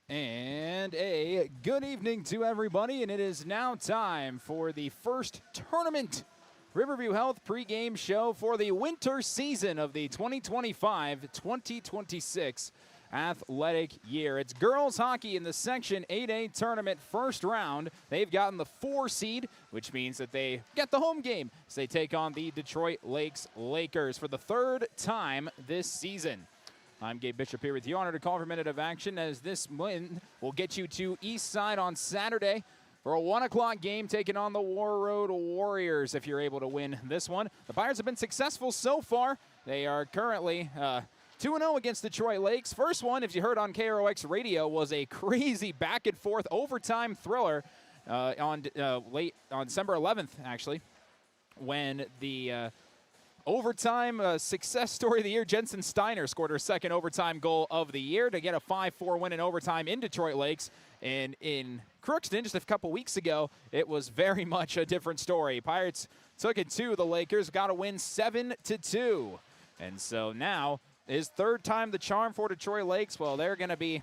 And a good evening to everybody, and it is now time for the first tournament Riverview Health pregame show for the winter season of the 2025-2026 athletic year. It's girls hockey in the Section 8A tournament first round. They've gotten the 4 seed, which means that they get the home game as they take on the Detroit Lakes Lakers for the third time this season. I'm Gabe Bishop here with you. Honored to call for a minute of action as this win will get you to East Side on Saturday for a 1 o'clock game taking on the War Road Warriors if you're able to win this one. The Pirates have been successful so far. They are currently 2-0 against Detroit Lakes. First one, if you heard on KROX radio, was a crazy back and forth overtime thriller on December 11th, actually, when the overtime success story of the year, Jensen Steiner scored her second overtime goal of the year to get a 5-4 win in overtime in Detroit Lakes. And in Crookston, just a couple weeks ago, it was very much a different story. Pirates took it to the Lakers, got a win 7-2. And so now, his third time the charm for Detroit Lakes. Well, they're going to be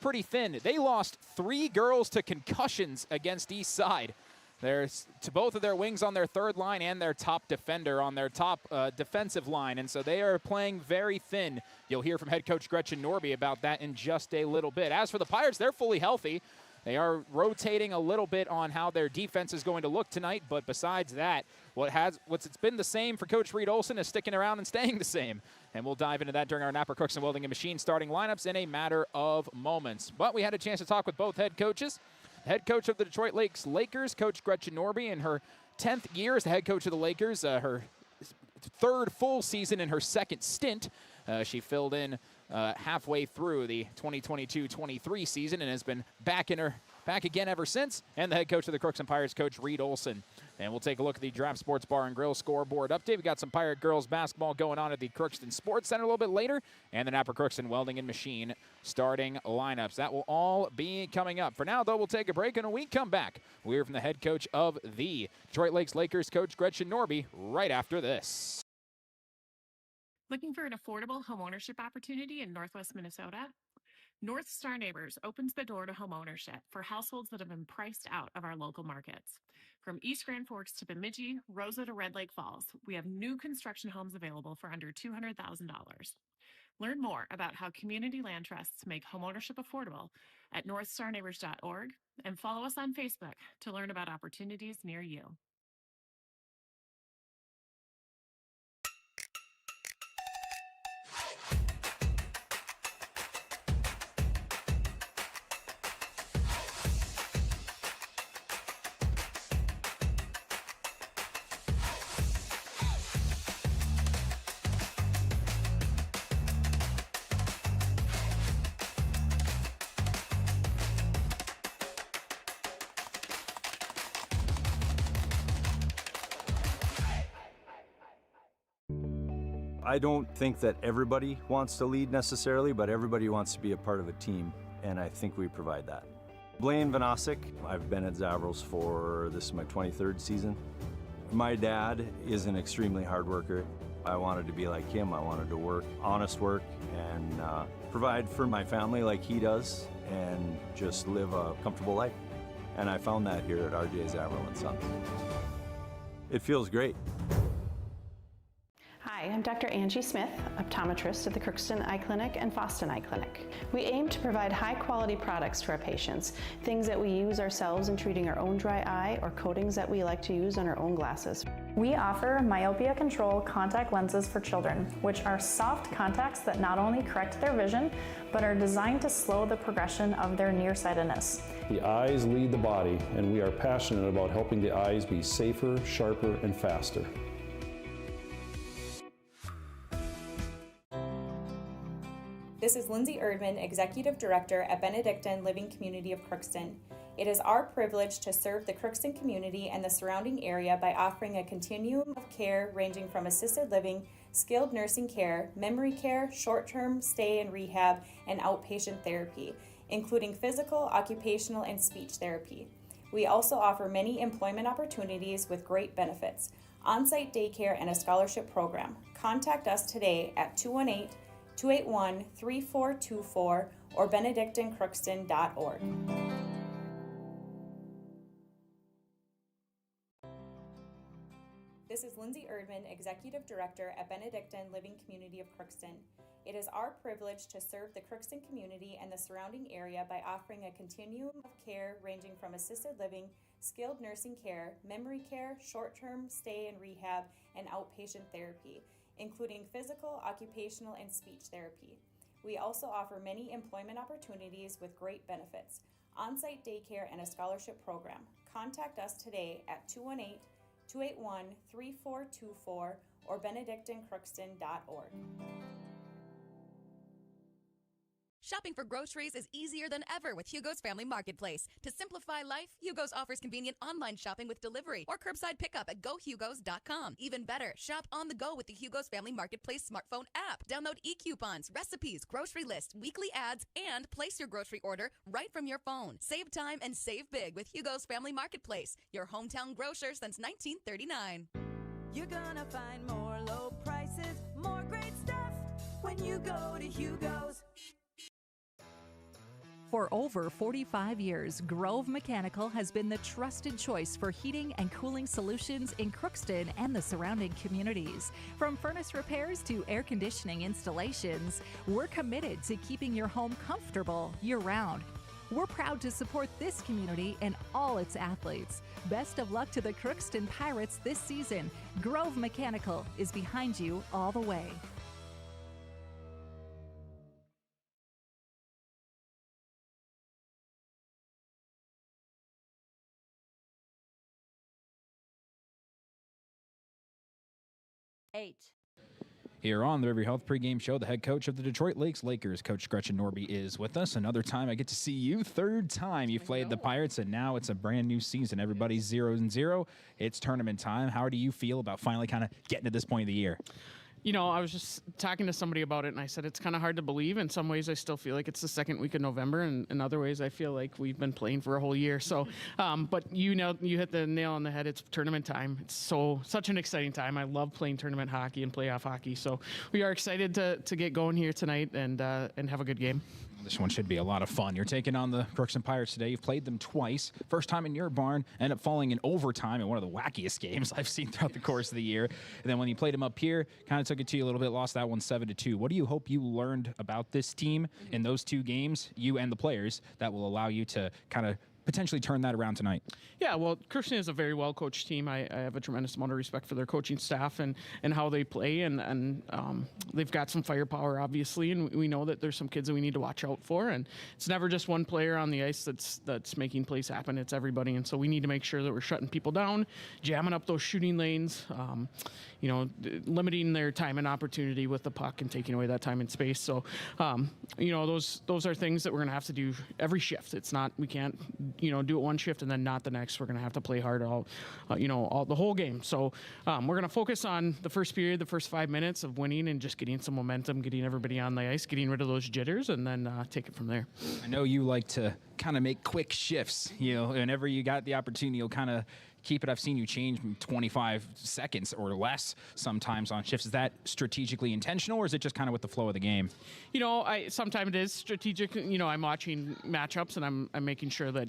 pretty thin. They lost 3 girls to concussions against East Side. There's to both of their wings on their third line and their top defender on their top defensive line. And so they are playing very thin. You'll hear from head coach Gretchen Norby about that in just a little bit. As for the Pirates, they're fully healthy. They are rotating a little bit on how their defense is going to look tonight. But besides that, what's been the same for Coach Reed Olsen is sticking around and staying the same. And we'll dive into that during our Napper Crookston Welding and Machine starting lineups in a matter of moments. But we had a chance to talk with both head coaches. Head coach of the Detroit Lakers, Coach Gretchen Norby, in her 10th year as the head coach of the Lakers, her third full season in her second stint. She filled in halfway through the 2022-23 season and has been back again ever since. And the head coach of the Crookston Pirates, Coach Reed Olsen. And we'll take a look at the Draft Sports Bar and Grill scoreboard update. We got some Pirate Girls basketball going on at the Crookston Sports Center a little bit later, and the Napper Crookston Welding and Machine starting lineups. That will all be coming up. For now, though, we'll take a break, and when we come back, we'll hear from the head coach of the Detroit Lakes Lakers, Coach Gretchen Norby, right after this. Looking for an affordable homeownership opportunity in Northwest Minnesota? North Star Neighbors opens the door to homeownership for households that have been priced out of our local markets. From East Grand Forks to Bemidji, Rosa to Red Lake Falls, we have new construction homes available for under $200,000. Learn more about how community land trusts make homeownership affordable at northstarneighbors.org and follow us on Facebook to learn about opportunities near you. I don't think that everybody wants to lead necessarily, but everybody wants to be a part of a team, and I think we provide that. Blaine Vanosic, I've been at Zavros for, this is my 23rd season. My dad is an extremely hard worker. I wanted to be like him. I wanted to work, honest work, and provide for my family like he does, and just live a comfortable life. And I found that here at RJ Zavro & Sons. It feels great. Hi, I'm Dr. Angie Smith, optometrist at the Crookston Eye Clinic and Foston Eye Clinic. We aim to provide high-quality products to our patients, things that we use ourselves in treating our own dry eye or coatings that we like to use on our own glasses. We offer myopia control contact lenses for children, which are soft contacts that not only correct their vision, but are designed to slow the progression of their nearsightedness. The eyes lead the body, and we are passionate about helping the eyes be safer, sharper, and faster. This is Lindsay Erdman, Executive Director at Benedictine Living Community of Crookston. It is our privilege to serve the Crookston community and the surrounding area by offering a continuum of care ranging from assisted living, skilled nursing care, memory care, short-term stay and rehab, and outpatient therapy, including physical, occupational, and speech therapy. We also offer many employment opportunities with great benefits, on-site daycare, and a scholarship program. Contact us today at 218-281-3424 or benedictincrookston.org. This is Lindsay Erdman, Executive Director at Benedictine Living Community of Crookston. It is our privilege to serve the Crookston community and the surrounding area by offering a continuum of care ranging from assisted living, skilled nursing care, memory care, short-term stay and rehab, and outpatient therapy, including physical, occupational, and speech therapy. We also offer many employment opportunities with great benefits, on-site daycare, and a scholarship program. Contact us today at 218-281-3424 or benedictincrookston.org. Shopping for groceries is easier than ever with Hugo's Family Marketplace. To simplify life, Hugo's offers convenient online shopping with delivery or curbside pickup at gohugos.com. Even better, shop on the go with the Hugo's Family Marketplace smartphone app. Download e-coupons, recipes, grocery lists, weekly ads, and place your grocery order right from your phone. Save time and save big with Hugo's Family Marketplace, your hometown grocer since 1939. You're gonna find more low prices, more great stuff when you go to Hugo's. For over 45 years, Grove Mechanical has been the trusted choice for heating and cooling solutions in Crookston and the surrounding communities. From furnace repairs to air conditioning installations, we're committed to keeping your home comfortable year-round. We're proud to support this community and all its athletes. Best of luck to the Crookston Pirates this season. Grove Mechanical is behind you all the way. Here on the River Health Pregame Show, the head coach of the Detroit Lakers, Coach Gretchen Norby, is with us. Another time I get to see you. Third time you've played the Pirates, and now it's a brand new season. Everybody's 0-0. It's tournament time. How do you feel about finally kind of getting to this point of the year? You know, I was just talking to somebody about it, and I said it's kind of hard to believe. In some ways, I still feel like it's the second week of November, and in other ways, I feel like we've been playing for a whole year. So, but you hit the nail on the head. It's tournament time. It's such an exciting time. I love playing tournament hockey and playoff hockey. So we are excited to get going here tonight and have a good game. This one should be a lot of fun. You're taking on the Crookston Pirates today. You've played them twice. First time in your barn, end up falling in overtime in one of the wackiest games I've seen throughout the course of the year. And then when you played them up here, kind of took it to you a little bit, lost that one 7-2. What do you hope you learned about this team in those two games, you and the players, that will allow you to kind of potentially turn that around tonight? Yeah, well, Crookston is a very well-coached team. I have a tremendous amount of respect for their coaching staff and how they play, and they've got some firepower, obviously, and we know that there's some kids that we need to watch out for, and it's never just one player on the ice that's making plays happen. It's everybody, and so we need to make sure that we're shutting people down, jamming up those shooting lanes, limiting their time and opportunity with the puck and taking away that time and space. So, those are things that we're going to have to do every shift. It's not, we can't do it one shift and then not the next. We're going to have to play hard the whole game. So we're going to focus on the first period, the first 5 minutes of winning and just getting some momentum, getting everybody on the ice, getting rid of those jitters, and then take it from there. I know you like to kind of make quick shifts, whenever you got the opportunity, you'll kind of keep it. I've seen you change 25 seconds or less sometimes on shifts. Is that strategically intentional, or is it just kind of with the flow of the game? Sometimes it is strategic. I'm watching matchups and I'm making sure that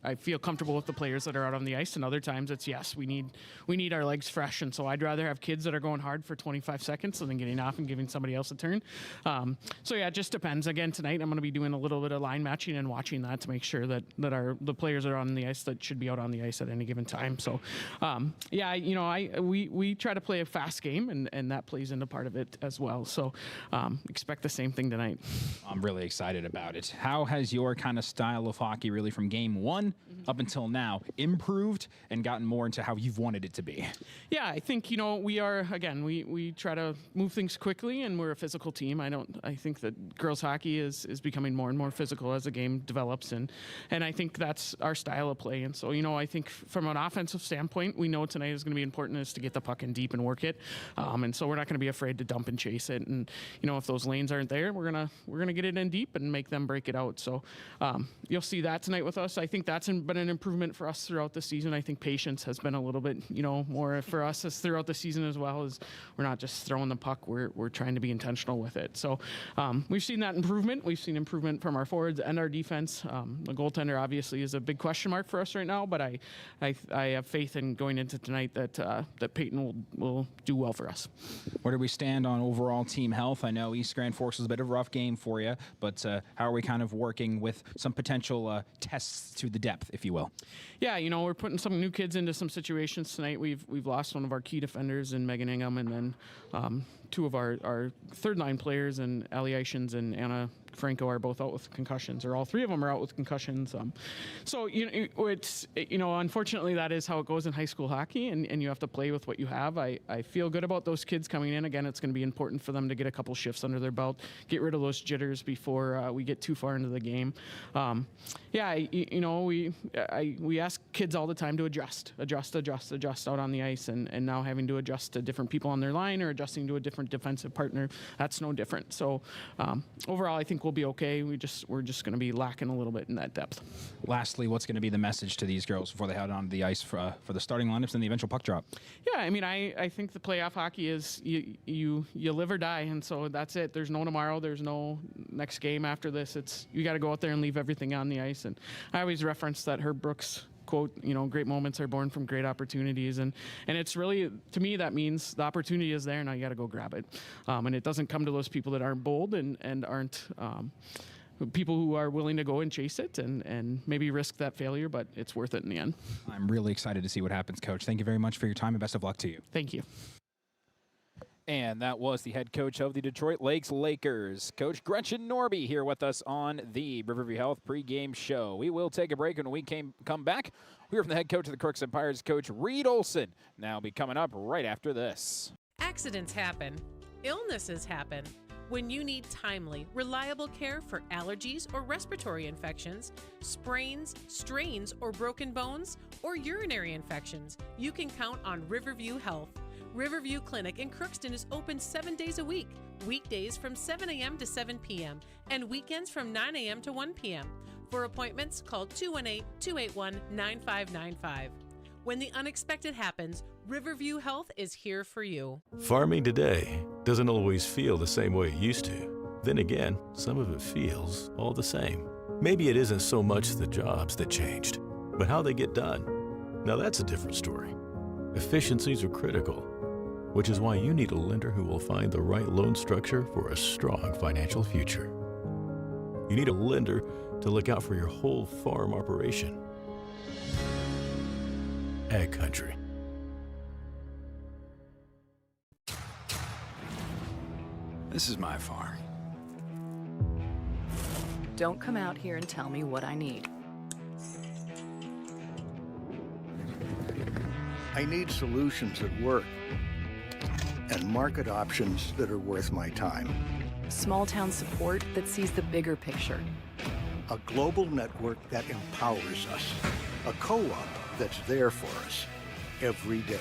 I feel comfortable with the players that are out on the ice, and other times it's yes, we need our legs fresh, and so I'd rather have kids that are going hard for 25 seconds and then getting off and giving somebody else a turn. It just depends. Again, tonight I'm going to be doing a little bit of line matching and watching that to make sure that the players that are on the ice that should be out on the ice at any given time. So, we try to play a fast game, and that plays into part of it as well. So, expect the same thing tonight. I'm really excited about it. How has your kind of style of hockey really from game one up until now improved and gotten more into how you've wanted it to be? Yeah, I think, we are, again, we try to move things quickly, and we're a physical team. I think that girls hockey is becoming more and more physical as the game develops, and I think that's our style of play. And so, I think from an offensive standpoint, we know tonight is going to be important is to get the puck in deep and work it. And so we're not going to be afraid to dump and chase it. And, if those lanes aren't there, we're going to get it in deep and make them break it out. So you'll see that tonight with us. I think that's been an improvement for us throughout the season. I think patience has been a little bit, more for us as throughout the season as well. As we're not just throwing the puck, we're trying to be intentional with it. So we've seen that improvement. We've seen improvement from our forwards and our defense. The goaltender obviously is a big question mark for us right now, but I have faith in going into tonight that Peyton will do well for us. Where do we stand on overall team health? I know East Grand Forks was a bit of a rough game for you, but how are we kind of working with some potential tests to the depth, if you will? Yeah, we're putting some new kids into some situations tonight. We've lost one of our key defenders in Megan Ingham, and then two of our third line players, and Ali Ishins and Anna Franco, are both out with concussions, or all three of them are out with concussions. So it's unfortunately that is how it goes in high school hockey, and you have to play with what you have. I feel good about those kids coming in. Again, it's going to be important for them to get a couple shifts under their belt, get rid of those jitters before we get too far into the game. We ask kids all the time to adjust out on the ice, and now having to adjust to different people on their line or adjusting to a different defensive partner, that's no different. So overall, I think we'll be okay. We're just going to be lacking a little bit in that depth. Lastly, what's going to be the message to these girls before they head on the ice for the starting lineups and the eventual puck drop? Yeah, I think the playoff hockey is you live or die, and so that's it. There's no tomorrow. There's no next game after this. You got to go out there and leave everything on the ice. And I always reference that Herb Brooks quote, great moments are born from great opportunities. And it's really, to me, that means the opportunity is there, now you got to go grab it. And it doesn't come to those people that aren't bold and aren't people who are willing to go and chase it and maybe risk that failure, but it's worth it in the end. I'm really excited to see what happens, Coach. Thank you very much for your time, and best of luck to you. Thank you. And that was the head coach of the Detroit Lakes Lakers, Coach Gretchen Norby, here with us on the Riverview Health pregame show. We will take a break, and when we come back, we hear from the head coach of the Crookston Pirates, Coach Reed Olsen. Now be coming up right after this. Accidents happen. Illnesses happen. When you need timely, reliable care for allergies or respiratory infections, sprains, strains, or broken bones, or urinary infections, you can count on Riverview Health. Riverview Clinic in Crookston is open 7 days a week, weekdays from 7 a.m. to 7 p.m., and weekends from 9 a.m. to 1 p.m. For appointments, call 218-281-9595. When the unexpected happens, Riverview Health is here for you. Farming today doesn't always feel the same way it used to. Then again, some of it feels all the same. Maybe it isn't so much the jobs that changed, but how they get done. Now that's a different story. Efficiencies are critical, which is why you need a lender who will find the right loan structure for a strong financial future. You need a lender to look out for your whole farm operation. Ag Country. This is my farm. Don't come out here and tell me what I need. I need solutions that work and market options that are worth my time. Small town support that sees the bigger picture. A global network that empowers us. A co-op that's there for us every day.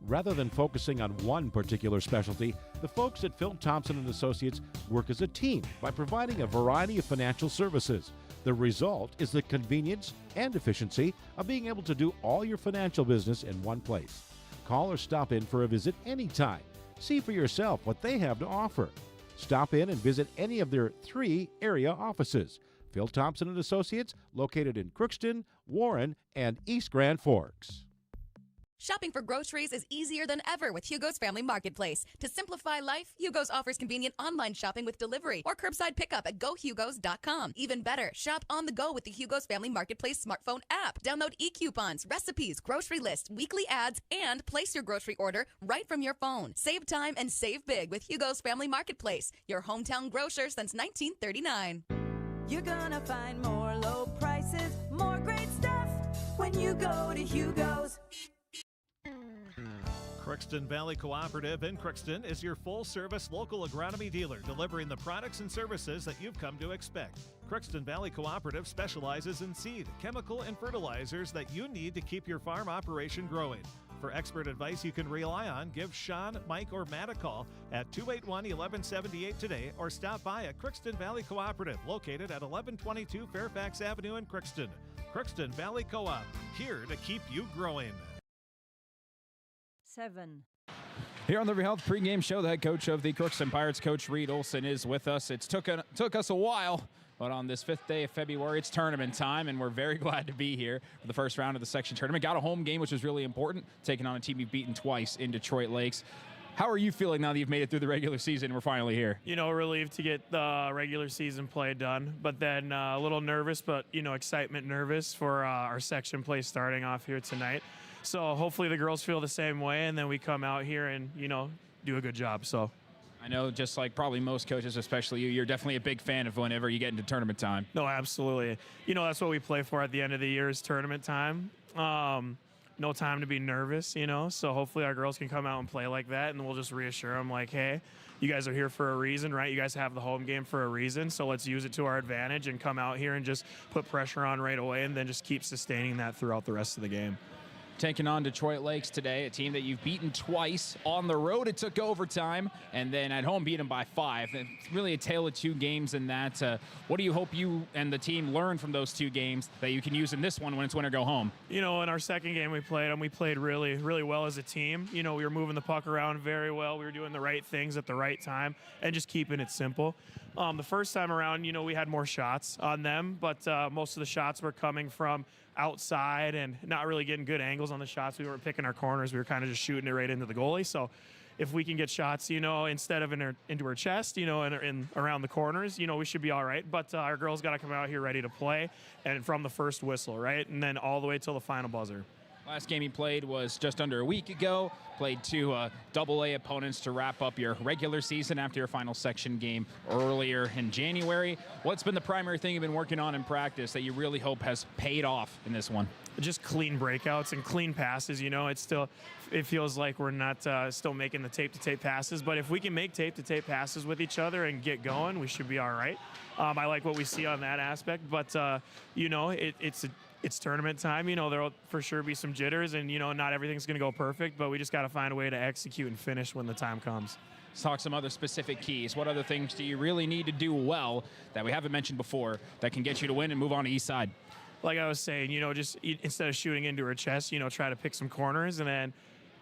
Rather than focusing on one particular specialty, the folks at Phil Thompson & Associates work as a team by providing a variety of financial services. The result is the convenience and efficiency of being able to do all your financial business in one place. Call or stop in for a visit anytime. See for yourself what they have to offer. Stop in and visit any of their 3 area offices. Phil Thompson & Associates, located in Crookston, Warren, and East Grand Forks. Shopping for groceries is easier than ever with Hugo's Family Marketplace. To simplify life, Hugo's offers convenient online shopping with delivery or curbside pickup at gohugos.com. Even better, shop on the go with the Hugo's Family Marketplace smartphone app. Download e-coupons, recipes, grocery lists, weekly ads, and place your grocery order right from your phone. Save time and save big with Hugo's Family Marketplace, your hometown grocer since 1939. You're gonna find more low prices, more great stuff when you go to Hugo's. Crookston Valley Cooperative in Crookston is your full-service local agronomy dealer, delivering the products and services that you've come to expect. Crookston Valley Cooperative specializes in seed, chemical, and fertilizers that you need to keep your farm operation growing. For expert advice you can rely on, give Sean, Mike, or Matt a call at 281-1178 today or stop by at Crookston Valley Cooperative, located at 1122 Fairfax Avenue in Crookston. Crookston Valley Co-op, here to keep you growing. 7. Here on the Riverview Health pregame show, the head coach of the Crookston Pirates, Coach Reed Olsen, is with us. It's took us a while, but on this 5th day of February, it's tournament time, and we're very glad to be here for the first round of the section tournament. Got a home game, which was really important, taking on a team you've beaten twice in Detroit Lakes. How are you feeling now that you've made it through the regular season and we're finally here? You know, relieved to get the regular season play done, but then a little nervous, but, you know, excitement nervous for our section play starting off here tonight. So hopefully the girls feel the same way, and then we come out here and, you know, do a good job. So I know, just like probably most coaches, especially you're definitely a big fan of whenever you get into tournament time. No, absolutely. You know, that's what we play for at the end of the year is tournament time. No time to be nervous, you know, so hopefully our girls can come out and play like that, and we'll just reassure them like, hey, you guys are here for a reason, right? You guys have the home game for a reason, so let's use it to our advantage and come out here and just put pressure on right away and then just keep sustaining that throughout the rest of the game. Taking on Detroit Lakes today, a team that you've beaten twice. On the road, it took overtime, and then at home, beat them by 5. It's really a tale of two games in that. What do you hope you and the team learn from those two games that you can use in this one when it's win or go home? You know, in our second game we played them, we played really, really well as a team. You know, we were moving the puck around very well. We were doing the right things at the right time and just keeping it simple. The first time around, you know, we had more shots on them, but most of the shots were coming from outside and not really getting good angles on the shots. We weren't picking our corners. We were kind of just shooting it right into the goalie. So if we can get shots, you know, instead of into her chest, you know, and around the corners, you know, we should be all right. But our girls got to come out here ready to play, and from the first whistle, right? And then all the way till the final buzzer. Last game you played was just under a week ago. Played 2 AA opponents to wrap up your regular season after your final section game earlier in January. What's been the primary thing you've been working on in practice that you really hope has paid off in this one? Just clean breakouts and clean passes. You know, it feels like we're not still making the tape-to-tape passes, but if we can make tape-to-tape passes with each other and get going, we should be all right. I like what we see on that aspect, but you know, it's tournament time. You know, there'll for sure be some jitters, and, you know, not everything's going to go perfect, but we just got to find a way to execute and finish when the time comes. Let's talk some other specific keys. What other things do you really need to do well that we haven't mentioned before that can get you to win and move on to East Side? Like I was saying, you know, just instead of shooting into her chest, you know, try to pick some corners, and then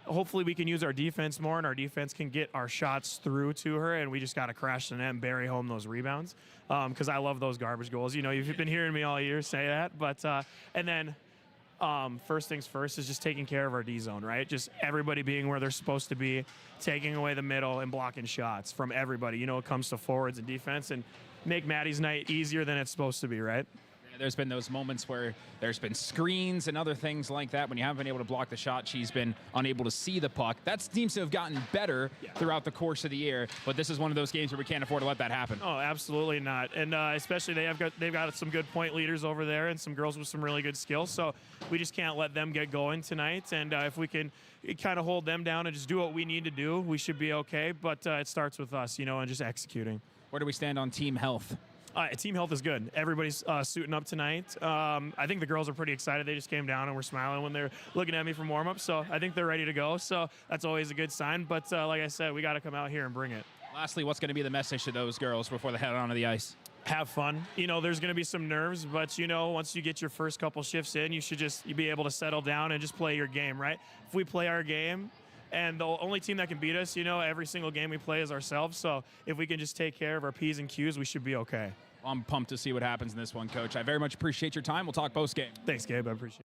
hopefully we can use our defense more, and our defense can get our shots through to her, and we just got to crash the net and bury home those rebounds, because I love those garbage goals. You know, you've been hearing me all year say that, but and then first things first is just taking care of our D zone, right? Just everybody being where they're supposed to be, taking away the middle and blocking shots from everybody. You know, it comes to forwards and defense, and make Maddie's night easier than it's supposed to be, right? There's been those moments where there's been screens and other things like that. When you haven't been able to block the shot, she's been unable to see the puck. That seems to have gotten better throughout the course of the year, but this is one of those games where we can't afford to let that happen. Oh, absolutely not. And especially they've got some good point leaders over there and some girls with some really good skills, so we just can't let them get going tonight. And if we can kind of hold them down and just do what we need to do, we should be okay. But it starts with us, you know, and just executing. Where do we stand on team health? Team health is good. Everybody's suiting up tonight. I think the girls are pretty excited. They just came down and were smiling when they're looking at me from warm-up, so I think they're ready to go. So that's always a good sign. But like I said, we got to come out here and bring it. Lastly, what's going to be the message to those girls before they head onto the ice? Have fun. You know, there's going to be some nerves, but, you know, once you get your first couple shifts in, you should just be able to settle down and just play your game, right? If we play our game, and the only team that can beat us, you know, every single game we play is ourselves. So if we can just take care of our P's and Q's, we should be okay. I'm pumped to see what happens in this one, Coach. I very much appreciate your time. We'll talk post-game. Thanks, Gabe. I appreciate it.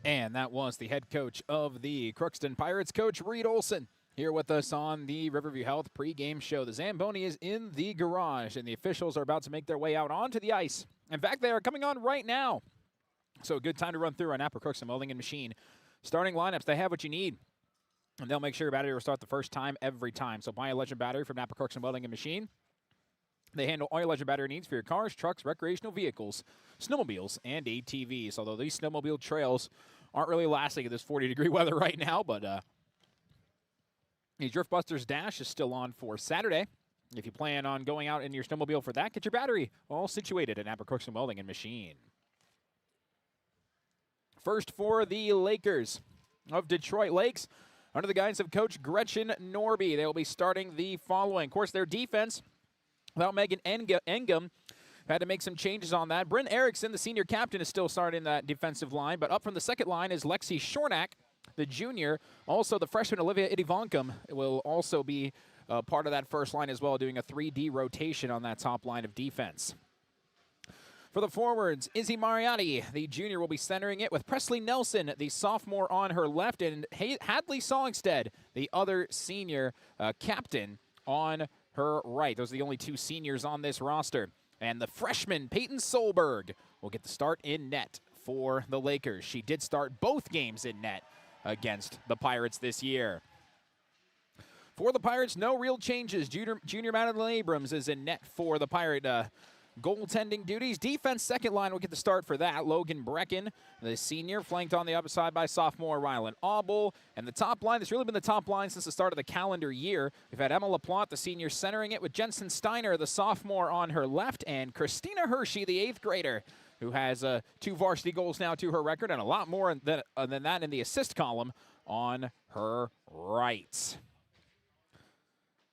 And that was the head coach of the Crookston Pirates, Coach Reed Olsen, here with us on the Riverview Health pregame show. The Zamboni is in the garage, and the officials are about to make their way out onto the ice. In fact, they are coming on right now. So a good time to run through our Napa Crookston Welding and Machine starting lineups. They have what you need, and they'll make sure your battery will start the first time every time. So buy a Legend battery from Napa Crookston Welding and Machine. They handle all your Legend battery needs for your cars, trucks, recreational vehicles, snowmobiles, and ATVs. Although these snowmobile trails aren't really lasting in this 40-degree weather right now, but the Drift Busters Dash is still on for Saturday. If you plan on going out in your snowmobile for that, get your battery all situated at Crookston Welding and Machine. First for the Lakers of Detroit Lakes, under the guidance of Coach Gretchen Norby. They will be starting the following. Of course, their defense, without Megan Engum, had to make some changes on that. Bryn Erickson, the senior captain, is still starting that defensive line, but up from the second line is Lexi Shornack, the junior. Also, the freshman Olivia Idivankum will also be part of that first line as well, doing a 3D rotation on that top line of defense. For the forwards, Izzy Mariotti, the junior, will be centering it with Presley Nelson, the sophomore, on her left, and Hadley Songstead, the other senior captain, on her right. Those are the only two seniors on this roster. And the freshman, Peyton Solberg, will get the start in net for the Lakers. She did start both games in net against the Pirates this year. For the Pirates, no real changes. Junior Madeline Abrams is in net for the Pirate goaltending duties. Defense second line will get the start for that. Logan Brecken, the senior, flanked on the other side by sophomore Rylan Auble. And the top line, that's really been the top line since the start of the calendar year. We've had Emma LaPlante, the senior, centering it with Jensen Steiner, the sophomore, on her left, and Christina Hershey, the 8th grader, who has 2 varsity goals now to her record and a lot more than that in the assist column on her right.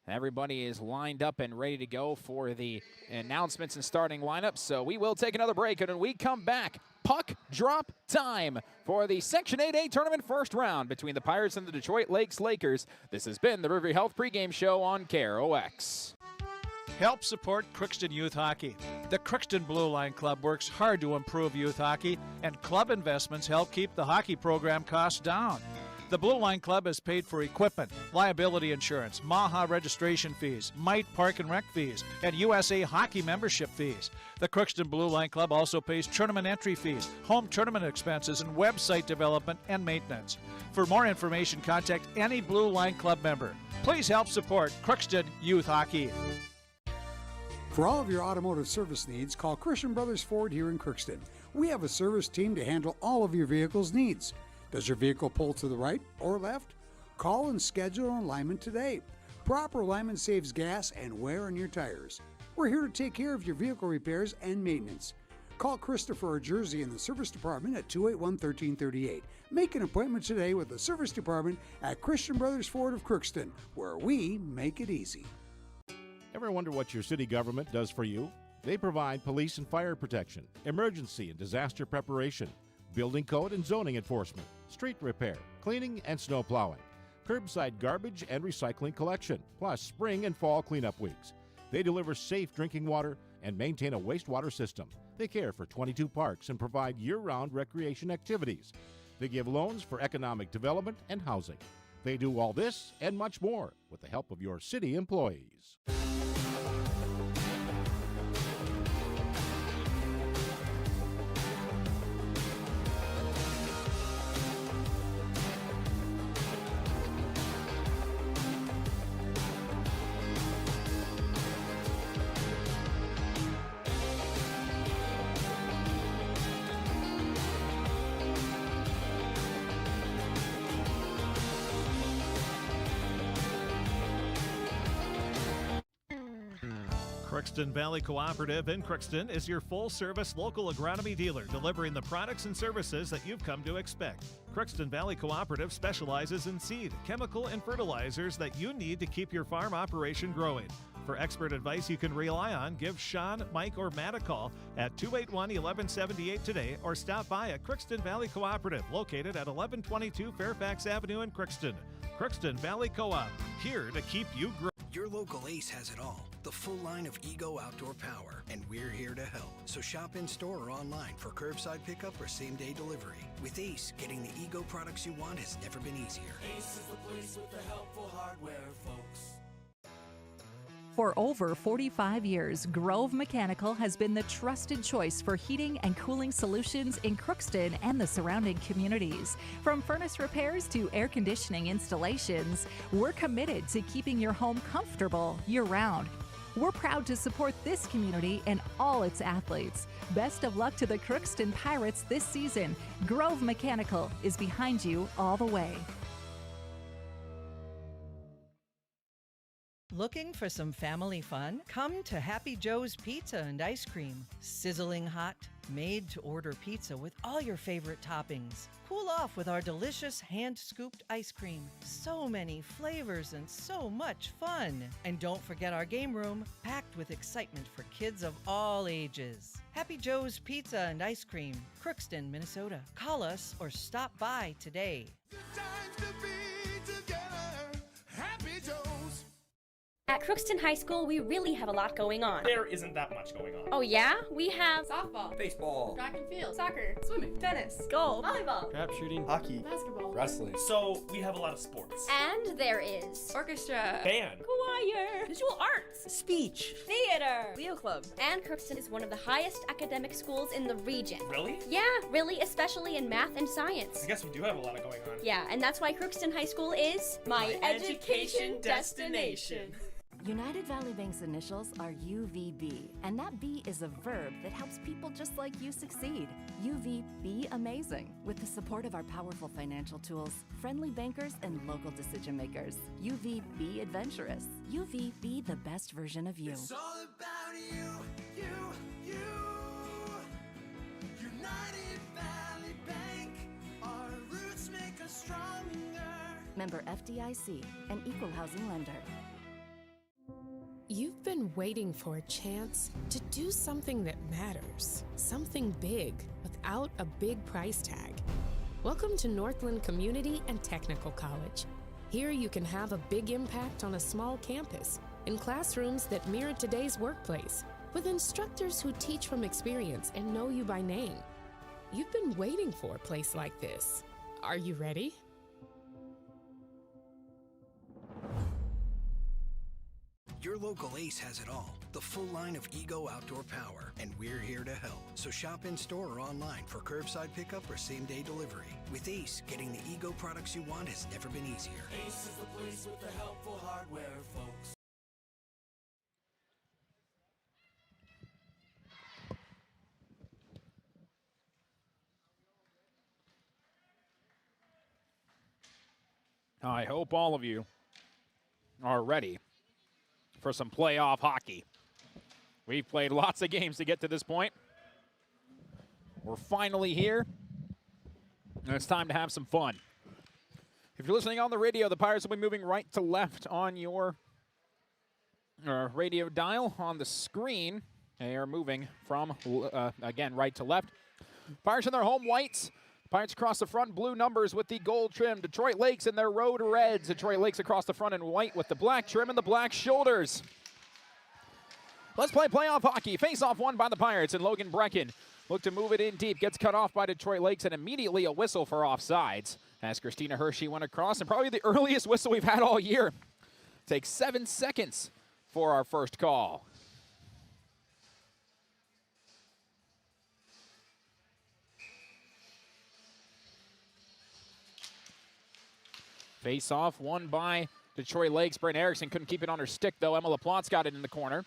Everybody is lined up and ready to go for the announcements and starting lineups, so we will take another break, and when we come back, puck drop time for the Section 8A tournament first round between the Pirates and the Detroit Lakes Lakers. This has been the Riverview Health pregame show on KROX. Help support Crookston Youth Hockey. The Crookston Blue Line Club works hard to improve youth hockey, and club investments help keep the hockey program costs down. The Blue Line Club has paid for equipment, liability insurance, MAHA registration fees, MITE Park and Rec fees, and USA Hockey membership fees. The Crookston Blue Line Club also pays tournament entry fees, home tournament expenses, and website development and maintenance. For more information, contact any Blue Line Club member. Please help support Crookston Youth Hockey. For all of your automotive service needs, call Christian Brothers Ford here in Crookston. We have a service team to handle all of your vehicle's needs. Does your vehicle pull to the right or left? Call and schedule an alignment today. Proper alignment saves gas and wear on your tires. We're here to take care of your vehicle repairs and maintenance. Call Christopher or Jersey in the service department at 281-1338. Make an appointment today with the service department at Christian Brothers Ford of Crookston, where we make it easy. Ever wonder what your city government does for you? They provide police and fire protection, emergency and disaster preparation, building code and zoning enforcement, street repair, cleaning and snow plowing, curbside garbage and recycling collection, plus spring and fall cleanup weeks. They deliver safe drinking water and maintain a wastewater system. They care for 22 parks and provide year-round recreation activities. They give loans for economic development and housing. They do all this and much more with the help of your city employees. Crookston Valley Cooperative in Crookston is your full-service local agronomy dealer, delivering the products and services that you've come to expect. Crookston Valley Cooperative specializes in seed, chemical, and fertilizers that you need to keep your farm operation growing. For expert advice you can rely on, give Sean, Mike, or Matt a call at 281-1178 today, or stop by at Crookston Valley Cooperative, located at 1122 Fairfax Avenue in Crookston. Crookston Valley Co-op, here to keep you growing. Your local Ace has it all. The full line of Ego Outdoor Power, and we're here to help. So shop in store or online for curbside pickup or same-day delivery. With Ace, getting the Ego products you want has never been easier. Ace is the place with the helpful hardware, folks. For over 45 years, Grove Mechanical has been the trusted choice for heating and cooling solutions in Crookston and the surrounding communities. From furnace repairs to air conditioning installations, we're committed to keeping your home comfortable year-round. We're proud to support this community and all its athletes. Best of luck to the Crookston Pirates this season. Grove Mechanical is behind you all the way. Looking for some family fun? Come to Happy Joe's Pizza and Ice Cream. Sizzling hot, made-to-order pizza with all your favorite toppings. Cool off with our delicious hand-scooped ice cream. So many flavors and so much fun. And don't forget our game room, packed with excitement for kids of all ages. Happy Joe's Pizza and Ice Cream, Crookston, Minnesota. Call us or stop by today. At Crookston High School, we really have a lot going on. There isn't that much going on. Oh yeah? We have softball, baseball, track and field, soccer, swimming, tennis, golf, volleyball, trap shooting, hockey, basketball, wrestling. So we have a lot of sports. and there is orchestra, Band, choir, visual arts, speech, theater, Leo Club. And Crookston is one of the highest academic schools in the region. Really? Yeah, really, especially in math and science. I guess we do have a lot going on. Yeah, and that's why Crookston High School is my education destination. United Valley Bank's initials are UVB, and that B is a verb that helps people just like you succeed. UVB amazing, with the support of our powerful financial tools, friendly bankers, and local decision makers. UVB adventurous. UVB the best version of you. It's all about you, you, you. United Valley Bank, our roots make us stronger. Member FDIC, an equal housing lender. You've been waiting for a chance to do something that matters, something big without a big price tag. Welcome to Northland Community and Technical College. Here you can have a big impact on a small campus, in classrooms that mirror today's workplace, with instructors who teach from experience and know you by name. You've been waiting for a place like this. Are you ready? Your local Ace has it all. The full line of Ego outdoor power. And we're here to help. So shop in store or online for curbside pickup or same-day delivery. With Ace, getting the Ego products you want has never been easier. Ace is the place with the helpful hardware, folks. I hope all of you are ready for some playoff hockey. We've played lots of games to get to this point. We're finally here, and it's time to have some fun. If you're listening on the radio, the Pirates will be moving right to left on your radio dial on the screen. They are moving from, again, right to left. Pirates in their home whites. Pirates across the front, blue numbers with the gold trim. Detroit Lakes in their road reds. Detroit Lakes across the front in white with the black trim and the black shoulders. Let's play playoff hockey. Face-off won by the Pirates, and Logan Brecken looked to move it in deep. Gets cut off by Detroit Lakes, and immediately a whistle for offsides as Christina Hershey went across, and probably the earliest whistle we've had all year. Takes 7 seconds for our first call. Face-off won by Detroit Lakes. Brent Erickson couldn't keep it on her stick, though. Emma LaPlante got it in the corner.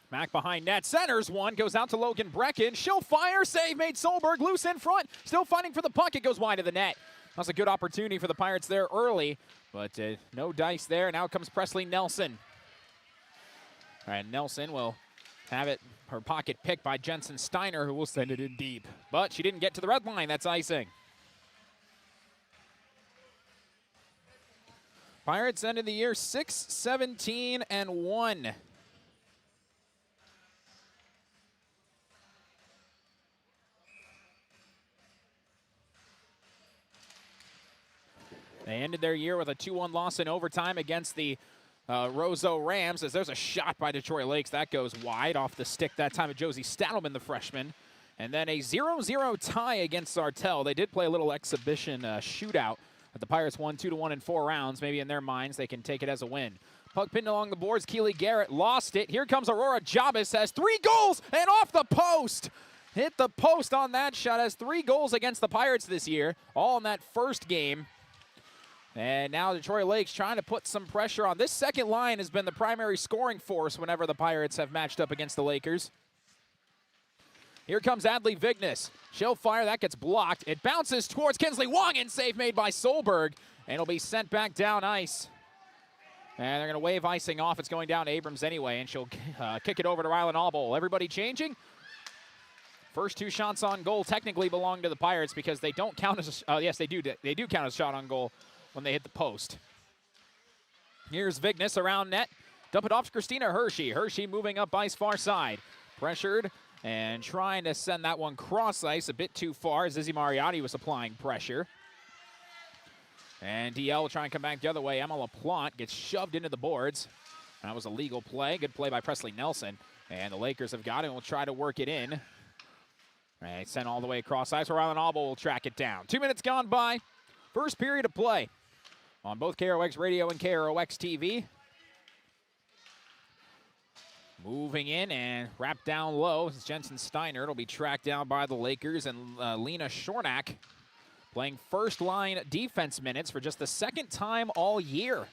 Back behind net. Centers one. Goes out to Logan Brecken. She'll fire. Save made. Solberg loose in front. Still fighting for the puck. It goes wide of the net. That was a good opportunity for the Pirates there early, but no dice there. Now comes Presley Nelson. All right, Nelson will have it, her pocket picked by Jensen Steiner, who will send it in deep. But she didn't get to the red line. That's icing. Pirates ended the year 6-17-1. They ended their year with a 2-1 loss in overtime against the Roseau Rams, as there's a shot by Detroit Lakes. That goes wide off the stick that time of Josie Stadelman, the freshman. And then a 0-0 tie against Sartell. They did play a little exhibition shootout. But the Pirates won 2-1 in 4 rounds. Maybe in their minds they can take it as a win. Puck pinned along the boards. Keely Garrett lost it. Here comes Aurora Jabez, has 3 goals and off the post. Hit the post on that shot. Has 3 goals against the Pirates this year, all in that first game. And now Detroit Lakes trying to put some pressure on. This second line has been the primary scoring force whenever the Pirates have matched up against the Lakers. Here comes Adley Vignes. She'll fire, that gets blocked. It bounces towards Kinsley Wong, and save made by Solberg. And it'll be sent back down ice. And they're going to wave icing off. It's going down to Abrams anyway, and she'll kick it over to Rylan Allbowl. Everybody changing. First 2 shots on goal technically belong to the Pirates because they don't count as yes, they do. They do count as a shot on goal when they hit the post. Here's Vignes around net. Dump it off to Christina Hershey. Hershey moving up ice far side. Pressured and trying to send that one cross ice a bit too far. Zizzy Mariotti was applying pressure. And DL will try and come back the other way. Emma LaPlante gets shoved into the boards. That was a legal play. Good play by Presley Nelson. And the Lakers have got it and will try to work it in. Right, sent all the way across ice where Rylan Allbowl will track it down. 2 minutes gone by. First period of play on both KROX Radio and KROX TV. Moving in and wrapped down low is Jensen Steiner. It'll be tracked down by the Lakers, and Lena Shornack playing first line defense minutes for just the second time all year,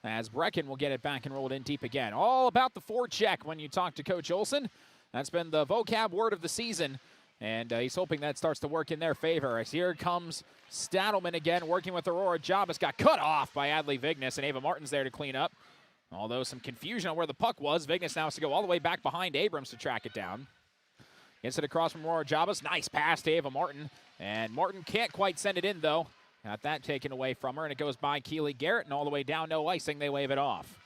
as Brecken will get it back and roll it in deep again. All about the forecheck when you talk to Coach Olsen. That's been the vocab word of the season. And he's hoping that starts to work in their favor. As here comes Stadelman again, working with Aurora Jabas. Got cut off by Adley Vignes, and Ava Martin's there to clean up. Although some confusion on where the puck was, Vignes now has to go all the way back behind Abrams to track it down. Gets it across from Aurora Jabas. Nice pass to Ava Martin. And Martin can't quite send it in, though. Got that taken away from her, and it goes by Keely Garrett, and all the way down, no icing. They wave it off.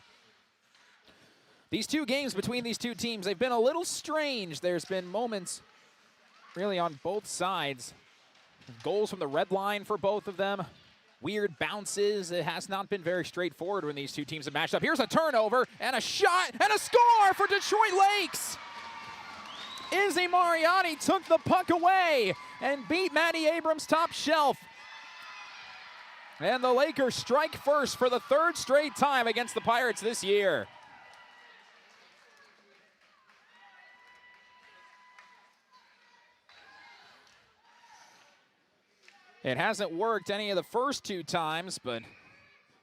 These 2 games between these 2 teams, they've been a little strange. There's been moments really on both sides. Goals from the red line for both of them. Weird bounces. It has not been very straightforward when these 2 teams have matched up. Here's a turnover and a shot and a score for Detroit Lakes. Izzy Mariotti took the puck away and beat Maddie Abrams top shelf. And the Lakers strike first for the 3rd straight time against the Pirates this year. It hasn't worked any of the first 2 times, but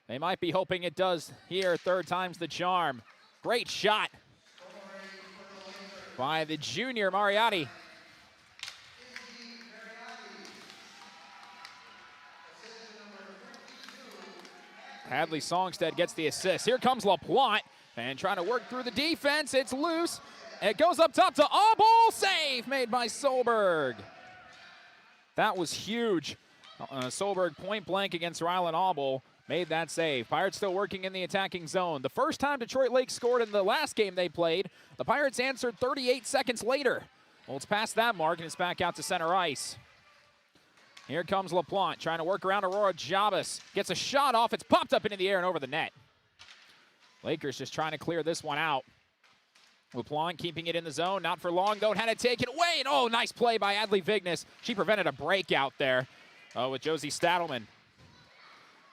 they might be hoping it does here. 3rd time's the charm. Great shot by the junior Mariotti. Hadley Songstead gets the assist. Here comes LaPlante, and trying to work through the defense. It's loose. It goes up top to Allbowl. Save made by Solberg. That was huge. Solberg point blank against Rylan Allbowl made that save. Pirates still working in the attacking zone. The first time Detroit Lakes scored in the last game they played, the Pirates answered 38 seconds later. Well, it's past that mark, and it's back out to center ice. Here comes LaPlante trying to work around Aurora Jabas. Gets a shot off. It's popped up into the air and over the net. Lakers just trying to clear this one out. LaPlante keeping it in the zone. Not for long, though. Had it taken away. And, oh, nice play by Adley Vignes. She prevented a breakout there with Josie Stadelman.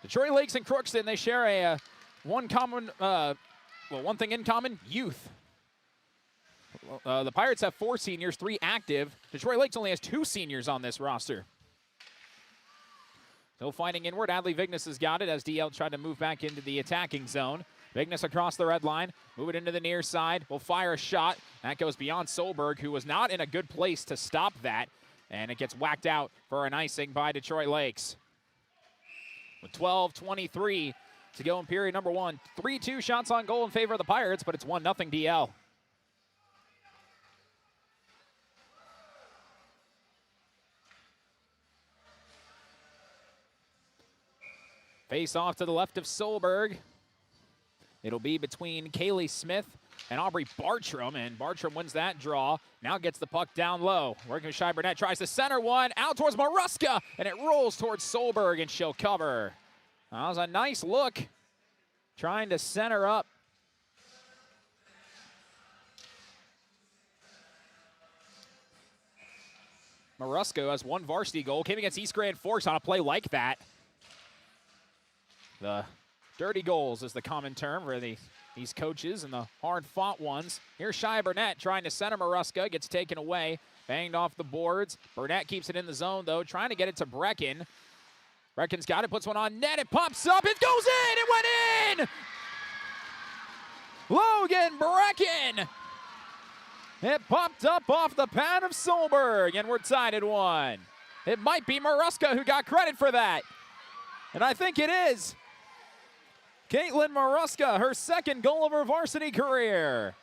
Detroit Lakes and Crookston, they share one thing in common, youth. The Pirates have 4 seniors, 3 active. Detroit Lakes only has 2 seniors on this roster. Still fighting inward. Adley Vignes has got it as DL tried to move back into the attacking zone. Vignes across the red line, move it into the near side, will fire a shot. That goes beyond Solberg, who was not in a good place to stop that. And it gets whacked out for an icing by Detroit Lakes. With 12:23 to go in period number 1. 3-2 shots on goal in favor of the Pirates, but it's 1-0 DL. Face off to the left of Solberg. It'll be between Kaylee Smith and Aubrey Bartram, and Bartram wins that draw. Now gets the puck down low. Working with Shy Burnett, tries to center one, out towards Maruska, and it rolls towards Solberg, and she'll cover. That was a nice look, trying to center up. Maruska has 1 varsity goal, came against East Grand Forks on a play like that. The dirty goals is the common term for these coaches and the hard-fought ones. Here's Shia Burnett trying to center Maruska, gets taken away, banged off the boards. Burnett keeps it in the zone, though, trying to get it to Brecken. Brecken's got it, puts one on net, it pops up, it goes in, it went in! Logan Brecken! It popped up off the pad of Solberg, and we're tied at 1. It might be Maruska who got credit for that. And I think it is. Caitlin Maruska, her second goal of her varsity career.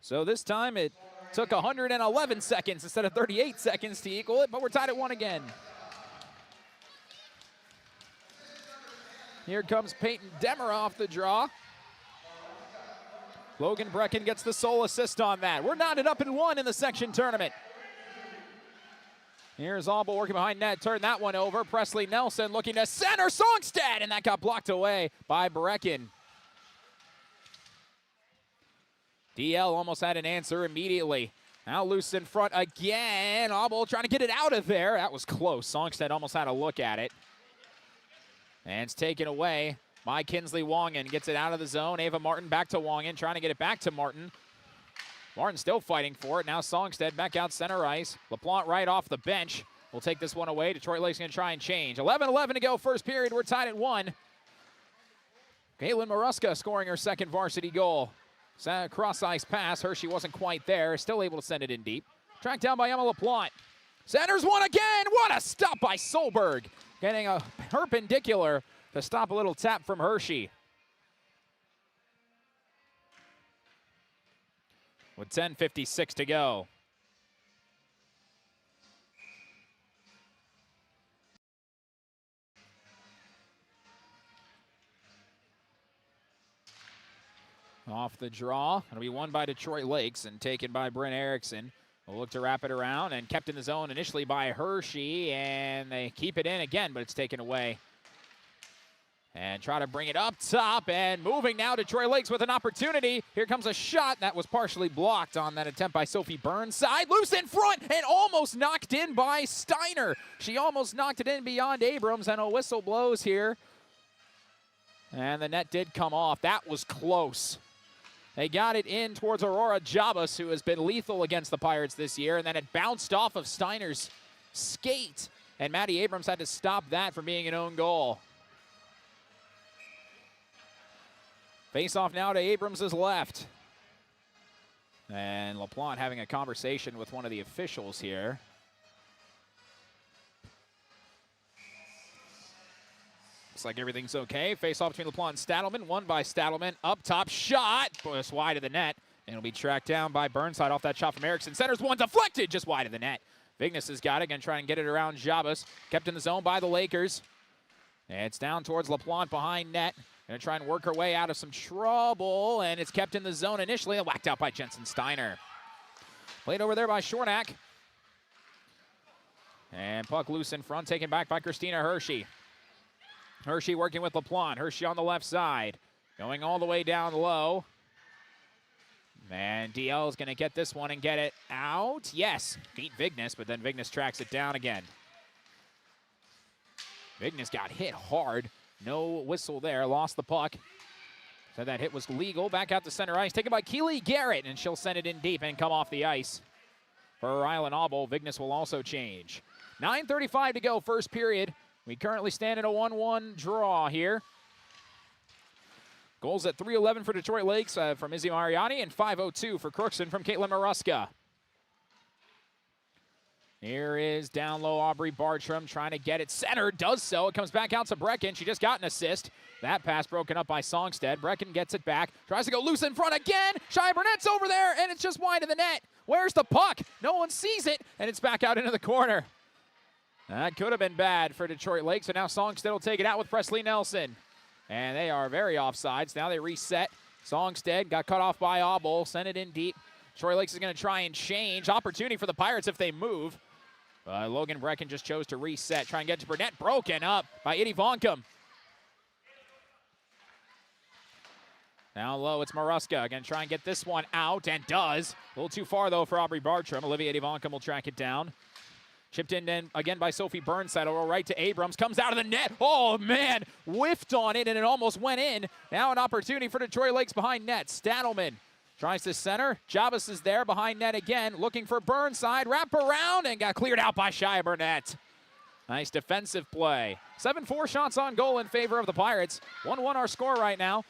So this time it took 111 seconds instead of 38 seconds to equal it, but we're tied at 1 again. Here comes Peyton Demmer off the draw. Logan Brecken gets the sole assist on that. We're knotted up at 1 in the section tournament. Here's Alba working behind net, turn that one over. Presley Nelson looking to center, Songstad, and that got blocked away by Brecken. DL almost had an answer immediately. Now loose in front again. Alba trying to get it out of there. That was close. Songstad almost had a look at it. And it's taken away by Kinsley Wongan. Gets it out of the zone. Ava Martin back to Wongan, trying to get it back to Martin. Martin still fighting for it. Now Songstad back out center ice. LaPlante right off the bench. We'll take this one away. Detroit Lakes going to try and change. 11-11 to go first period. We're tied at 1. Caitlin Maruska scoring her second varsity goal. Cross ice pass. Hershey wasn't quite there. Still able to send it in deep. Tracked down by Emma LaPlante. Centers one again. What a stop by Solberg. Getting a perpendicular to stop a little tap from Hershey. With 10:56 to go. Off the draw. It'll be won by Detroit Lakes and taken by Brent Erickson. We'll look to wrap it around and kept in the zone initially by Hershey, and they keep it in again, but it's taken away. And try to bring it up top, and moving now Detroit Lakes with an opportunity. Here comes a shot that was partially blocked on that attempt by Sophie Burnside. Loose in front and almost knocked in by Steiner. She almost knocked it in beyond Abrams, and a whistle blows here. And the net did come off. That was close. They got it in towards Aurora Jabas, who has been lethal against the Pirates this year, and then it bounced off of Steiner's skate, and Maddie Abrams had to stop that from being an own goal. Face-off now to Abrams' left. And LaPlante having a conversation with one of the officials here. Looks like everything's okay. Face-off between LaPlante and Stadelman. Won by Stadelman. Up top shot. Just wide of the net. And it'll be tracked down by Burnside off that shot from Erickson. Centers one deflected just wide of the net. Vignes has got it. Going to try and get it around Jabas. Kept in the zone by the Lakers. And it's down towards LaPlante behind net. Going to try and work her way out of some trouble. And it's kept in the zone initially and whacked out by Jensen Steiner. Played over there by Shornack. And puck loose in front. Taken back by Christina Hershey. Hershey working with LaPlante. Hershey on the left side. Going all the way down low. And DL is going to get this one and get it out. Yes, beat Vignes, but then Vignes tracks it down again. Vignes got hit hard. No whistle there. Lost the puck. So that hit was legal. Back out to center ice. Taken by Keely Garrett, and she'll send it in deep and come off the ice. For Island Auble, Vignes will also change. 9:35 to go, first period. We currently stand in a 1-1 draw here. Goals at 3:11 for Detroit Lakes from Izzy Mariani and 5:02 for Crookston from Caitlin Maruska. Here is down low Aubrey Bartram trying to get it centered. Does so. It comes back out to Brecken. She just got an assist. That pass broken up by Songstead. Brecken gets it back. Tries to go loose in front again. Shia Burnett's over there, and it's just wide of the net. Where's the puck? No one sees it, and it's back out into the corner. That could have been bad for Detroit Lakes, so now Songstead will take it out with Presley Nelson. And they are very offsides. Now they reset. Songstead got cut off by Auble. Sent it in deep. Detroit Lakes is going to try and change. Opportunity for the Pirates if they move. Logan Brecken just chose to reset. Try and get to Burnett. Broken up by Eddie Vonkum. Now low, it's Maruska. Going to try and get this one out, and does. A little too far, though, for Aubrey Bartram. Olivia Eddie Vonkum will track it down. Chipped in then again by Sophie Burnside. Over right to Abrams. Comes out of the net. Oh, man. Whiffed on it, and it almost went in. Now an opportunity for Detroit Lakes behind net. Stadelman tries to center. Jabas is there behind net again. Looking for Burnside. Wrap around and got cleared out by Shia Burnett. Nice defensive play. 7-4 shots on goal in favor of the Pirates. 1-1 our score right now.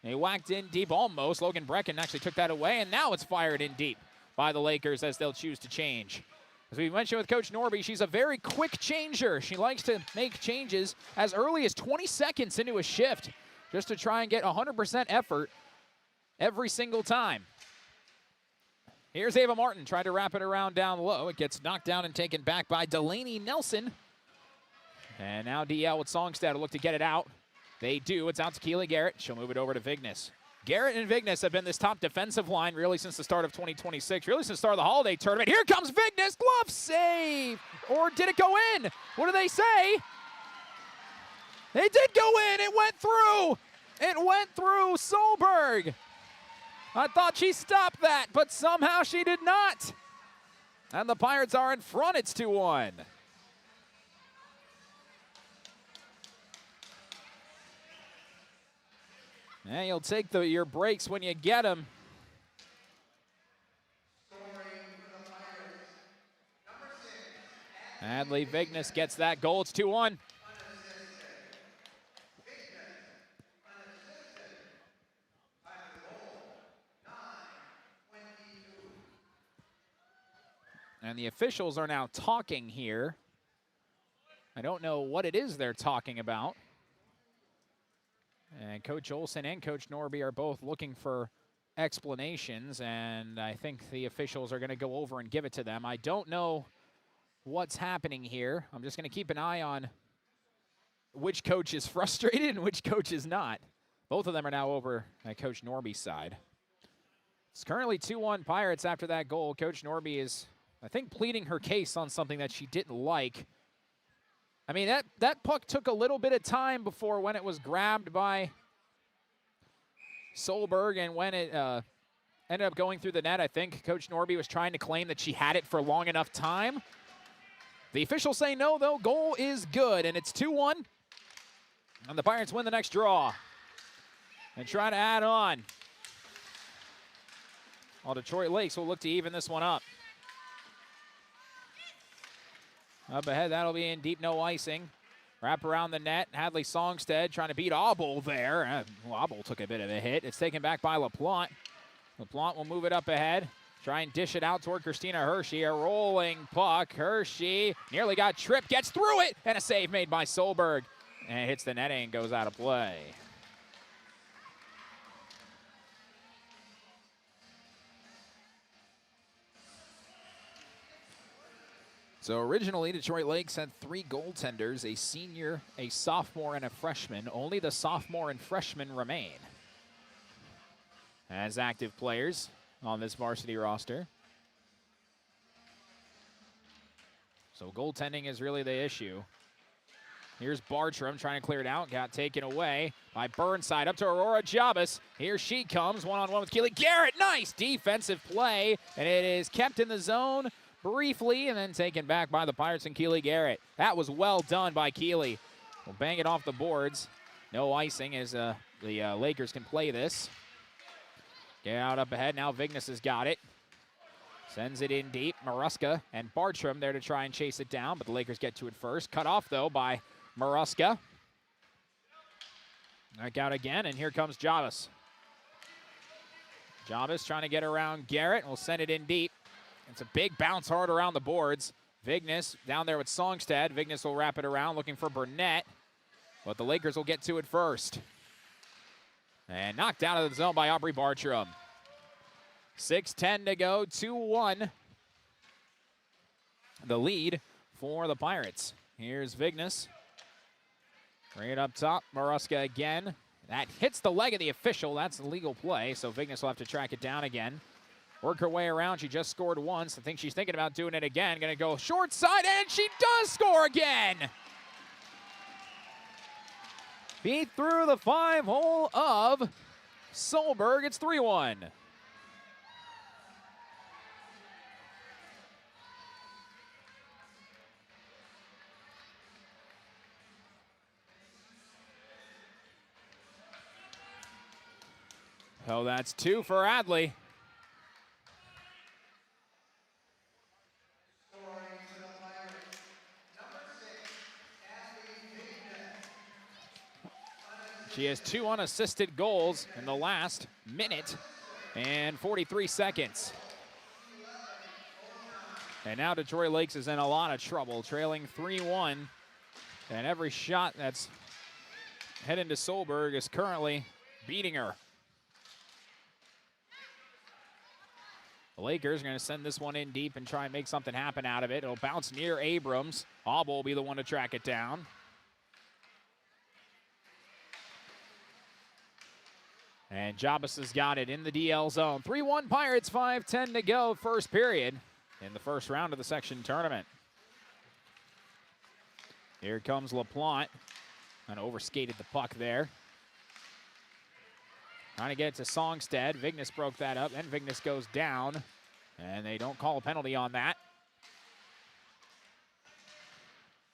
They whacked in deep almost. Logan Brecken actually took that away, and now it's fired in deep by the Lakers as they'll choose to change. As we mentioned with Coach Norby, she's a very quick changer. She likes to make changes as early as 20 seconds into a shift just to try and get 100% effort every single time. Here's Ava Martin trying to wrap it around down low. It gets knocked down and taken back by Delaney Nelson. And now DL with Songstad will look to get it out. They do. It's out to Keely Garrett. She'll move it over to Vignes. Garrett and Vignes have been this top defensive line really since the start of 2026, really since the start of the holiday tournament. Here comes Vignes. Glove save. Or did it go in? What do they say? It did go in. It went through. It went through Solberg. I thought she stopped that, but somehow she did not. And the Pirates are in front. It's 2-1. Yeah, you'll take your breaks when you get them. Adley Vignes gets that goal. It's 2-1. And the officials are now talking here. I don't know what it is they're talking about. And Coach Olsen and Coach Norby are both looking for explanations, and I think the officials are going to go over and give it to them. I don't know what's happening here. I'm just going to keep an eye on which coach is frustrated and which coach is not. Both of them are now over at Coach Norby's side. It's currently 2-1 Pirates after that goal. Coach Norby is, I think, pleading her case on something that she didn't like. I mean, that puck took a little bit of time before when it was grabbed by Solberg, and when it ended up going through the net, I think Coach Norby was trying to claim that she had it for long enough time. The officials say no, though. Goal is good, and it's 2-1. And the Pirates win the next draw and try to add on. While Detroit Lakes will look to even this one up. Up ahead, that'll be in deep, no icing. Wrap around the net. Hadley Songstead trying to beat Auble there. Auble took a bit of a hit. It's taken back by LaPlante. LaPlante will move it up ahead. Try and dish it out toward Christina Hershey. A rolling puck. Hershey nearly got tripped. Gets through it. And a save made by Solberg. And it hits the netting and goes out of play. So originally, Detroit Lakes had 3 goaltenders, a senior, a sophomore, and a freshman. Only the sophomore and freshman remain as active players on this varsity roster. So goaltending is really the issue. Here's Bartram trying to clear it out. Got taken away by Burnside. Up to Aurora Jabas. Here she comes, one-on-one with Keely Garrett. Nice defensive play, and it is kept in the zone briefly and then taken back by the Pirates and Keely Garrett. That was well done by Keely. We'll bang it off the boards. No icing as the Lakers can play this. Get out up ahead. Now Vignes has got it. Sends it in deep. Maruska and Bartram there to try and chase it down, but the Lakers get to it first. Cut off, though, by Maruska. Back out again, and here comes Jabas. Jabas trying to get around Garrett. We'll send it in deep. It's a big bounce hard around the boards. Vignes down there with Songstad. Vignes will wrap it around looking for Burnett, but the Lakers will get to it first. And knocked out of the zone by Aubrey Bartram. 6:10 to go, 2-1. The lead for the Pirates. Here's Vignes. Right up top, Maruska again. That hits the leg of the official. That's a legal play, so Vignes will have to track it down again. Work her way around. She just scored once. I think she's thinking about doing it again. Going to go short side, and she does score again. Beat through the 5-hole of Solberg. It's 3-1. So that's 2 for Adley. She has 2 unassisted goals in the last minute and 43 seconds. And now Detroit Lakes is in a lot of trouble, trailing 3-1. And every shot that's heading to Solberg is currently beating her. The Lakers are going to send this one in deep and try and make something happen out of it. It'll bounce near Abrams. Auble will be the one to track it down. And Jabas has got it in the DL zone. 3-1 Pirates, 5:10 to go, first period in the first round of the section tournament. Here comes LaPlante. Kind of overskated the puck there. Trying to get it to Songstead. Vignes broke that up, and Vignes goes down. And they don't call a penalty on that.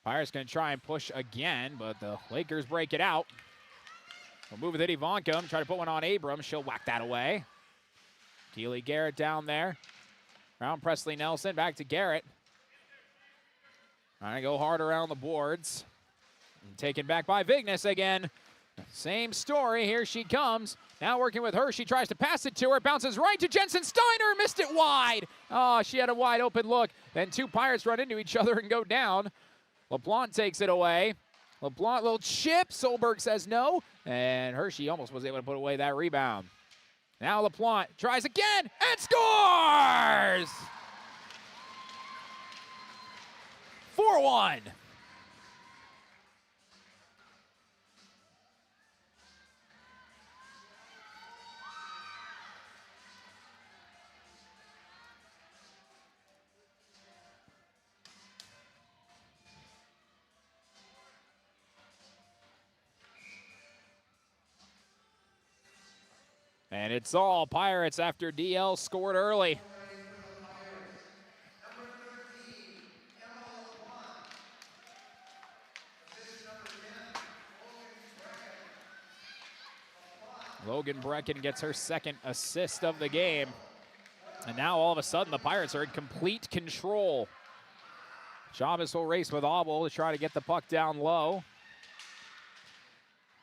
Pirates going to try and push again, but the Lakers break it out. We'll move with it, Ivanka. Try to put one on Abrams. She'll whack that away. Keely Garrett down there. Around Presley Nelson. Back to Garrett. Trying to go hard around the boards. And taken back by Vignes again. Same story. Here she comes. Now working with her. She tries to pass it to her. Bounces right to Jensen Steiner. Missed it wide. Oh, she had a wide open look. Then 2 Pirates run into each other and go down. LaPlante takes it away. LaPlante, little chip. Solberg says no. And Hershey almost was able to put away that rebound. Now LaPlante tries again and scores! 4-1. And it's all Pirates after DL scored early. Logan Brecken gets her second assist of the game. And now all of a sudden the Pirates are in complete control. Chavez will race with Auble to try to get the puck down low.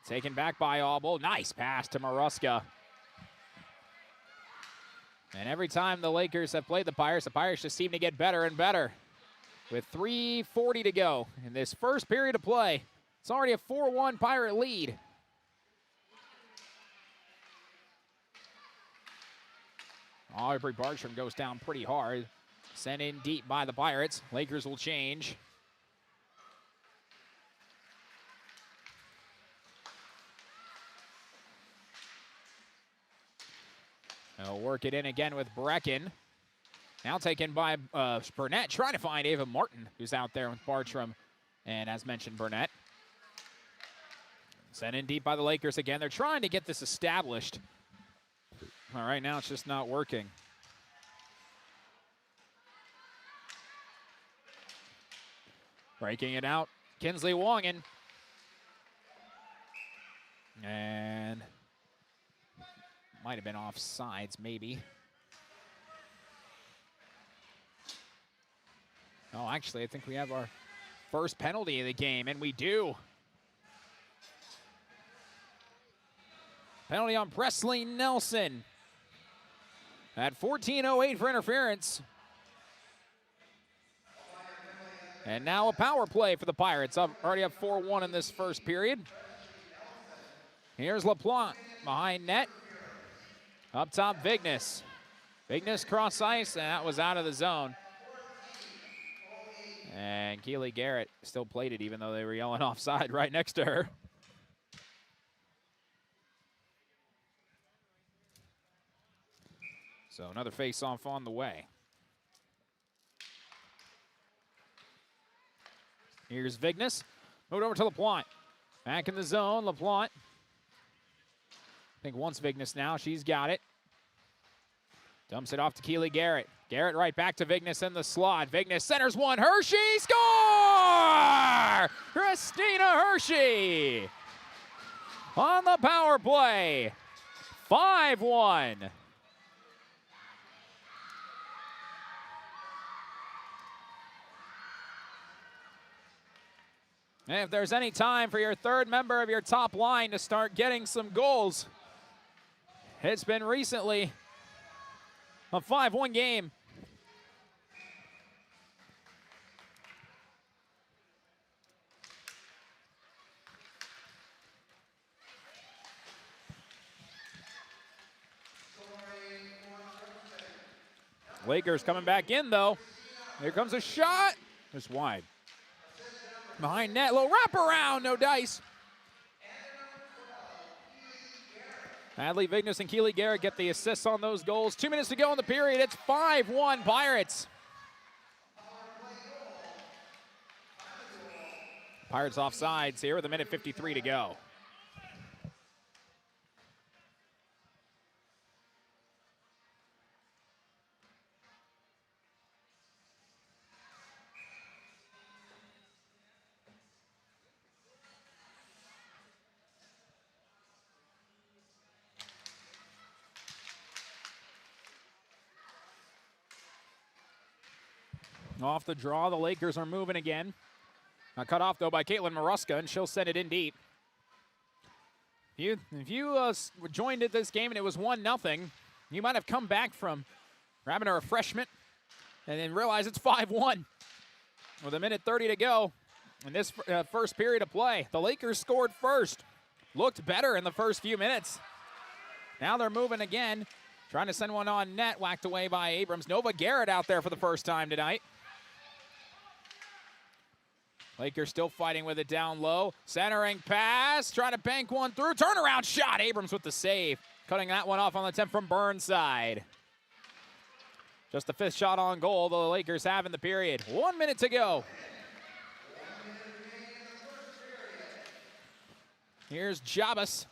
Taken back by Auble. Nice pass to Maruska. And every time the Lakers have played the Pirates just seem to get better and better. With 3:40 to go in this first period of play, it's already a 4-1 Pirate lead. Aubrey Bartram goes down pretty hard. Sent in deep by the Pirates. Lakers will change. They'll work it in again with Brecken. Now taken by Burnett, trying to find Ava Martin, who's out there with Bartram. And as mentioned, Burnett. Sent in deep by the Lakers again. They're trying to get this established. All right, now it's just not working. Breaking it out, Kinsley Wongan. And might have been offsides, maybe. Oh, actually, I think we have our first penalty of the game, and we do. Penalty on Presley Nelson. At 14:08 for interference. And now a power play for the Pirates. Already up 4-1 in this first period. Here's LaPlante behind net. Up top, Vignes. Vignes cross ice, and that was out of the zone. And Keely Garrett still played it, even though they were yelling offside right next to her. So another face-off on the way. Here's Vignes. Moved over to LaPlante. Back in the zone, LaPlante. I think once Vignes now, she's got it. Dumps it off to Keely Garrett. Garrett right back to Vignes in the slot. Vignes centers one. Hershey score! Christina Hershey on the power play. 5-1. And if there's any time for your third member of your top line to start getting some goals, it's been recently a 5-1 game. Lakers coming back in, though. Here comes a shot. Just wide. Behind net, little wraparound, no dice. Adley Vignes and Keely Garrett get the assists on those goals. 2 minutes to go in the period. It's 5-1 Pirates. Pirates offsides here with 1:53 to go. Off the draw, the Lakers are moving again. Cut off, though, by Caitlin Maruska, and she'll send it in deep. If you joined at this game and it was 1-0, you might have come back from grabbing a refreshment and then realize it's 5-1. With 1:30 to go in this first period of play. The Lakers scored first. Looked better in the first few minutes. Now they're moving again. Trying to send one on net, whacked away by Abrams. Nova Garrett out there for the first time tonight. Lakers still fighting with it down low. Centering pass, trying to bank one through. Turnaround shot, Abrams with the save. Cutting that one off on the attempt from Burnside. Just the 5th shot on goal the Lakers have in the period. 1 minute to go. Here's Jabas.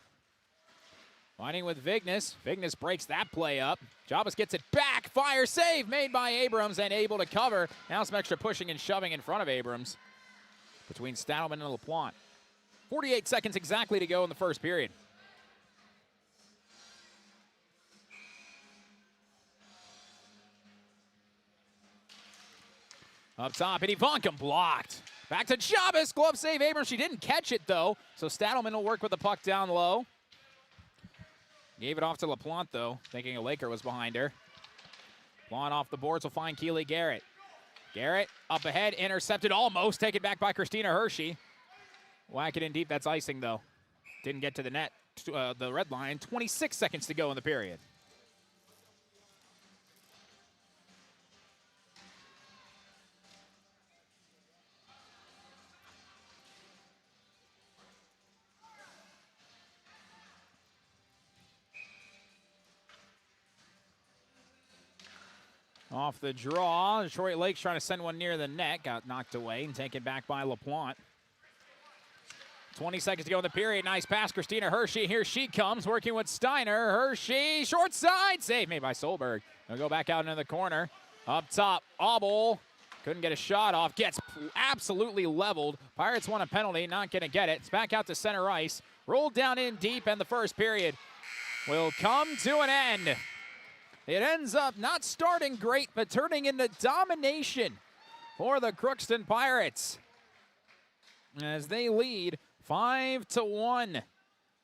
Fighting with Vignes. Vignes breaks that play up. Jabas gets it back. Fire save made by Abrams and able to cover. Now some extra pushing and shoving in front of Abrams between Stadelman and LaPlante. 48 seconds exactly to go in the first period. Up top, and Ivanka blocked. Back to Jabas, glove save Abrams. She didn't catch it, though, so Stadelman will work with the puck down low. Gave it off to LaPlante, though, thinking a Laker was behind her. LaPlante off the boards will find Keely Garrett. Garrett up ahead, intercepted almost, taken back by Christina Hershey. Whack it in deep, that's icing, though. Didn't get to the net, the red line. 26 seconds to go in the period. Off the draw, Detroit Lakes trying to send one near the net. Got knocked away and taken back by LaPlante. 20 seconds to go in the period. Nice pass, Christina Hershey. Here she comes, working with Steiner. Hershey, short side. Save made by Solberg. They'll go back out into the corner. Up top, Obel. Couldn't get a shot off. Gets absolutely leveled. Pirates want a penalty, not going to get it. It's back out to center ice. Rolled down in deep, and the first period will come to an end. It ends up not starting great, but turning into domination for the Crookston Pirates as they lead 5-1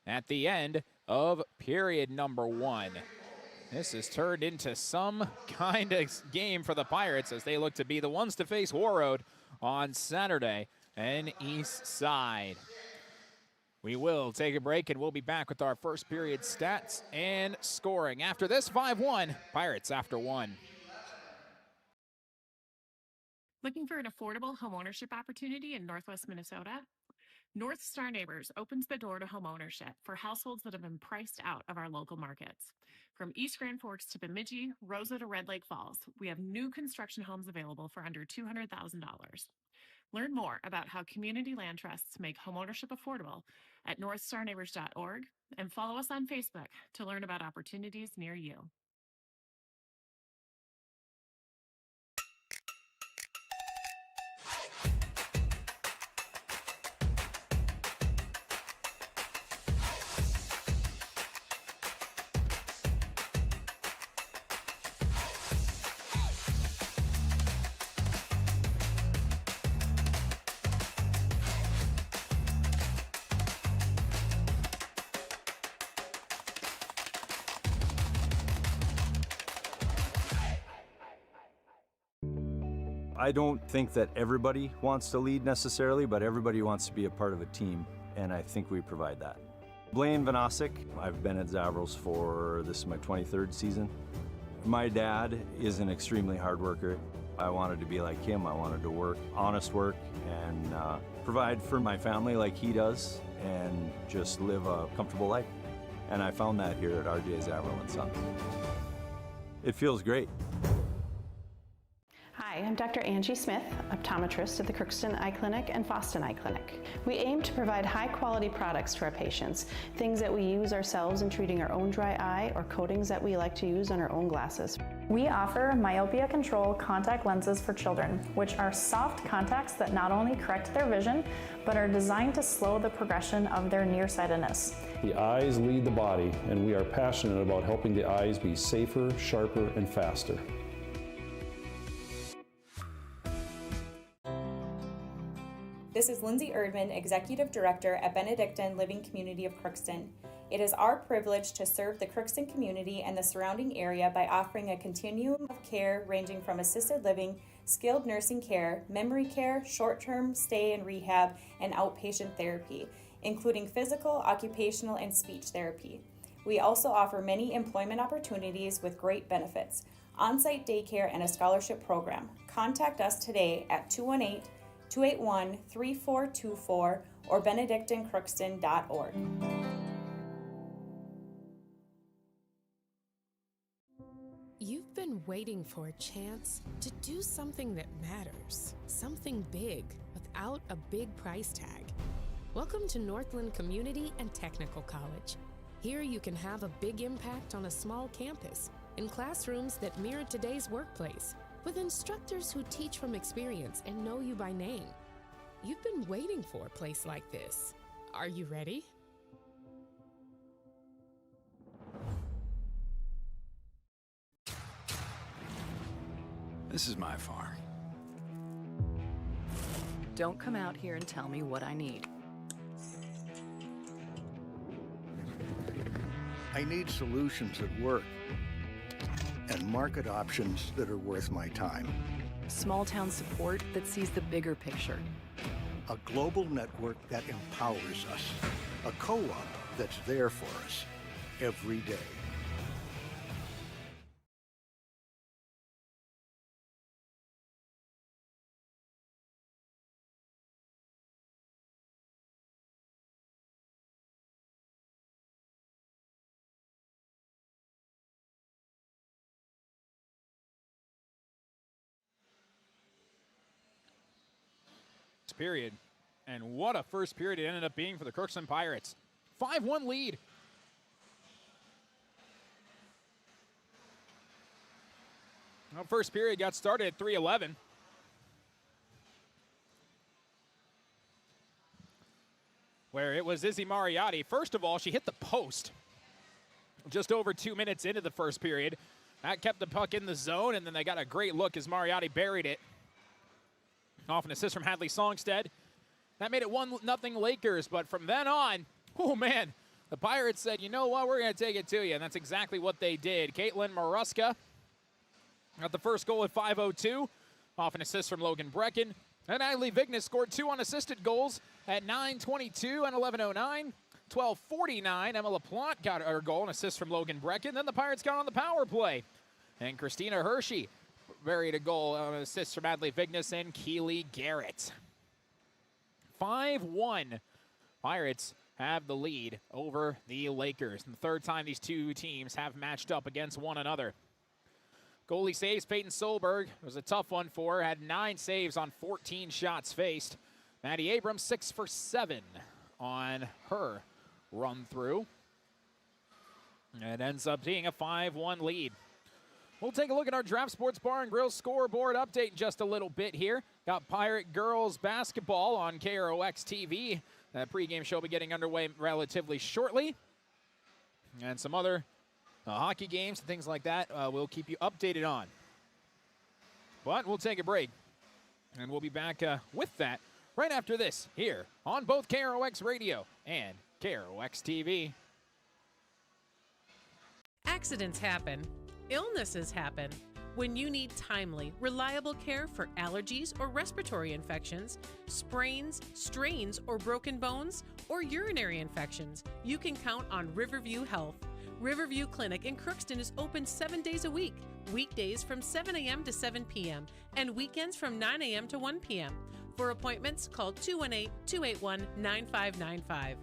at the end of period number 1. This has turned into some kind of game for the Pirates as they look to be the ones to face Warroad on Saturday and East Side. We will take a break, and we'll be back with our first period stats and scoring. After this, 5-1, Pirates after 1. Looking for an affordable homeownership opportunity in Northwest Minnesota? North Star Neighbors opens the door to homeownership for households that have been priced out of our local markets. From East Grand Forks to Bemidji, Rosa to Red Lake Falls, we have new construction homes available for under $200,000. Learn more about how community land trusts make homeownership affordable at northstarneighbors.org and follow us on Facebook to learn about opportunities near you. I don't think that everybody wants to lead necessarily, but everybody wants to be a part of a team, and I think we provide that. Blaine Vanosic, I've been at Zavrals for, this is my 23rd season. My dad is an extremely hard worker. I wanted to be like him. I wanted to work, honest work, and provide for my family like he does, and just live a comfortable life. And I found that here at RJ Zavril & Son. It feels great. Hi, I'm Dr. Angie Smith, optometrist at the Crookston Eye Clinic and Foston Eye Clinic. We aim to provide high-quality products to our patients, things that we use ourselves in treating our own dry eye or coatings that we like to use on our own glasses. We offer myopia control contact lenses for children, which are soft contacts that not only correct their vision, but are designed to slow the progression of their nearsightedness. The eyes lead the body, and we are passionate about helping the eyes be safer, sharper, and faster. This is Lindsay Erdman, Executive Director at Benedictine Living Community of Crookston. It is our privilege to serve the Crookston community and the surrounding area by offering a continuum of care ranging from assisted living, skilled nursing care, memory care, short-term stay and rehab, and outpatient therapy, including physical, occupational, and speech therapy. We also offer many employment opportunities with great benefits, on-site daycare, and a scholarship program. Contact us today at 218-281-3424 or benedictinecrookston.org. You've been waiting for a chance to do something that matters, something big without a big price tag. Welcome to Northland Community and Technical College. Here you can have a big impact on a small campus, in classrooms that mirror today's workplace, with instructors who teach from experience and know you by name. You've been waiting for a place like this. Are you ready? This is my farm. Don't come out here and tell me what I need. I need solutions that work and market options that are worth my time. Small town support that sees the bigger picture. A global network that empowers us. A co-op that's there for us every day. Period. And what a first period it ended up being for the Crookston Pirates. 5-1 lead. Well, first period got started at 3:11. Where it was Izzy Mariotti. First of all, she hit the post just over 2 minutes into the first period. That kept the puck in the zone, and then they got a great look as Mariotti buried it. Off an assist from Hadley Songstead. That made it 1-0 Lakers, but from then on, oh man, the Pirates said, you know what, we're going to take it to you, and that's exactly what they did. Caitlin Maruska got the first goal at 5:02, off an assist from Logan Brecken. And Natalie Vignes scored 2 unassisted goals at 9:22 and 11:09. 12:49, Emma LaPlante got her goal, an assist from Logan Brecken. Then the Pirates got on the power play, and Christina Hershey buried a goal on an assist from Adley Vignes and Keely Garrett. 5-1. Pirates have the lead over the Lakers. And the third time these two teams have matched up against one another. Goalie saves, Peyton Solberg. It was a tough one for her. Had 9 saves on 14 shots faced. Maddie Abrams, 6 for 7 on her run through. It ends up being a 5-1 lead. We'll take a look at our Draft Sports Bar and Grill scoreboard update in just a little bit here. Got Pirate Girls basketball on KROX TV. That pregame show will be getting underway relatively shortly. And some other hockey games and things like that we'll keep you updated on. But we'll take a break. And we'll be back with that right after this here on both KROX Radio and KROX TV. Accidents happen. Illnesses happen. When you need timely, reliable care for allergies or respiratory infections, sprains, strains, or broken bones, or urinary infections, you can count on Riverview Health. Riverview Clinic in Crookston is open 7 days a week, weekdays from 7 a.m. to 7 p.m., and weekends from 9 a.m. to 1 p.m. For appointments, call 218-281-9595.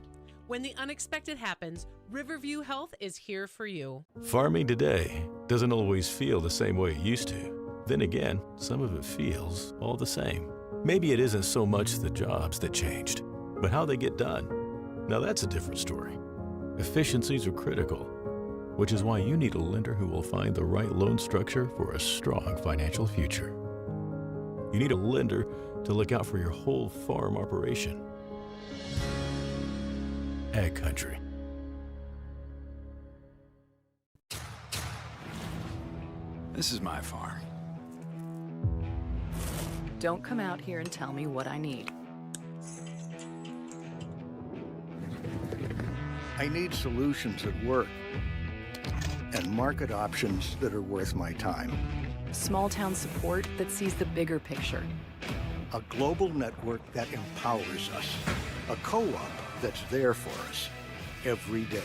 When the unexpected happens, Riverview Health is here for you. Farming today doesn't always feel the same way it used to. Then again, some of it feels all the same. Maybe it isn't so much the jobs that changed, but how they get done. Now that's a different story. Efficiencies are critical, which is why you need a lender who will find the right loan structure for a strong financial future. You need a lender to look out for your whole farm operation. Ag Country. This is my farm. Don't come out here and tell me what I need. I need solutions that work and market options that are worth my time. Small town support that sees the bigger picture. A global network that empowers us. A co-op that's there for us every day.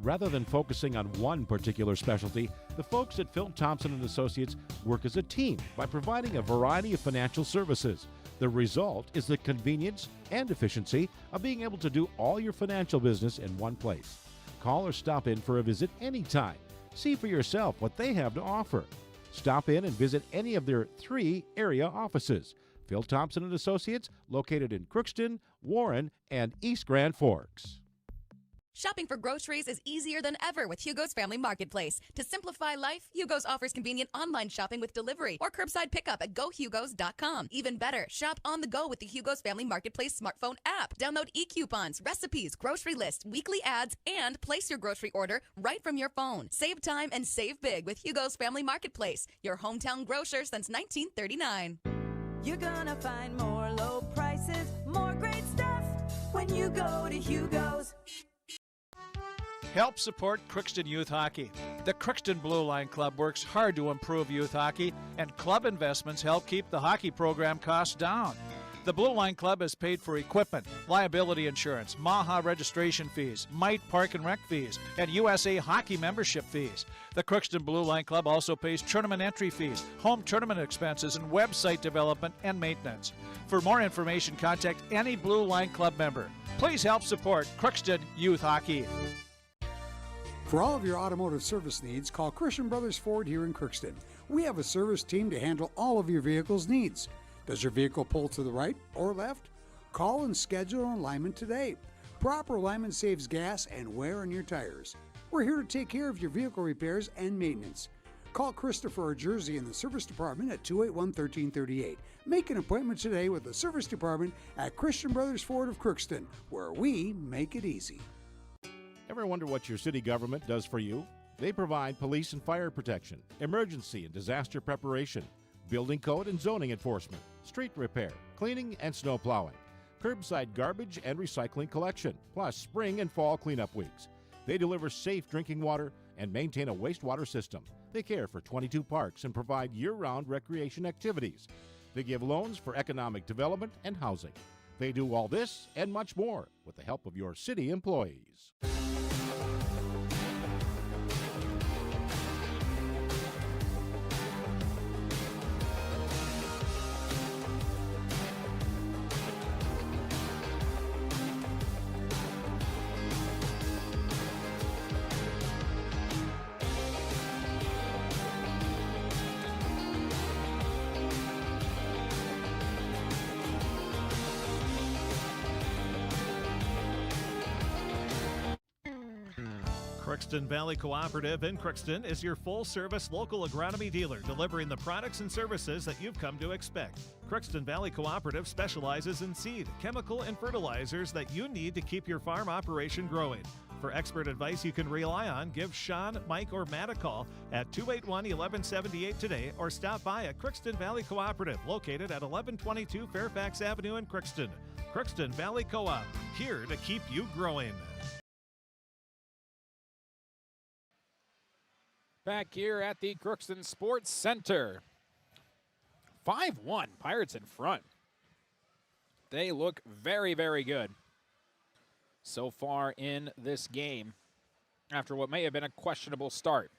Rather than focusing on one particular specialty, the folks at Phil Thompson & Associates work as a team by providing a variety of financial services. The result is the convenience and efficiency of being able to do all your financial business in one place. Call or stop in for a visit anytime. See for yourself what they have to offer. Stop in and visit any of their 3 area offices. Phil Thompson & Associates, located in Crookston, Warren, and East Grand Forks. Shopping for groceries is easier than ever with Hugo's Family Marketplace. To simplify life, Hugo's offers convenient online shopping with delivery or curbside pickup at gohugos.com. Even better, shop on the go with the Hugo's Family Marketplace smartphone app. Download e-coupons, recipes, grocery lists, weekly ads, and place your grocery order right from your phone. Save time and save big with Hugo's Family Marketplace, your hometown grocer since 1939. You're gonna find more low prices, more great stuff when you go to Hugo's. Help support Crookston Youth Hockey. The Crookston Blue Line Club works hard to improve youth hockey, and club investments help keep the hockey program costs down. The Blue Line Club has paid for equipment, liability insurance, MAHA registration fees, Mite Park and Rec fees, and USA Hockey membership fees. The Crookston Blue Line Club also pays tournament entry fees, home tournament expenses, and website development and maintenance. For more information, contact any Blue Line Club member. Please help support Crookston Youth Hockey. For all of your automotive service needs, call Christian Brothers Ford here in Crookston. We have a service team to handle all of your vehicle's needs. Does your vehicle pull to the right or left? Call and schedule an alignment today. Proper alignment saves gas and wear on your tires. We're here to take care of your vehicle repairs and maintenance. Call Christopher or Jersey in the service department at 281-1338. Make an appointment today with the service department at Christian Brothers Ford of Crookston, where we make it easy. Ever wonder what your city government does for you? They provide police and fire protection, emergency and disaster preparation, building code and zoning enforcement, street repair, cleaning and snow plowing, curbside garbage and recycling collection, plus spring and fall cleanup weeks. They deliver safe drinking water and maintain a wastewater system. They care for 22 parks and provide year-round recreation activities. They give loans for economic development and housing. They do all this and much more with the help of your city employees. Crookston Valley Cooperative in Crookston is your full-service local agronomy dealer, delivering the products and services that you've come to expect. Crookston Valley Cooperative specializes in seed, chemical, and fertilizers that you need to keep your farm operation growing. For expert advice you can rely on, give Sean, Mike, or Matt a call at 281-1178 today, or stop by at Crookston Valley Cooperative, located at 1122 Fairfax Avenue in Crookston. Crookston Valley Co-op, here to keep you growing. Back here at the Crookston Sports Center. 5-1, Pirates in front. They look very, very good so far in this game after what may have been a questionable start.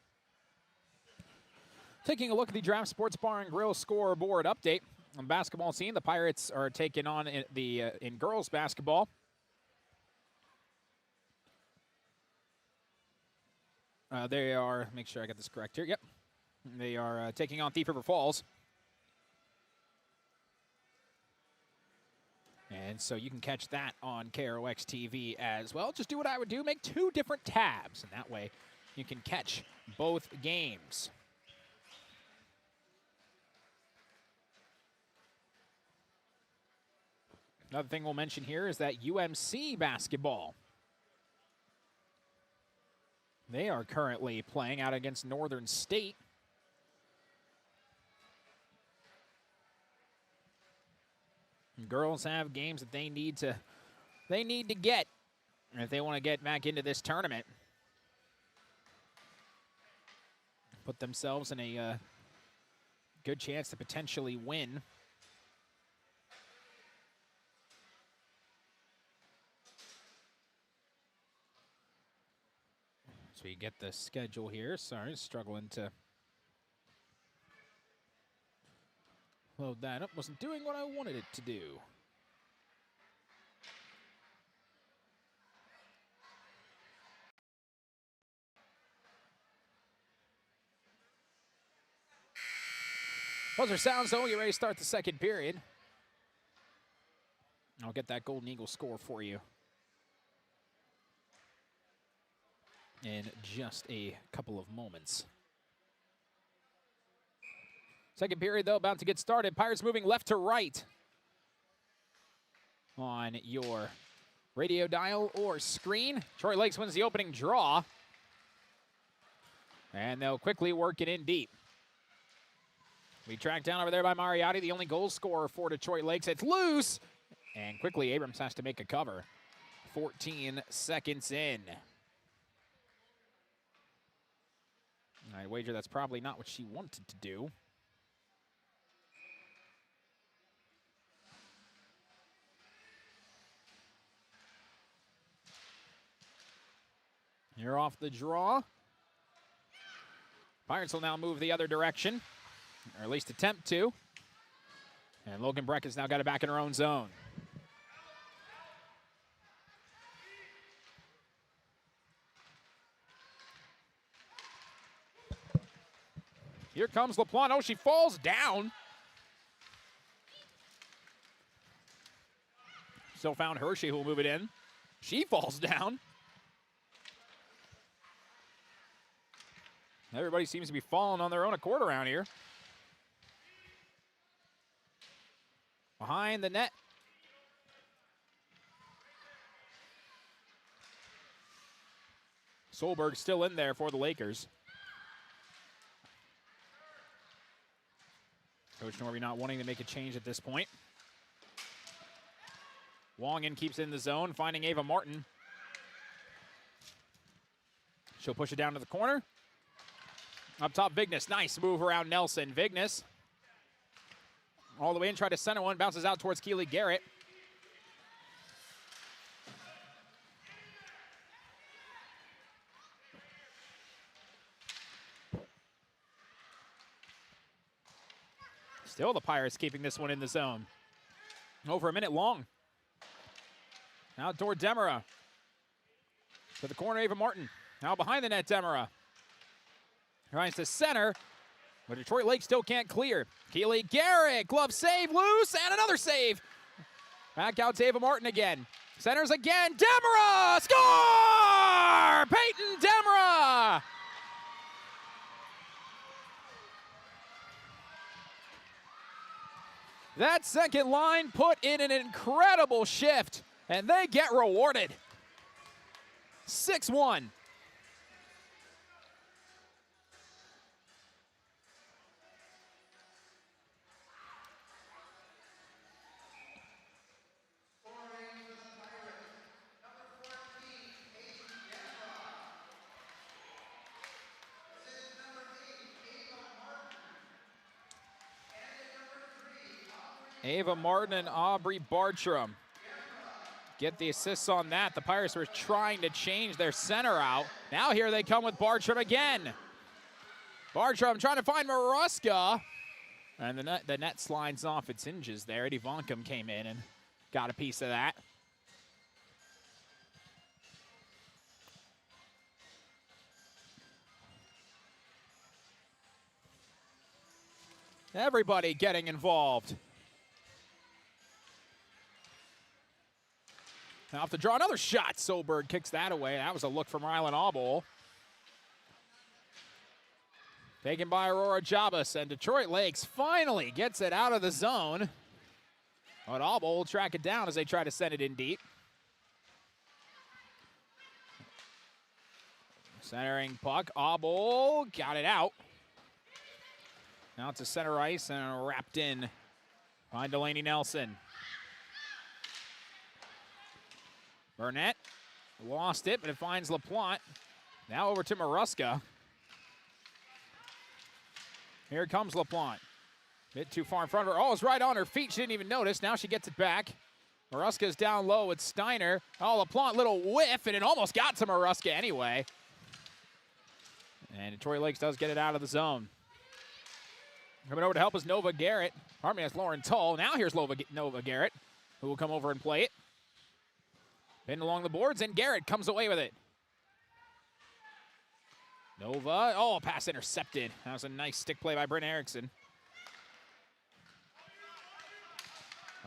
Taking a look at the Draft Sports Bar and Grill scoreboard update on the basketball scene, the Pirates are taking on in girls basketball. They are, make sure I got this correct here. Yep. They are taking on Thief River Falls. And so you can catch that on KROX TV as well. Just do what I would do, make 2 different tabs, and that way you can catch both games. Another thing we'll mention here is that UMC basketball. They are currently playing out against Northern State. Girls have games that they need to get if they want to get back into this tournament. Put themselves in a good chance to potentially win. So you get the schedule here. Sorry, struggling to load that up. Wasn't doing what I wanted it to do. Buzzer sounds though. You're ready to start the second period. I'll get that Golden Eagle score for you in just a couple of moments. Second period, though, about to get started. Pirates moving left to right on your radio dial or screen. Troy Lakes wins the opening draw. And they'll quickly work it in deep. We tracked down over there by Mariotti, the only goal scorer for Detroit Lakes. It's loose. And quickly, Abrams has to make a cover. 14 seconds in. I wager that's probably not what she wanted to do. You're off the draw. Pirates will now move the other direction, or at least attempt to. And Logan Breck has now got it back in her own zone. Here comes LaPlante. Oh, she falls down. Still found Hershey, who will move it in. She falls down. Everybody seems to be falling on their own accord around here. Behind the net. Solberg still in there for the Lakers. Coach Norby not wanting to make a change at this point. Wongan keeps it in the zone, finding Ava Martin. She'll push it down to the corner. Up top, Vignes. Nice move around Nelson. Vignes all the way in, tried to center one, bounces out towards Keely Garrett. Still the Pirates keeping this one in the zone. Over a minute long. Now toward Demera. To the corner, Ava Martin. Now behind the net, Demera. Tries to center, but Detroit Lake still can't clear. Keely Garrett, glove save, loose, and another save. Back out to Ava Martin again. Centers again, Demera, score! Peyton Demera! That second line put in an incredible shift, and they get rewarded. 6-1. Ava Martin and Aubrey Bartram get the assists on that. The Pirates were trying to change their center out. Now here they come with Bartram again. Bartram trying to find Maruska. And the net slides off its hinges there. Eddie Vonkum came in and got a piece of that. Everybody getting involved. Now have to draw another shot. Soberg kicks that away. That was a look from Rylan Auble. Taken by Aurora Jabas, and Detroit Lakes finally gets it out of the zone. But Auble will track it down as they try to send it in deep. Centering puck. Auble got it out. Now to center ice and wrapped in by Delaney Nelson. Burnett lost it, but it finds LaPlante. Now over to Maruska. Here comes LaPlante. Bit too far in front of her. Oh, it's right on her feet. She didn't even notice. Now she gets it back. Maruska's down low with Steiner. Oh, LaPlante, little whiff, and it almost got to Maruska anyway. And Detroit Lakes does get it out of the zone. Coming over to help us, Nova Garrett. That's Lauren Tull. Now here's Nova Garrett, who will come over and play it. Pinned along the boards, and Garrett comes away with it. Nova, oh, pass intercepted. That was a nice stick play by Bryn Erickson.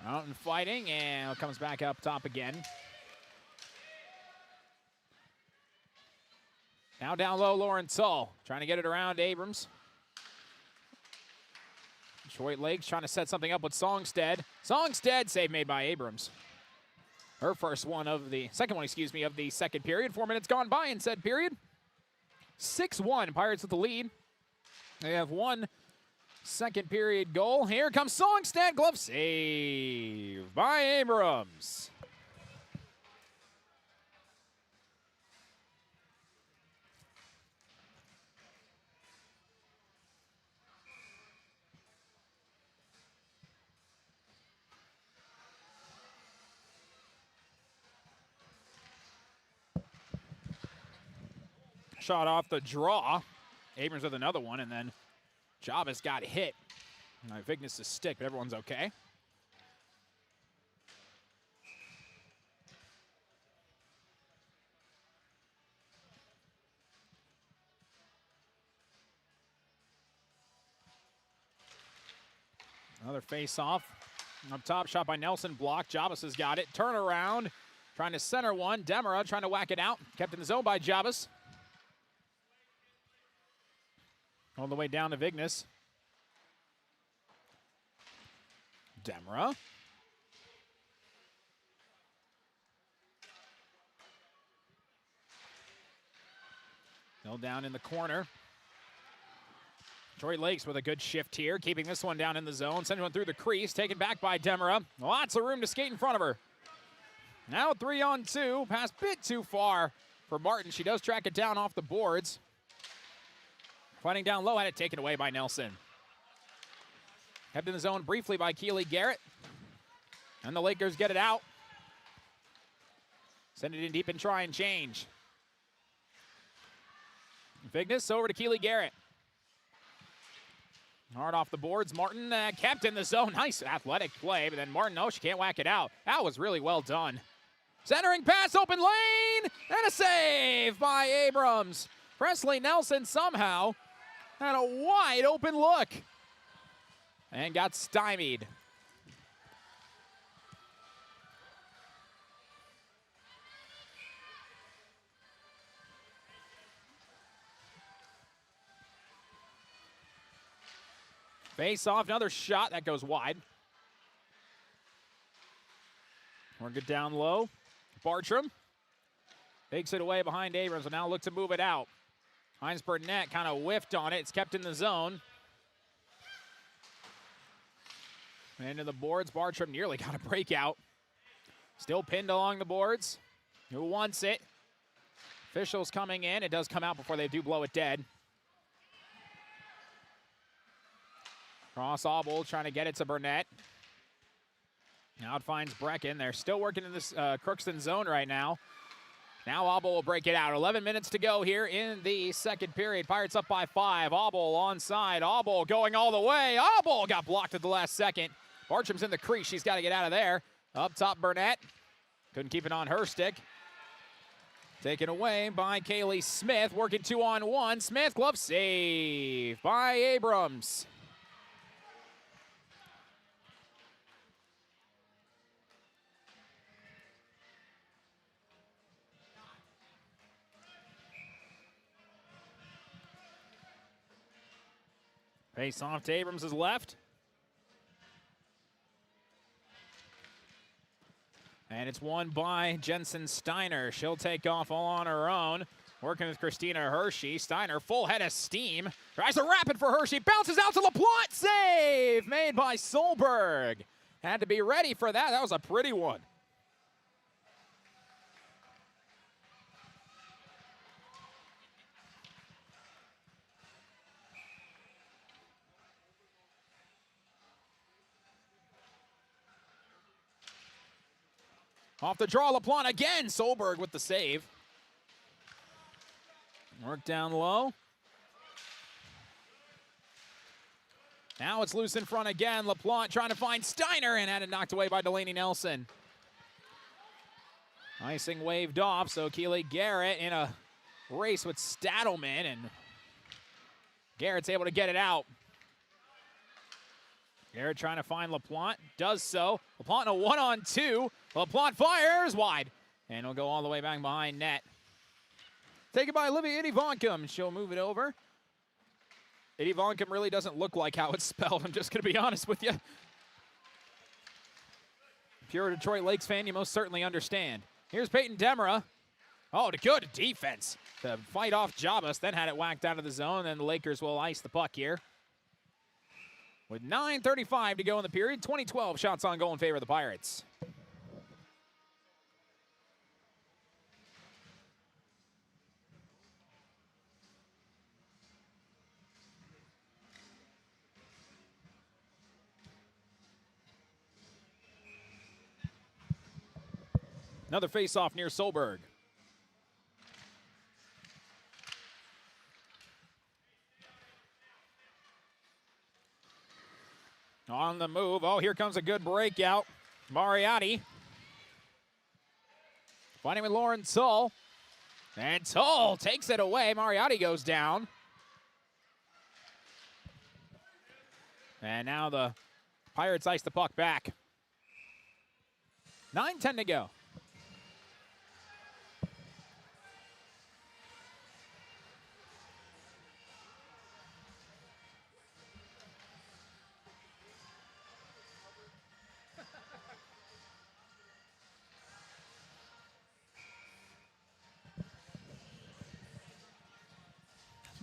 Mountain fighting, and it comes back up top again. Now down low, Lauren Tull, trying to get it around Abrams. Detroit Lakes trying to set something up with Songstead. Songstead, save made by Abrams. Her second one of the second period. 4 minutes gone by in said period. 6-1, Pirates with the lead. They have one second period goal. Here comes Songstead, glove save by Abrams. Shot off the draw. Abrams with another one, and then Jabas got hit. Vignes to stick, but everyone's okay. Another face-off. Up top, shot by Nelson, blocked. Jabas has got it. Turnaround, trying to center one. Demera trying to whack it out. Kept in the zone by Jabas. On the way down to Vignes. Demera. Still down in the corner. Detroit Lakes with a good shift here, keeping this one down in the zone. Sending one through the crease, taken back by Demera. Lots of room to skate in front of her. Now 3-on-2, pass a bit too far for Martin. She does track it down off the boards. Fighting down low, had it taken away by Nelson. Kept in the zone briefly by Keely Garrett. And the Lakers get it out. Send it in deep and try and change. Vignes over to Keely Garrett. Hard off the boards. Martin kept in the zone. Nice athletic play, but then Martin, no, she can't whack it out. That was really well done. Centering pass, open lane, and a save by Abrams. Presley Nelson somehow had a wide open look and got stymied. Face off, another shot that goes wide. We're good down low. Bartram takes it away behind Abrams, and now look to move it out. Hines Burnett kind of whiffed on it. It's kept in the zone. Into the boards. Bartram nearly got a breakout. Still pinned along the boards. Who wants it? Officials coming in. It does come out before they do blow it dead. Cross Auble trying to get it to Burnett. Now it finds Brecken. They're still working in this Crookston zone right now. Now Auble will break it out. 11 minutes to go here in the second period. Pirates up by 5. Auble onside. Auble going all the way. Auble got blocked at the last second. Bartram's in the crease. She's got to get out of there. Up top, Burnett. Couldn't keep it on her stick. Taken away by Kaylee Smith. Working 2-on-1. Smith, glove save by Abrams. Face off to Abrams' left. And it's won by Jensen Steiner. She'll take off all on her own. Working with Christina Hershey. Steiner, full head of steam. Tries to wrap it for Hershey. Bounces out to LaPlante. Save made by Solberg. Had to be ready for that. That was a pretty one. Off the draw, LaPlante again. Solberg with the save. Work down low. Now it's loose in front again. LaPlante trying to find Steiner and had it knocked away by Delaney Nelson. Icing waved off, so Keely Garrett in a race with Stadelman, and Garrett's able to get it out. Garrett trying to find LaPlante, does so. LaPlante in a 1-on-2. LaPlante fires wide, and it'll go all the way back behind net. Taken by Olivia Idivoncum. She'll move it over. Idivoncum really doesn't look like how it's spelled. I'm just going to be honest with you. If you're a Detroit Lakes fan, you most certainly understand. Here's Peyton Demera. Oh, good defense to fight off Jabas, then had it whacked out of the zone, and the Lakers will ice the puck here. With 9:35 to go in the period, 20-12 shots on goal in favor of the Pirates. Another face-off near Solberg. On the move. Oh, here comes a good breakout. Mariotti. Fighting with Lauren Tull. And Tull takes it away. Mariotti goes down. And now the Pirates ice the puck back. 9:10 to go.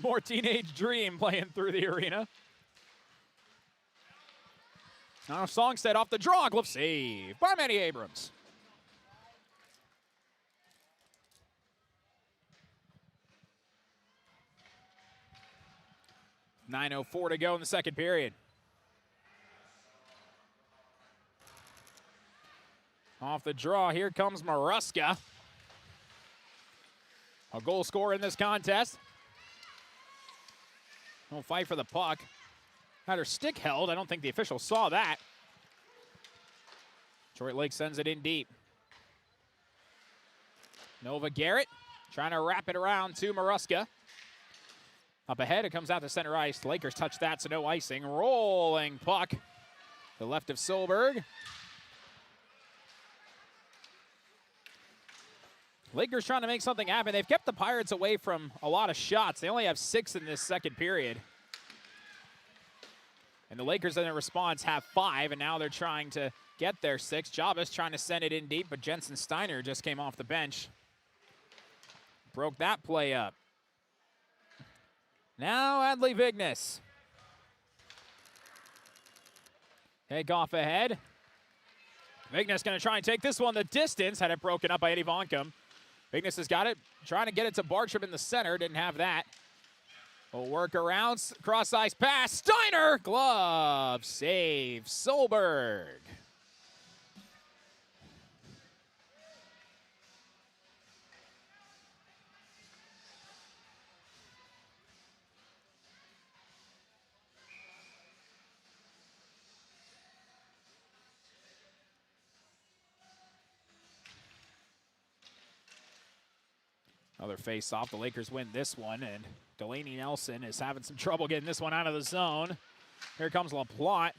More Teenage Dream playing through the arena. Now Songstead off the draw. Glove save by Manny Abrams. .904 to go in the second period. Off the draw, here comes Maruska. A goal scorer in this contest. We'll fight for the puck. Had her stick held. I don't think the official saw that. Detroit Lake sends it in deep. Nova Garrett trying to wrap it around to Maruska. Up ahead, it comes out to center ice. The Lakers touch that, so no icing. Rolling puck. The left of Solberg. Lakers trying to make something happen. They've kept the Pirates away from a lot of shots. They only have 6 in this second period. And the Lakers in their response have 5, and now they're trying to get their 6. Jabas trying to send it in deep, but Jensen Steiner just came off the bench. Broke that play up. Now Adley Vignes. Take off ahead. Vignes going to try and take this one the distance. Had it broken up by Eddie Voncom. Vignes has got it. Trying to get it to Bartram in the center. Didn't have that. We'll work around. Cross-ice pass. Steiner. Glove save. Solberg. Another face-off. The Lakers win this one, and Delaney Nelson is having some trouble getting this one out of the zone. Here comes LaPlante.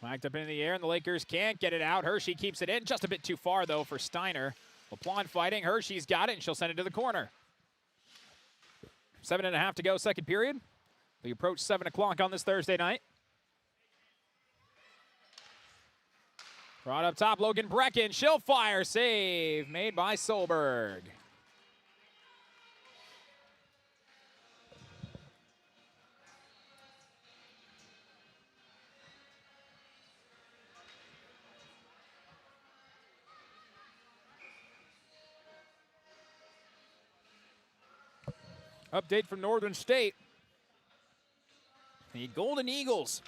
Whacked up in the air, and the Lakers can't get it out. Hershey keeps it in. Just a bit too far, though, for Steiner. LaPlante fighting. Hershey's got it, and she'll send it to the corner. 7.5 to go, second period. We approach 7 o'clock on this Thursday night. Brought up top, Logan Brecken. She'll fire. Save made by Solberg. Update from Northern State. The Golden Eagles,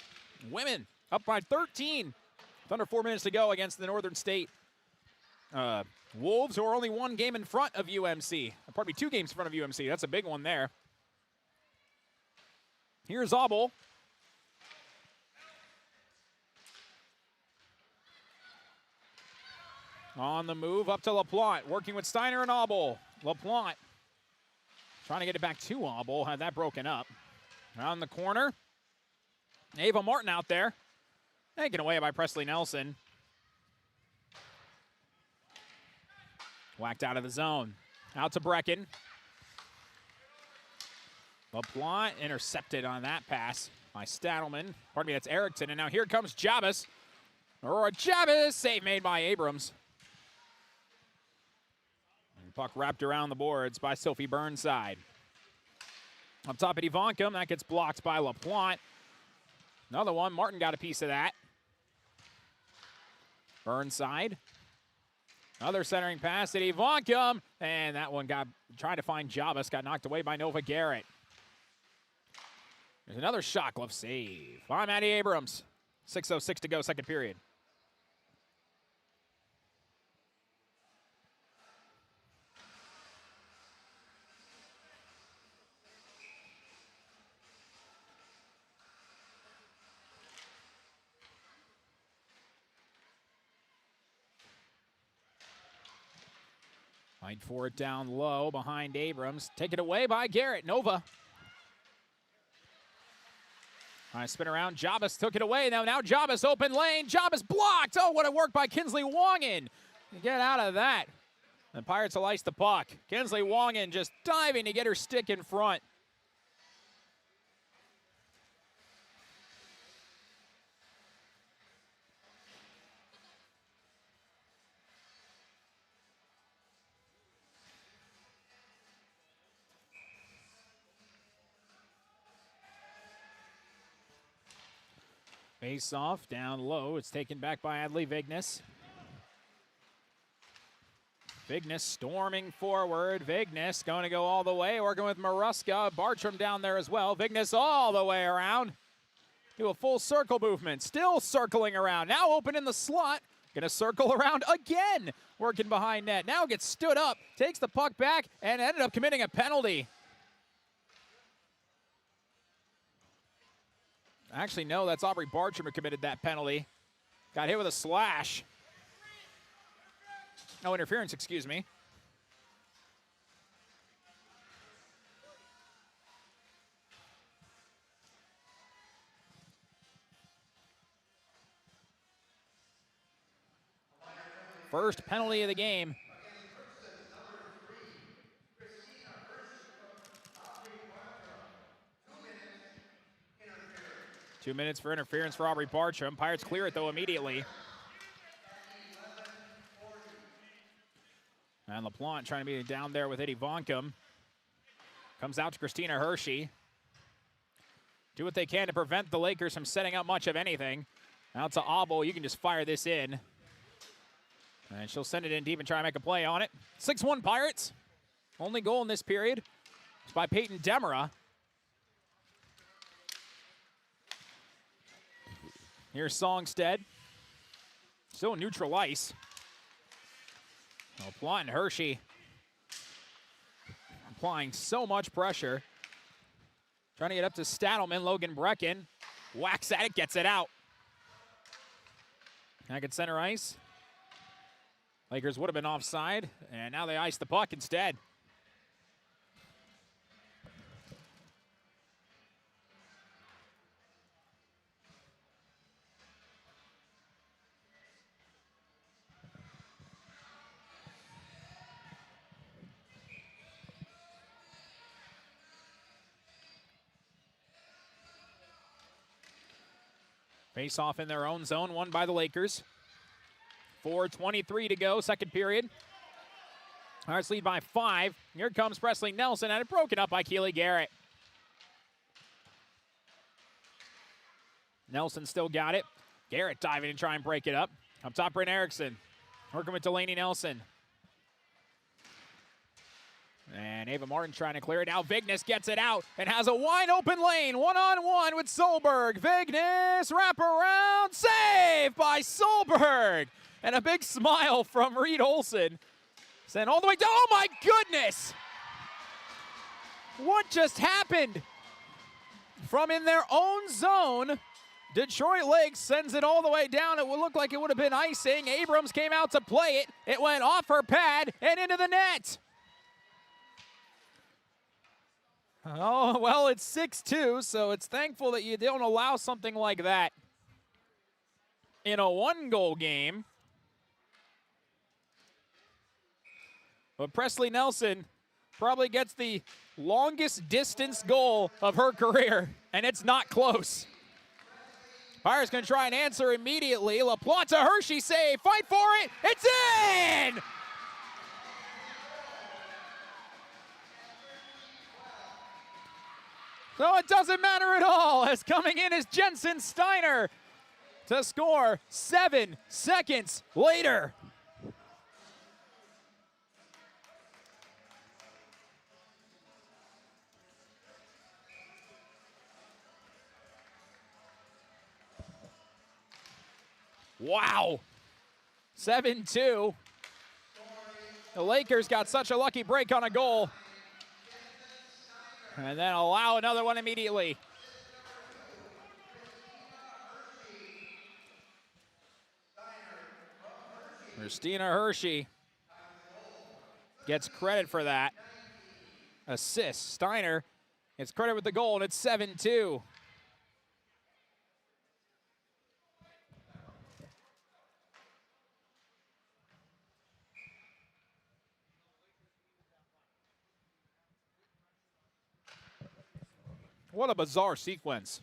women, up by 13. With under 4 minutes to go against the Northern State Wolves, who are only one game in front of UMC. Pardon me, 2 games in front of UMC. That's a big one there. Here's Abel. On the move, up to LaPlante, working with Steiner and Abel. LaPlante trying to get it back to Abel, had that broken up. Around the corner, Ava Martin out there. Taken away by Presley Nelson. Whacked out of the zone. Out to Brecken. LaPlante intercepted on that pass by Stadelman. Pardon me, that's Erickson. And now here comes Jabez. Aurora Jabez, save made by Abrams. And puck wrapped around the boards by Sophie Burnside. Up top at Ivankum, that gets blocked by LaPlante. Another one, Martin got a piece of that. Burnside. Another centering pass at Ivankum, and that one got trying to find Jabez, got knocked away by Nova Garrett. There's another shot glove save by Maddie Abrams. 6:06 to go, second period. Fight for it down low behind Abrams. Take it away by Garrett. Nova. All right, spin around. Jabez took it away. Now Jabez open lane. Jabez blocked. Oh, what a work by Kinsley Wongan. Get out of that. The Pirates will ice the puck. Kinsley Wongan just diving to get her stick in front. Face off, down low. It's taken back by Adley Vignes. Vignes storming forward. Vignes going to go all the way, working with Maruska. Bartram down there as well. Vignes all the way around. Do a full circle movement. Still circling around. Now open in the slot. Going to circle around again. Working behind net. Now gets stood up. Takes the puck back and ended up committing a penalty. Actually, no, that's Aubrey Bartram who committed that penalty. Got hit with a slash. No interference, excuse me. First penalty of the game. Two minutes for interference for Aubrey Bartram. Pirates clear it, though, immediately. And LaPlante trying to be down there with Eddie Vonkum. Comes out to Christina Hershey. Do what they can to prevent the Lakers from setting up much of anything. Out to Abel. You can just fire this in. And she'll send it in deep and try to make a play on it. 6-1 Pirates. Only goal in this period is by Peyton Demera. Here's Songstead. Still neutral ice. LaPlante and Hershey applying so much pressure. Trying to get up to Stadelman. Logan Brecken whacks at it, gets it out. Back at center ice. Lakers would have been offside, and now they ice the puck instead. Face off in their own zone, won by the Lakers. 4:23 to go, second period. Pirates lead by 5. Here comes Presley Nelson, and it broken up by Keely Garrett. Nelson still got it. Garrett diving and try and break it up. Up top, Bryn Erickson. Working with Delaney Nelson. And Ava Martin trying to clear it. Now Vignes gets it out and has a wide open lane. One-on-one with Solberg. Vignes wraparound. Save by Solberg. And a big smile from Reed Olsen. Sent all the way down. Oh my goodness! What just happened? From in their own zone, Detroit Lakes sends it all the way down. It would look like it would have been icing. Abrams came out to play it. It went off her pad and into the net. Oh, well, it's 6-2, so it's thankful that you don't allow something like that in a one-goal game. But Presley Nelson probably gets the longest distance goal of her career, and it's not close. Pirates going to try and answer immediately. LaPlante Hershey save. Fight for it. It's in! So it doesn't matter at all, as coming in is Jensen Steiner to score 7 seconds later. Wow. 7-2. The Lakers got such a lucky break on a goal. And then allow another one immediately. Christina Hershey gets credit for that. Assist. Steiner gets credit with the goal, and it's 7-2. What a bizarre sequence.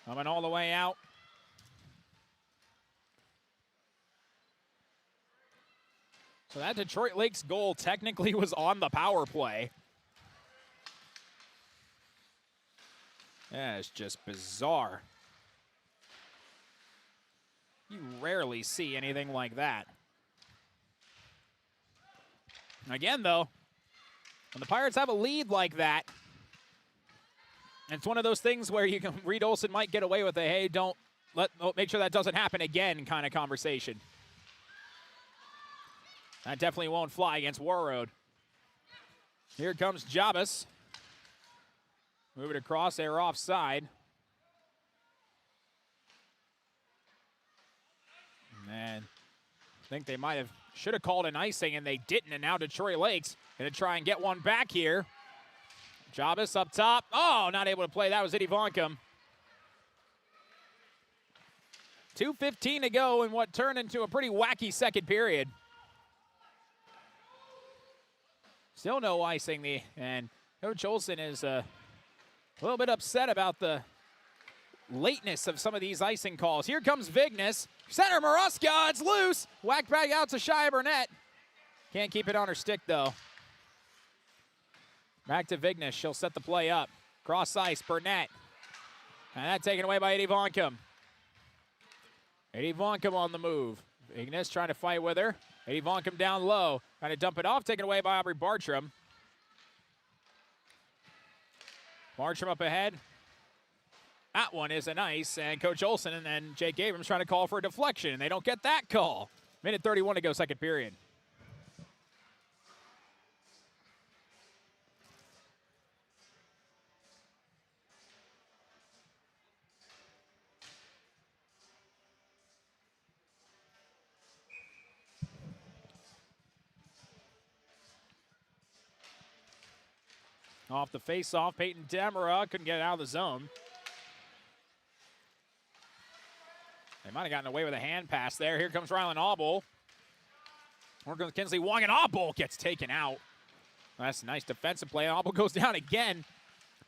Coming all the way out. So that Detroit Lakes goal technically was on the power play. Yeah, it's just bizarre. You rarely see anything like that. Again, though, when the Pirates have a lead like that, it's one of those things where you can, Reed Olsen might get away with a, hey, make sure that doesn't happen again kind of conversation. That definitely won't fly against Warroad. Here comes Jabas. Move it across, they're offside. And I think they should have called an icing, and they didn't, and now Detroit Lakes going to try and get one back here. Jabas up top. Oh, not able to play. That was Eddie Vonkum. 2:15 to go in what turned into a pretty wacky second period. Still no icing, and Coach Olsen is a little bit upset about the lateness of some of these icing calls. Here comes Vignes. Center Maruska, it's loose. Whack back out to Shia Burnett. Can't keep it on her stick, though. Back to Vignes. She'll set the play up. Cross ice, Burnett. And that taken away by Eddie Vonkum. Eddie Vonkum on the move. Vignes trying to fight with her. Eddie Vonkum down low. Trying to dump it off. Taken away by Aubrey Bartram. Bartram up ahead. That one is an ice, and Coach Olsen and then Jake Abrams trying to call for a deflection, and they don't get that call. Minute 31 to go, second period. Off the face-off, Peyton Demara couldn't get it out of the zone. They might have gotten away with a hand pass there. Here comes Rylan Auble. Working with Kinsley Wong, and Auble gets taken out. That's a nice defensive play. Obel goes down again.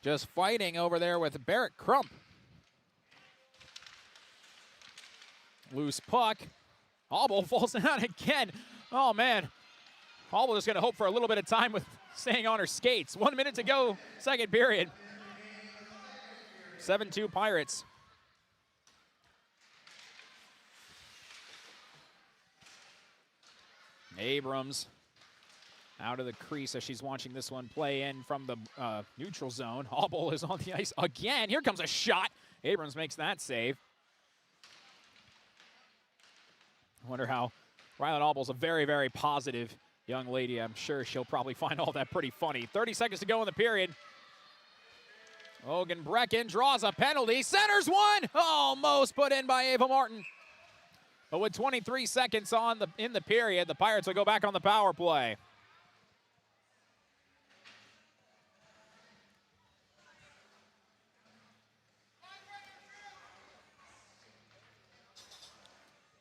Just fighting over there with Barrett Crump. Loose puck. Obel falls down again. Oh, man. Obel just going to hope for a little bit of time with staying on her skates. 1 minute to go, second period. 7-2 Pirates. Abrams out of the crease as she's watching this one play in from the neutral zone. Obel is on the ice again. Here comes a shot. Abrams makes that save. I wonder how Rylan Obel's a very, very positive young lady. I'm sure she'll probably find all that pretty funny. 30 seconds to go in the period. Logan Brecken draws a penalty. Centers one. Almost put in by Ava Martin. But with 23 seconds in the period, the Pirates will go back on the power play.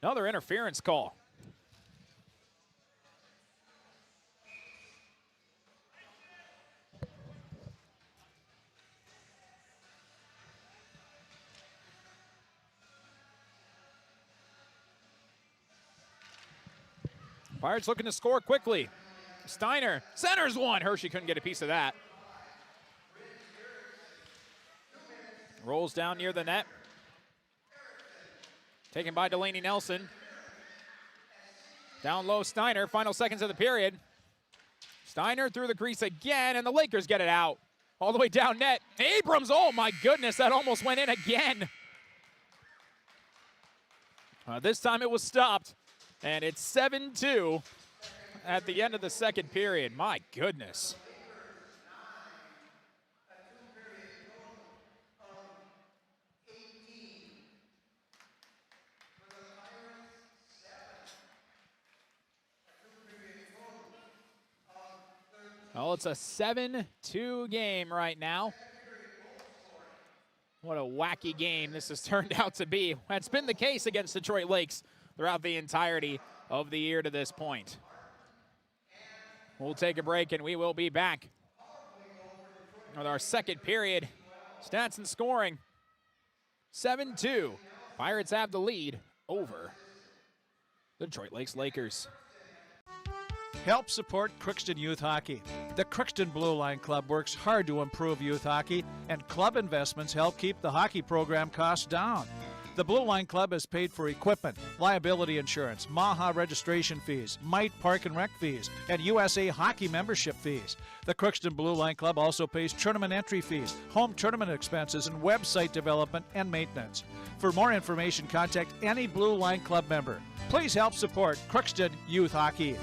Another interference call. Pirates looking to score quickly. Steiner centers one. Hershey couldn't get a piece of that. Rolls down near the net. Taken by Delaney Nelson. Down low, Steiner. Final seconds of the period. Steiner through the crease again, and the Lakers get it out. All the way down net. Abrams, oh my goodness, that almost went in again. This time it was stopped, and it's 7-2 at the end of the second period. My goodness. Well, it's a 7-2 game right now. What a wacky game this has turned out to be. That's been the case against Detroit Lakes throughout the entirety of the year to this point. We'll take a break and we will be back with our second period. Stats and scoring. 7-2. Pirates have the lead over the Detroit Lakes Lakers. Help support Crookston Youth Hockey. The Crookston Blue Line Club works hard to improve youth hockey, and club investments help keep the hockey program costs down. The Blue Line Club has paid for equipment, liability insurance, MAHA registration fees, MITE Park and Rec fees, and USA Hockey membership fees. The Crookston Blue Line Club also pays tournament entry fees, home tournament expenses, and website development and maintenance. For more information, contact any Blue Line Club member. Please help support Crookston Youth Hockey.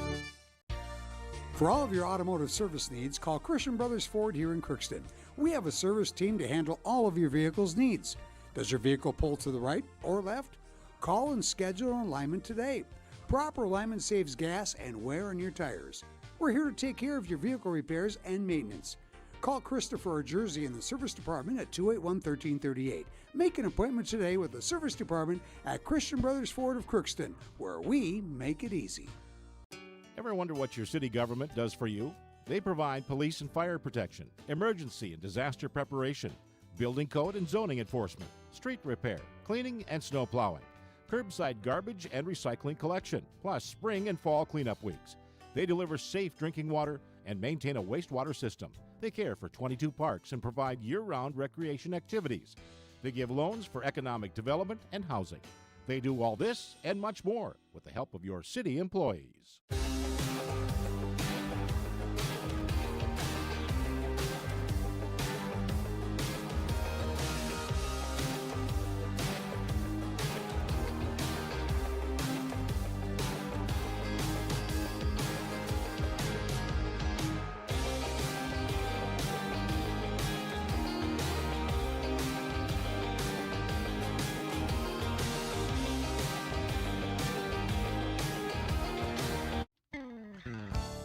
For all of your automotive service needs, call Christian Brothers Ford here in Crookston. We have a service team to handle all of your vehicle's needs. Does your vehicle pull to the right or left? Call and schedule an alignment today. Proper alignment saves gas and wear on your tires. We're here to take care of your vehicle repairs and maintenance. Call Christopher or Jersey in the service department at 281-1338. Make an appointment today with the service department at Christian Brothers Ford of Crookston, where we make it easy. Ever wonder what your city government does for you? They provide police and fire protection, emergency and disaster preparation, building code and zoning enforcement, street repair, cleaning and snow plowing, curbside garbage and recycling collection, plus spring and fall cleanup weeks. They deliver safe drinking water and maintain a wastewater system. They care for 22 parks and provide year-round recreation activities. They give loans for economic development and housing. They do all this and much more with the help of your city employees.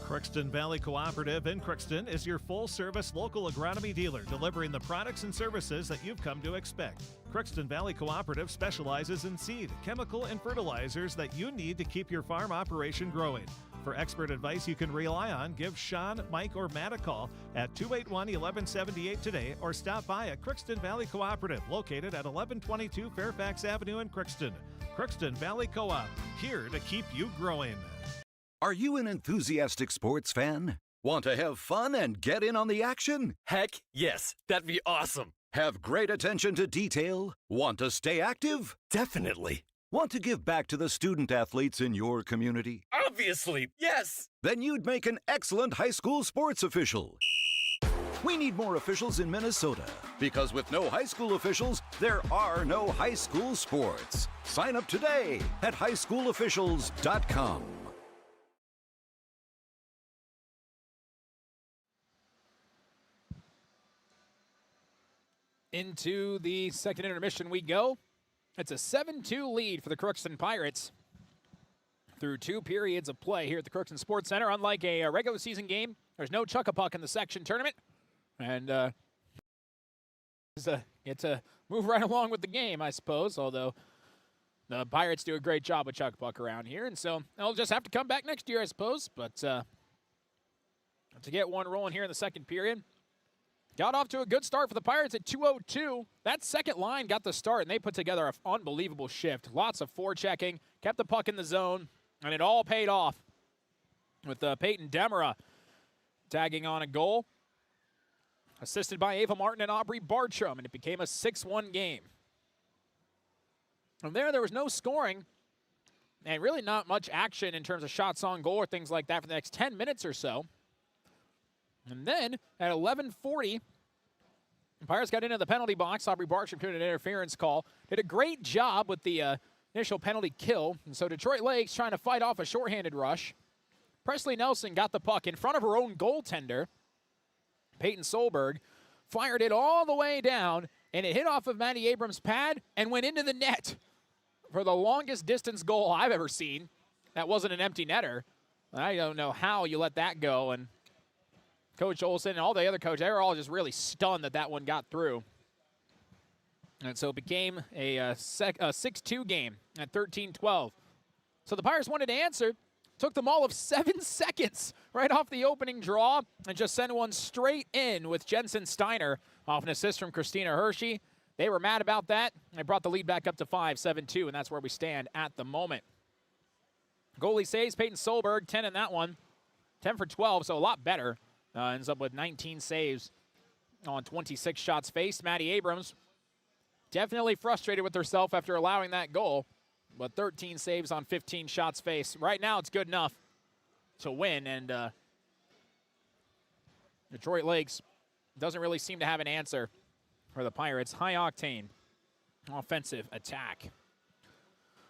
Crookston Valley Cooperative in Crookston is your full-service local agronomy dealer, delivering the products and services that you've come to expect. Crookston Valley Cooperative specializes in seed, chemical, and fertilizers that you need to keep your farm operation growing. For expert advice you can rely on, give Sean, Mike, or Matt a call at 281-1178 today or stop by at Crookston Valley Cooperative, located at 1122 Fairfax Avenue in Crookston. Crookston Valley Co-op, here to keep you growing. Are you an enthusiastic sports fan? Want to have fun and get in on the action? Heck, yes. That'd be awesome. Have great attention to detail? Want to stay active? Definitely. Want to give back to the student athletes in your community? Obviously, yes. Then you'd make an excellent high school sports official. We need more officials in Minnesota, because with no high school officials, there are no high school sports. Sign up today at highschoolofficials.com. Into the second intermission we go. It's a 7-2 lead for the Crookston Pirates through 2 periods of play here at the Crookston Sports Center. Unlike a regular season game, there's no chuck-a-puck in the section tournament. And get to move right along with the game, I suppose, although the Pirates do a great job with chuck-a-puck around here. And so they'll just have to come back next year, I suppose. But to get one rolling here in the second period, got off to a good start for the Pirates at 2:02. That second line got the start, and they put together an unbelievable shift. Lots of forechecking, kept the puck in the zone, and it all paid off with Peyton Demera tagging on a goal, assisted by Ava Martin and Aubrey Bartram, and it became a 6-1 game. From there was no scoring, and really not much action in terms of shots on goal or things like that for the next 10 minutes or so. And then at 11:40, the Pirates got into the penalty box. Aubrey Bartram did an interference call. Did a great job with the initial penalty kill. And so Detroit Lakes trying to fight off a shorthanded rush. Presley Nelson got the puck in front of her own goaltender, Peyton Solberg, fired it all the way down, and it hit off of Maddie Abrams' pad and went into the net for the longest distance goal I've ever seen. That wasn't an empty netter. I don't know how you let that go, and Coach Olsen and all the other coaches, they were all just really stunned that that one got through. And so it became a 6-2 game at 13-12. So the Pirates wanted to answer. Took them all of 7 seconds right off the opening draw and just sent one straight in with Jensen Steiner off an assist from Christina Hershey. They were mad about that. They brought the lead back up to 5-7-2, and that's where we stand at the moment. Goalie saves, Peyton Solberg, 10 in that one. 10 for 12, so a lot better. Ends up with 19 saves on 26 shots faced. Maddie Abrams definitely frustrated with herself after allowing that goal, but 13 saves on 15 shots faced. Right now it's good enough to win, and Detroit Lakes doesn't really seem to have an answer for the Pirates. High-octane offensive attack.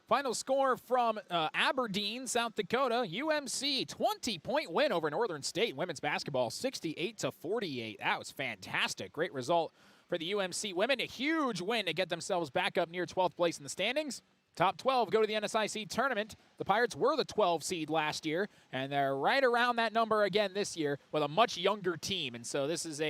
Final score from Aberdeen, South Dakota. UMC 20-point win over Northern State women's basketball, 68-48. That was fantastic. Great result for the UMC women. A huge win to get themselves back up near 12th place in the standings. Top 12 go to the NSIC tournament. The Pirates were the 12 seed last year, and they're right around that number again this year with a much younger team. And so this is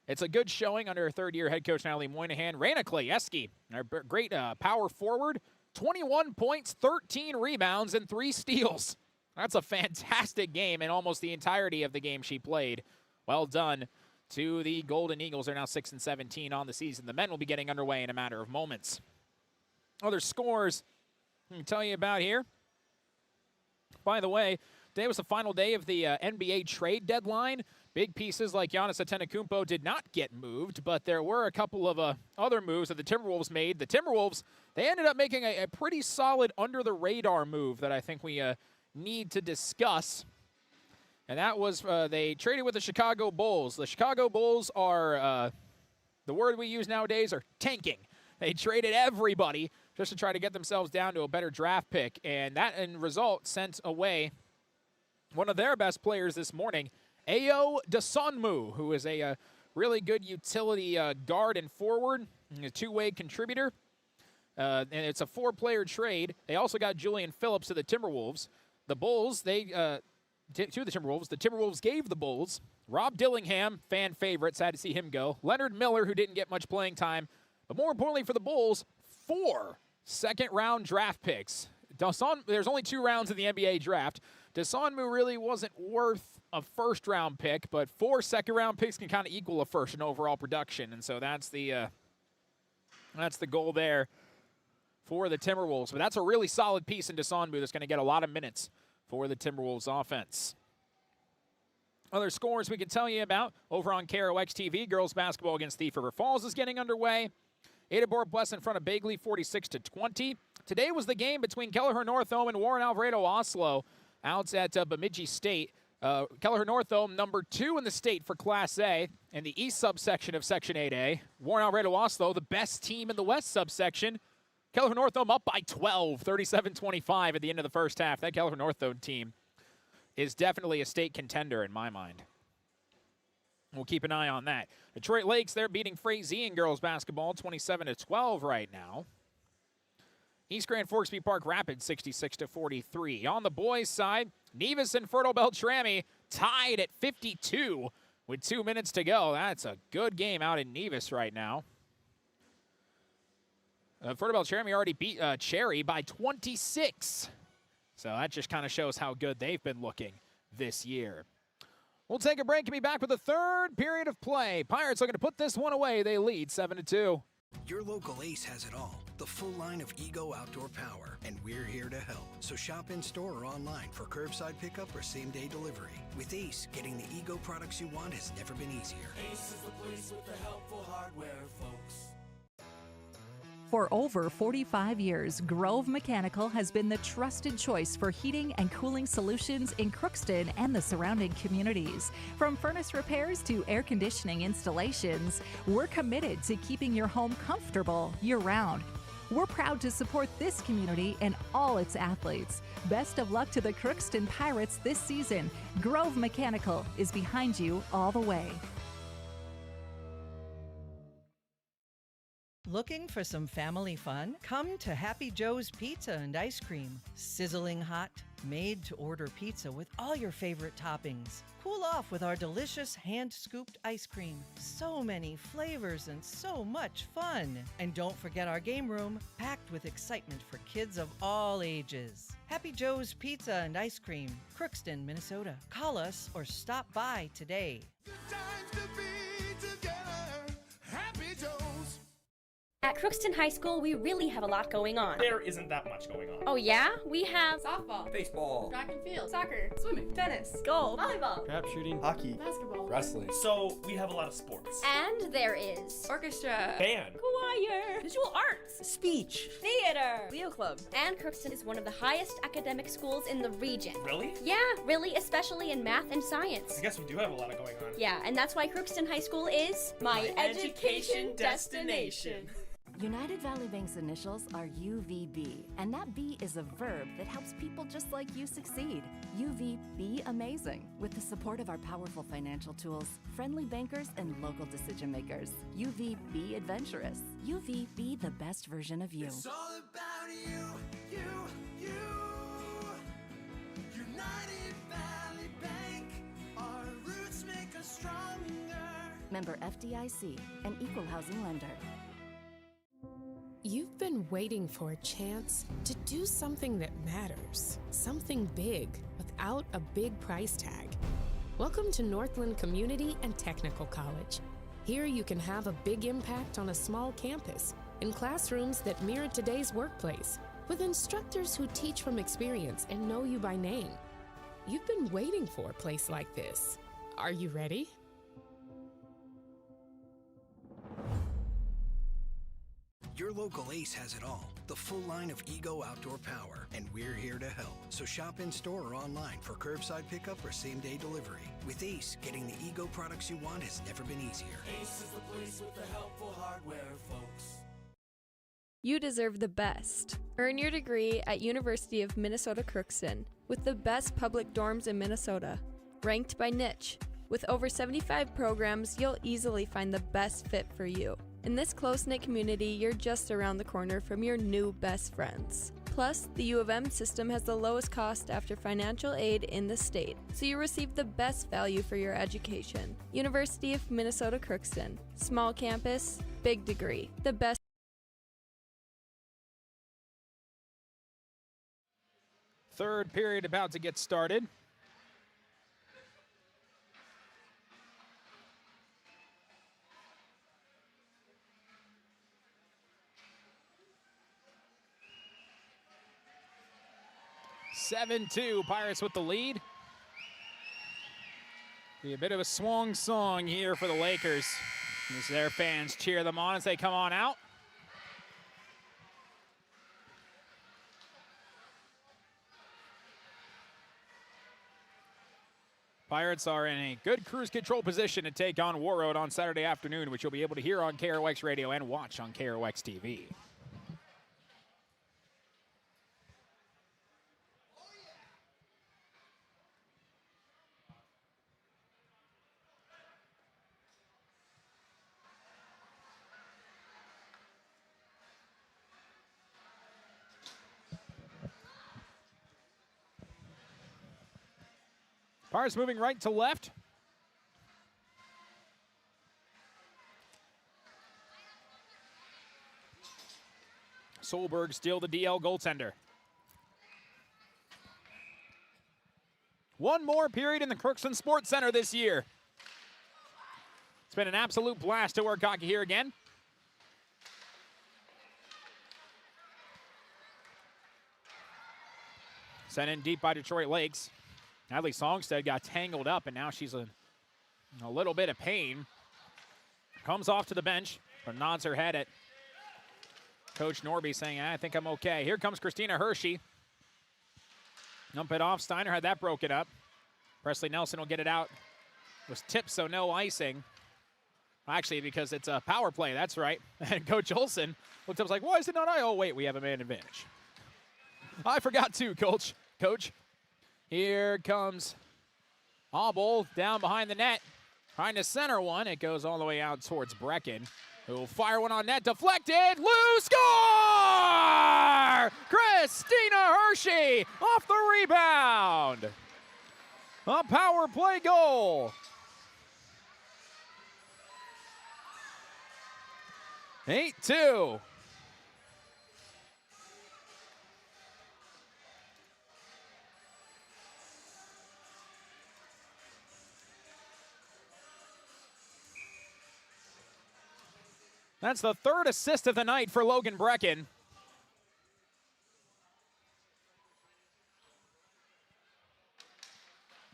it's a good showing under third-year head coach Natalie Moynihan. Raina Klayeski, our great power forward, 21 points, 13 rebounds, and 3 steals. That's a fantastic game, and almost the entirety of the game she played. Well done to the Golden Eagles. They're now 6-17 on the season. The men will be getting underway in a matter of moments. Other scores I can tell you about here. By the way, today was the final day of the NBA trade deadline. Big pieces like Giannis Antetokounmpo did not get moved, but there were a couple of other moves that the Timberwolves made. The Timberwolves, they ended up making a pretty solid under-the-radar move that I think we need to discuss. And that was they traded with the Chicago Bulls. The Chicago Bulls are, the word we use nowadays, are tanking. They traded everybody just to try to get themselves down to a better draft pick. And that, in result, sent away one of their best players this morning, Ayo Dosunmu, who is a really good utility guard and forward, a two-way contributor. And it's a 4-player trade. They also got Julian Phillips to the Timberwolves. The Bulls, to the Timberwolves. The Timberwolves gave the Bulls Rob Dillingham, fan favorite, sad to see him go. Leonard Miller, who didn't get much playing time. But more importantly for the Bulls, 4 second-round draft picks. There's only 2 rounds in the NBA draft. Dasanmu really wasn't worth a first-round pick, but 4 second-round picks can kind of equal a first in overall production, and so that's the goal there for the Timberwolves. But that's a really solid piece in Dasanmu that's going to get a lot of minutes for the Timberwolves offense. Other scores we can tell you about over on KROX TV. Girls basketball against Thief River Falls is getting underway. Adabor Bless in front of Bagley, 46-20. Today was the game between Kelleher Northome and Warren Alvarado Oslo out at Bemidji State. Kelleher Northome, number 2 in the state for Class A in the East subsection of Section 8A. Warren Alvarado Oslo, the best team in the West subsection. Kelleher Northome up by 12, 37-25 at the end of the first half. That Kelleher Northome team is definitely a state contender in my mind. We'll keep an eye on that. Detroit Lakes, they're beating Frazee in girls basketball, 27-12 right now. East Grand Forksby Park Rapids, 66-43. On the boys' side, Nevis and Fertile Beltrami tied at 52 with 2 minutes to go. That's a good game out in Nevis right now. Fertile Beltrami already beat Cherry by 26. So that just kind of shows how good they've been looking this year. We'll take a break and be back with the third period of play. Pirates looking to put this one away. They lead 7-2. Your local Ace has it all. The full line of Ego Outdoor Power. And we're here to help. So shop in store or online for curbside pickup or same-day delivery. With Ace, getting the Ego products you want has never been easier. Ace is the place with the helpful hardware, folks. For over 45 years, Grove Mechanical has been the trusted choice for heating and cooling solutions in Crookston and the surrounding communities. From furnace repairs to air conditioning installations, we're committed to keeping your home comfortable year-round. We're proud to support this community and all its athletes. Best of luck to the Crookston Pirates this season. Grove Mechanical is behind you all the way. Looking for some family fun? Come to Happy Joe's Pizza and Ice Cream. Sizzling hot, made-to-order pizza with all your favorite toppings. Cool off with our delicious hand-scooped ice cream. So many flavors and so much fun. And don't forget our game room, packed with excitement for kids of all ages. Happy Joe's Pizza and Ice Cream, Crookston, Minnesota. Call us or stop by today. At Crookston High School, we really have a lot going on. There isn't that much going on. Oh yeah? We have softball, baseball, track and field, soccer, swimming, tennis, golf, volleyball, crap shooting, hockey, basketball, wrestling. So we have a lot of sports. And there is orchestra, band, choir, visual arts, speech, theater, Leo Club. And Crookston is one of the highest academic schools in the region. Really? Yeah, really, especially in math and science. I guess we do have a lot going on. Yeah, and that's why Crookston High School is my education destination. United Valley Bank's initials are UVB, and that B is a verb that helps people just like you succeed. UV Be Amazing, with the support of our powerful financial tools, friendly bankers, and local decision makers. UV Be Adventurous. UV Be the best version of you. It's all about you. United Valley Bank, our roots make us stronger. Member FDIC, an equal housing lender. You've been waiting for a chance to do something that matters, something big without a big price tag. Welcome to Northland Community and Technical College. Here you can have a big impact on a small campus, in classrooms that mirror today's workplace, with instructors who teach from experience and know you by name. You've been waiting for a place like this. Are you ready? Your local Ace has it all. The full line of Ego Outdoor Power. And we're here to help. So shop in store or online for curbside pickup or same-day delivery. With Ace, getting the Ego products you want has never been easier. Ace is the place with the helpful hardware, folks. You deserve the best. Earn your degree at University of Minnesota Crookston with the best public dorms in Minnesota, ranked by niche. With over 75 programs, you'll easily find the best fit for you. In this close-knit community, you're just around the corner from your new best friends. Plus, the U of M system has the lowest cost after financial aid in the state, so you receive the best value for your education. University of Minnesota Crookston. Small campus, big degree. The best Third period about to get started. (7-2) Pirates with the lead. Be a bit of a swan song here for the Lakers as their fans cheer them on as they come on out. Pirates are in a good cruise control position to take on Warroad on Saturday afternoon, which you'll be able to hear on KROX Radio and watch on KROX TV. Pirates moving right to left. Solberg still the DL goaltender. One more period in the Crookston Sports Center this year. It's been an absolute blast to work hockey here again. Sent in deep by Detroit Lakes. Natalie Songstead got tangled up, and now she's in a little bit of pain. Comes off to the bench, but nods her head at Coach Norby, saying, I think I'm okay. Here comes Christina Hershey. Dump it off. Steiner had that broken up. Presley Nelson will get it out. It was tipped, so no icing. Actually, because it's a power play, that's right. And Coach Olsen looked up and was like, why is it not I? Oh, wait, we have a man advantage. I forgot too, Coach. Here comes Obel down behind the net. Trying to center one. It goes all the way out towards Brecken, who will fire one on net. Deflected. Lou score! Christina Hershey off the rebound. A power play goal. 8-2. That's the third assist of the night for Logan Brecken.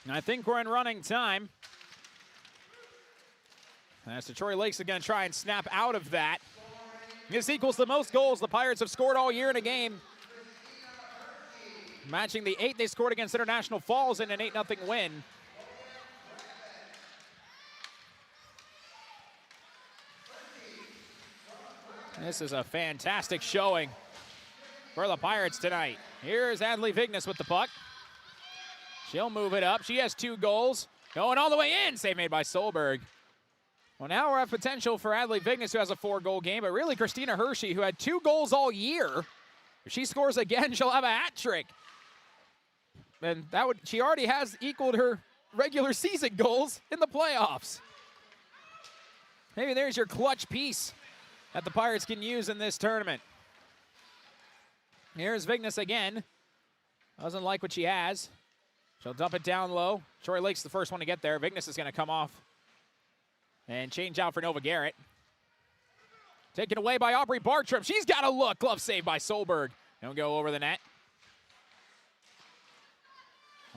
And I think we're in running time. As Detroit Lakes are going to try and snap out of that. This equals the most goals the Pirates have scored all year in a game. Matching the 8 they scored against International Falls in an 8-0 win. This is a fantastic showing for the Pirates tonight. Here's Adley Vignes with the puck. She'll move it up. She has 2 goals. Going all the way in. Save made by Solberg. Well, now we're at potential for Adley Vignes, who has a 4-goal game, but really Christina Hershey, who had 2 goals all year. If she scores again, she'll have a hat trick. And she already has equaled her regular season goals in the playoffs. Maybe there's your clutch piece that the Pirates can use in this tournament. Here's Vignes again. Doesn't like what she has. She'll dump it down low. Troy Lake's the first one to get there. Vignes is going to come off and change out for Nova Garrett. Taken away by Aubrey Bartram. She's got a look. Glove saved by Solberg. Don't go over the net.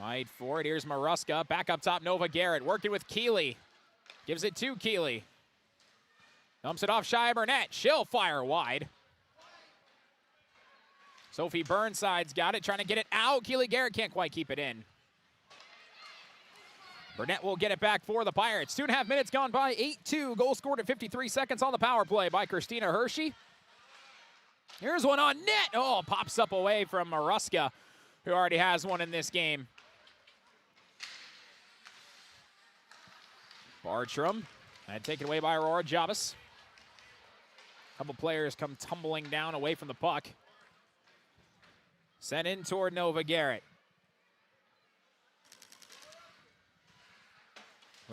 Wide forward. Here's Maruska. Back up top, Nova Garrett. Working with Keeley. Gives it to Keeley. Dumps it off shy of Burnett. She'll fire wide. Sophie Burnside's got it, trying to get it out. Keeley Garrett can't quite keep it in. Burnett will get it back for the Pirates. 2.5 minutes gone by, 8-2. Goal scored at 53 seconds on the power play by Christina Hershey. Here's one on net. Oh, pops up away from Maruska, who already has one in this game. Bartram, and taken away by Aurora Jabas. Couple players come tumbling down away from the puck. Sent in toward Nova Garrett.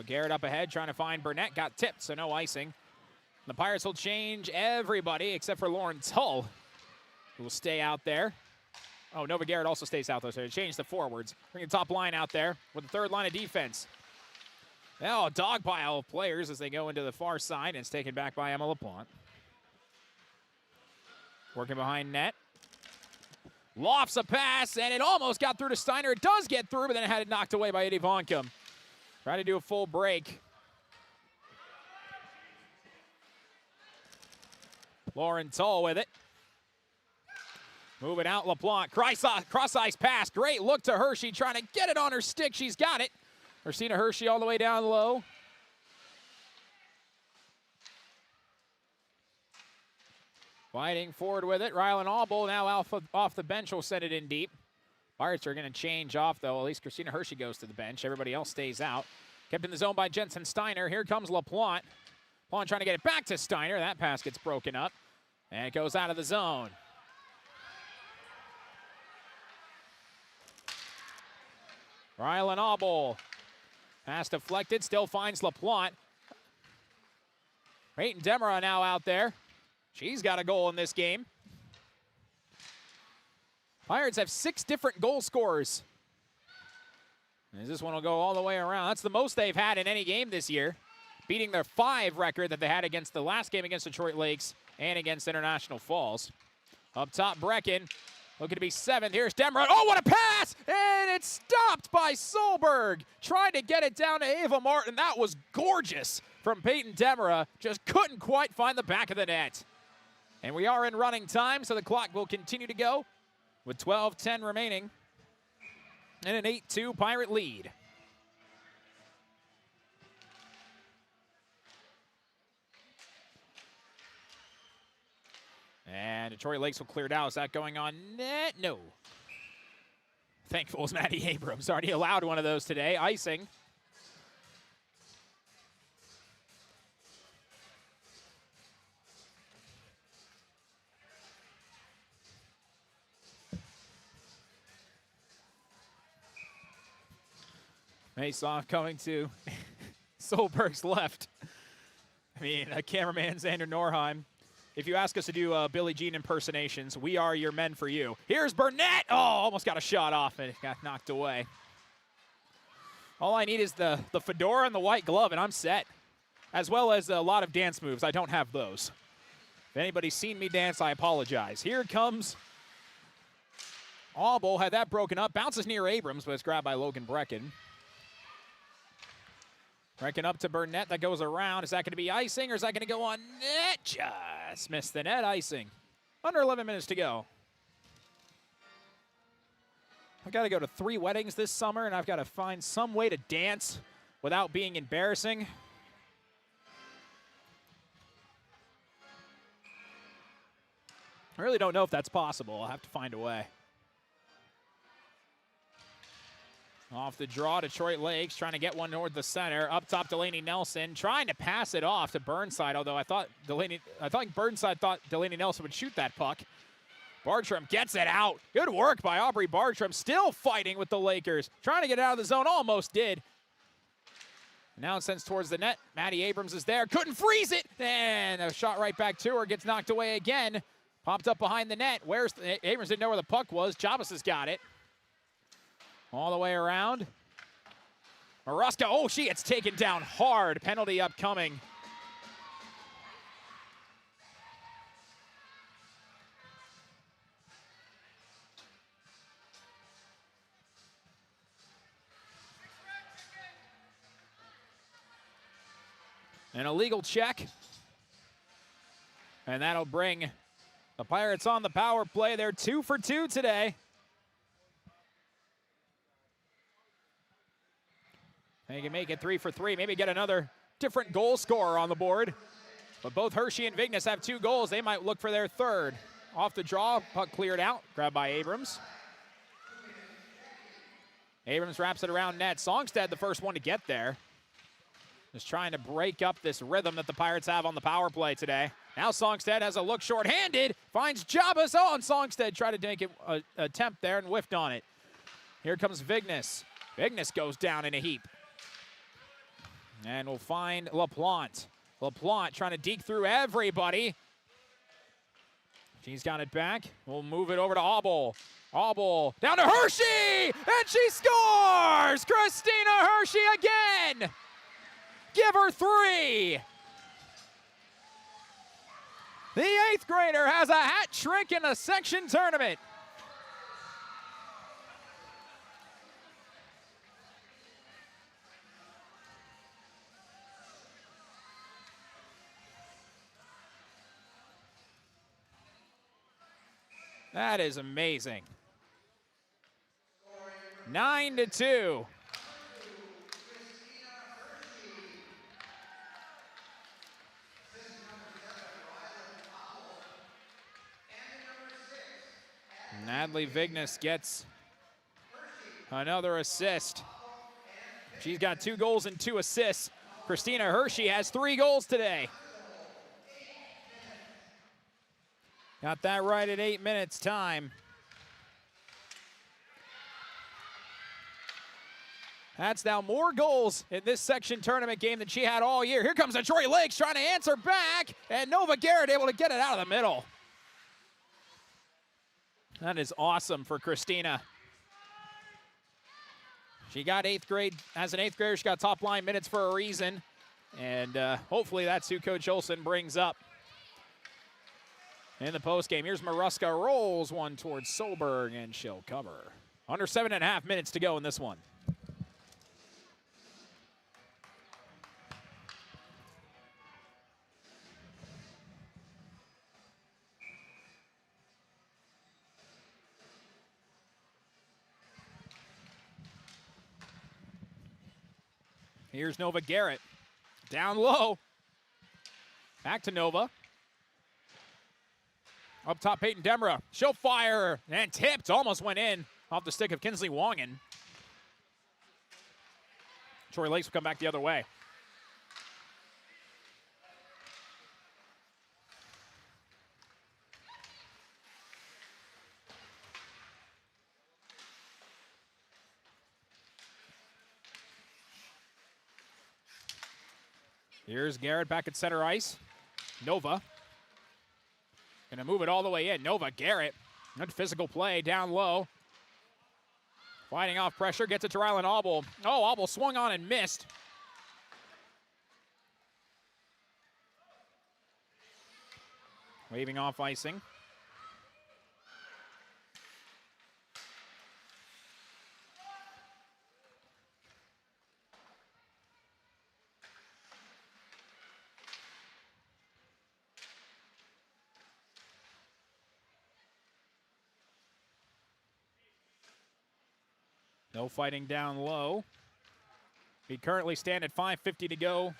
Garrett up ahead, trying to find Burnett. Got tipped, so no icing. The Pirates will change everybody except for Lauren Tull, who will stay out there. Oh, Nova Garrett also stays out, though, so they change the forwards. Bring the top line out there with the third line of defense. Now a dog pile of players as they go into the far side, and it's taken back by Emma LaPlante. Working behind net. Lofts a pass, and it almost got through to Steiner. It does get through, but then it had it knocked away by Eddie Vonkum. Trying to do a full break. Lauren Tull with it. Moving out, LaPlante. Cross-ice pass. Great look to Hershey, trying to get it on her stick. She's got it. Christina Hershey all the way down low. Fighting forward with it. Rylan Allbull now off the bench will send it in deep. Pirates are going to change off, though. At least Christina Hershey goes to the bench. Everybody else stays out. Kept in the zone by Jensen Steiner. Here comes LaPlante. LaPlante trying to get it back to Steiner. That pass gets broken up. And it goes out of the zone. Rylan Allbull. Pass deflected. Still finds LaPlante. Peyton Demera now out there. She's got a goal in this game. Pirates have 6 different goal scorers. And this one will go all the way around. That's the most they've had in any game this year, beating their 5 record that they had against the last game against Detroit Lakes and against International Falls. Up top, Brecken looking to be 7th. Here's Demera. Oh, what a pass! And it's stopped by Solberg. Tried to get it down to Ava Martin. That was gorgeous from Peyton Demera. Just couldn't quite find the back of the net. And we are in running time, so the clock will continue to go with 12:10 remaining and an 8-2 Pirate lead. And Detroit Lakes will clear it out. Is that going on net? No. Thankful is Maddie Abrams. Already allowed one of those today. Icing. Masoff coming to Solberg's left. I mean, cameraman Xander Norheim. If you ask us to do Billie Jean impersonations, we are your men for you. Here's Burnett. Oh, almost got a shot off and it got knocked away. All I need is the fedora and the white glove, and I'm set. As well as a lot of dance moves. I don't have those. If anybody's seen me dance, I apologize. Here comes Allbull. Had that broken up. Bounces near Abrams, but it's grabbed by Logan Brecken. Brecken up to Burnett. That goes around. Is that going to be icing, or is that going to go on net? Just missed the net. Icing. Under 11 minutes to go. I've got to go to 3 weddings this summer, and I've got to find some way to dance without being embarrassing. I really don't know if that's possible. I'll have to find a way. Off the draw, Detroit Lakes trying to get one toward the center. Up top, Delaney Nelson trying to pass it off to Burnside, although I thought Burnside thought Delaney Nelson would shoot that puck. Bartram gets it out. Good work by Aubrey Bartram. Still fighting with the Lakers. Trying to get out of the zone. Almost did. Now it sends towards the net. Maddie Abrams is there. Couldn't freeze it. And a shot right back to her. Gets knocked away again. Popped up behind the net. Abrams didn't know where the puck was. Jabas has got it. All the way around. Maruska, oh, she gets taken down hard. Penalty upcoming. An illegal check. And that'll bring the Pirates on the power play. They're 2 for 2 today. They can make it 3 for 3. Maybe get another different goal scorer on the board. But both Hershey and Vignes have 2 goals. They might look for their third. Off the draw, puck cleared out. Grabbed by Abrams. Abrams wraps it around net. Songstead, the first one to get there. Just trying to break up this rhythm that the Pirates have on the power play today. Now Songstead has a look shorthanded. Finds Jabas. Oh, and Songstead tried to make it an attempt there and whiffed on it. Here comes Vignes. Vignes goes down in a heap. And we'll find LaPlante. LaPlante trying to deke through everybody. She's got it back. We'll move it over to Allbull. Auble down to Hershey, and she scores! Christina Hershey again! Give her 3. The 8th grader has a hat trick in a section tournament. That is amazing. 9-2. Natalie Vignes gets another assist. She's got 2 goals and 2 assists. Christina Hershey has 3 goals today. Got that right at 8 minutes time. That's now more goals in this section tournament game than she had all year. Here comes Detroit Lakes trying to answer back, and Nova Garrett able to get it out of the middle. That is awesome for Christina. She got 8th grade, as an 8th grader, she got top line minutes for a reason. And hopefully that's who Coach Olsen brings up in the postgame. Here's Maruska, rolls one towards Solberg, and she'll cover. Under 7.5 minutes to go in this one. Here's Nova Garrett. Down low. Back to Nova. Up top, Peyton Demra. She'll fire, and tipped. Almost went in off the stick of Kinsley Wangen. Troy Lakes will come back the other way. Here's Garrett back at center ice. Nova. Gonna move it all the way in. Nova Garrett. Good physical play down low. Fighting off pressure. Gets it to Rylan Auble. Oh, Auble swung on and missed. Waving off icing. No fighting down low. We currently stand at 5:50 to go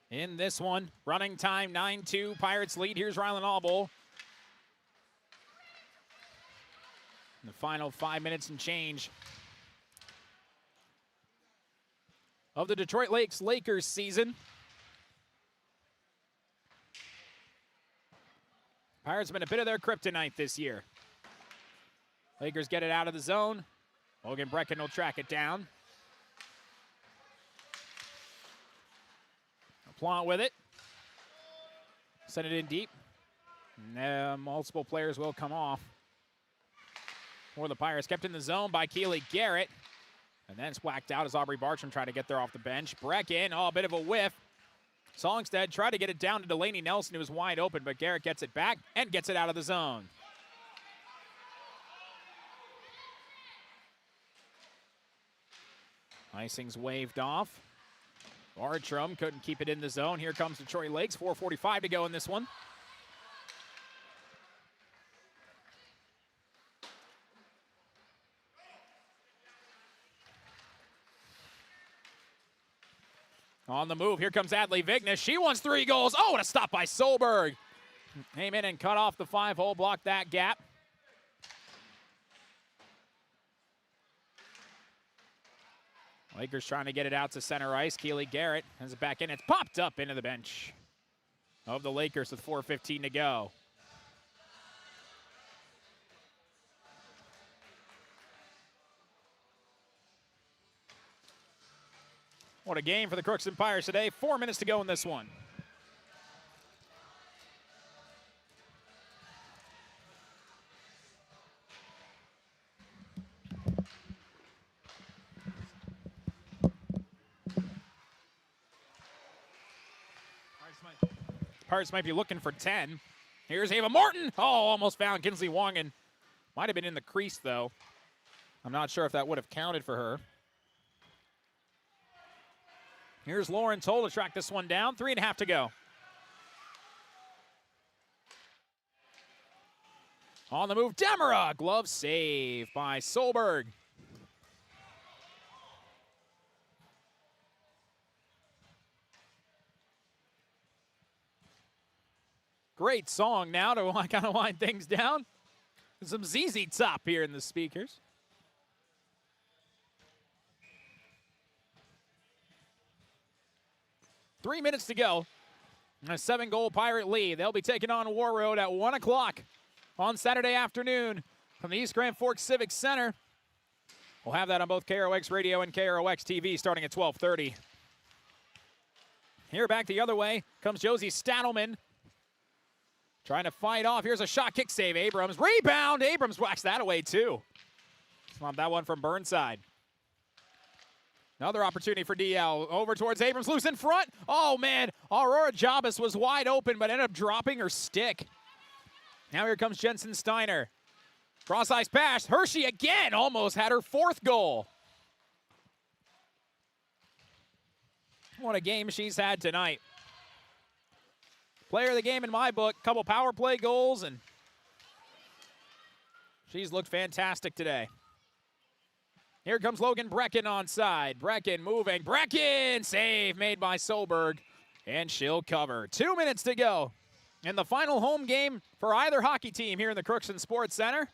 in this one. Running time, 9-2. Pirates lead. Here's Rylan Auble. In the final 5 minutes and change of the Detroit Lakers season. Pirates have been a bit of their kryptonite this year. Lakers get it out of the zone. Logan Brecken will track it down. Plant with it. Send it in deep. Multiple players will come off for the Pirates. Kept in the zone by Keely Garrett. And then it's whacked out as Aubrey Bartram tried to get there off the bench. Brecken, a bit of a whiff. Songstead tried to get it down to Delaney Nelson, who was wide open, but Garrett gets it back and gets it out of the zone. Icing's waved off. Bartram couldn't keep it in the zone. Here comes Detroit Lakes. 4:45 to go in this one. On the move, here comes Adley Vignes. She wants 3 goals. Oh, and a stop by Solberg. Came in and cut off the 5-hole, blocked that gap. Lakers trying to get it out to center ice. Keely Garrett has it back in. It's popped up into the bench of the Lakers with 4:15 to go. What a game for the Crookston Pirates today. 4 minutes to go in this one. Pirates might be looking for 10. Here's Ava Morton. Oh, almost found Kinsley Wongan. Might have been in the crease, though. I'm not sure if that would have counted for her. Here's Lauren Toll to track this one down. 3.5 to go. On the move, Demera. Glove save by Solberg. Great song now to kind of wind things down. Some ZZ Top here in the speakers. Three minutes to go. A 7-goal Pirate lead. They'll be taking on War Road at 1 o'clock on Saturday afternoon from the East Grand Forks Civic Center. We'll have that on both KROX Radio and KROX TV starting at 12:30. Here back the other way comes Josie Stadelman. Trying to fight off. Here's a shot kick save. Abrams. Rebound. Abrams whacks that away too. Swamp that one from Burnside. Another opportunity for DL. Over towards Abrams. Loose in front. Oh, man. Aurora Jabas was wide open, but ended up dropping her stick. Now here comes Jensen Steiner. Cross-ice pass. Hershey again almost had her 4th goal. What a game she's had tonight. Player of the game in my book. Couple power play goals, and she's looked fantastic today. Here comes Logan Brecken onside. Brecken moving. Brecken! Save made by Solberg, and she'll cover. 2 minutes to go in the final home game for either hockey team here in the Crookston Sports Center.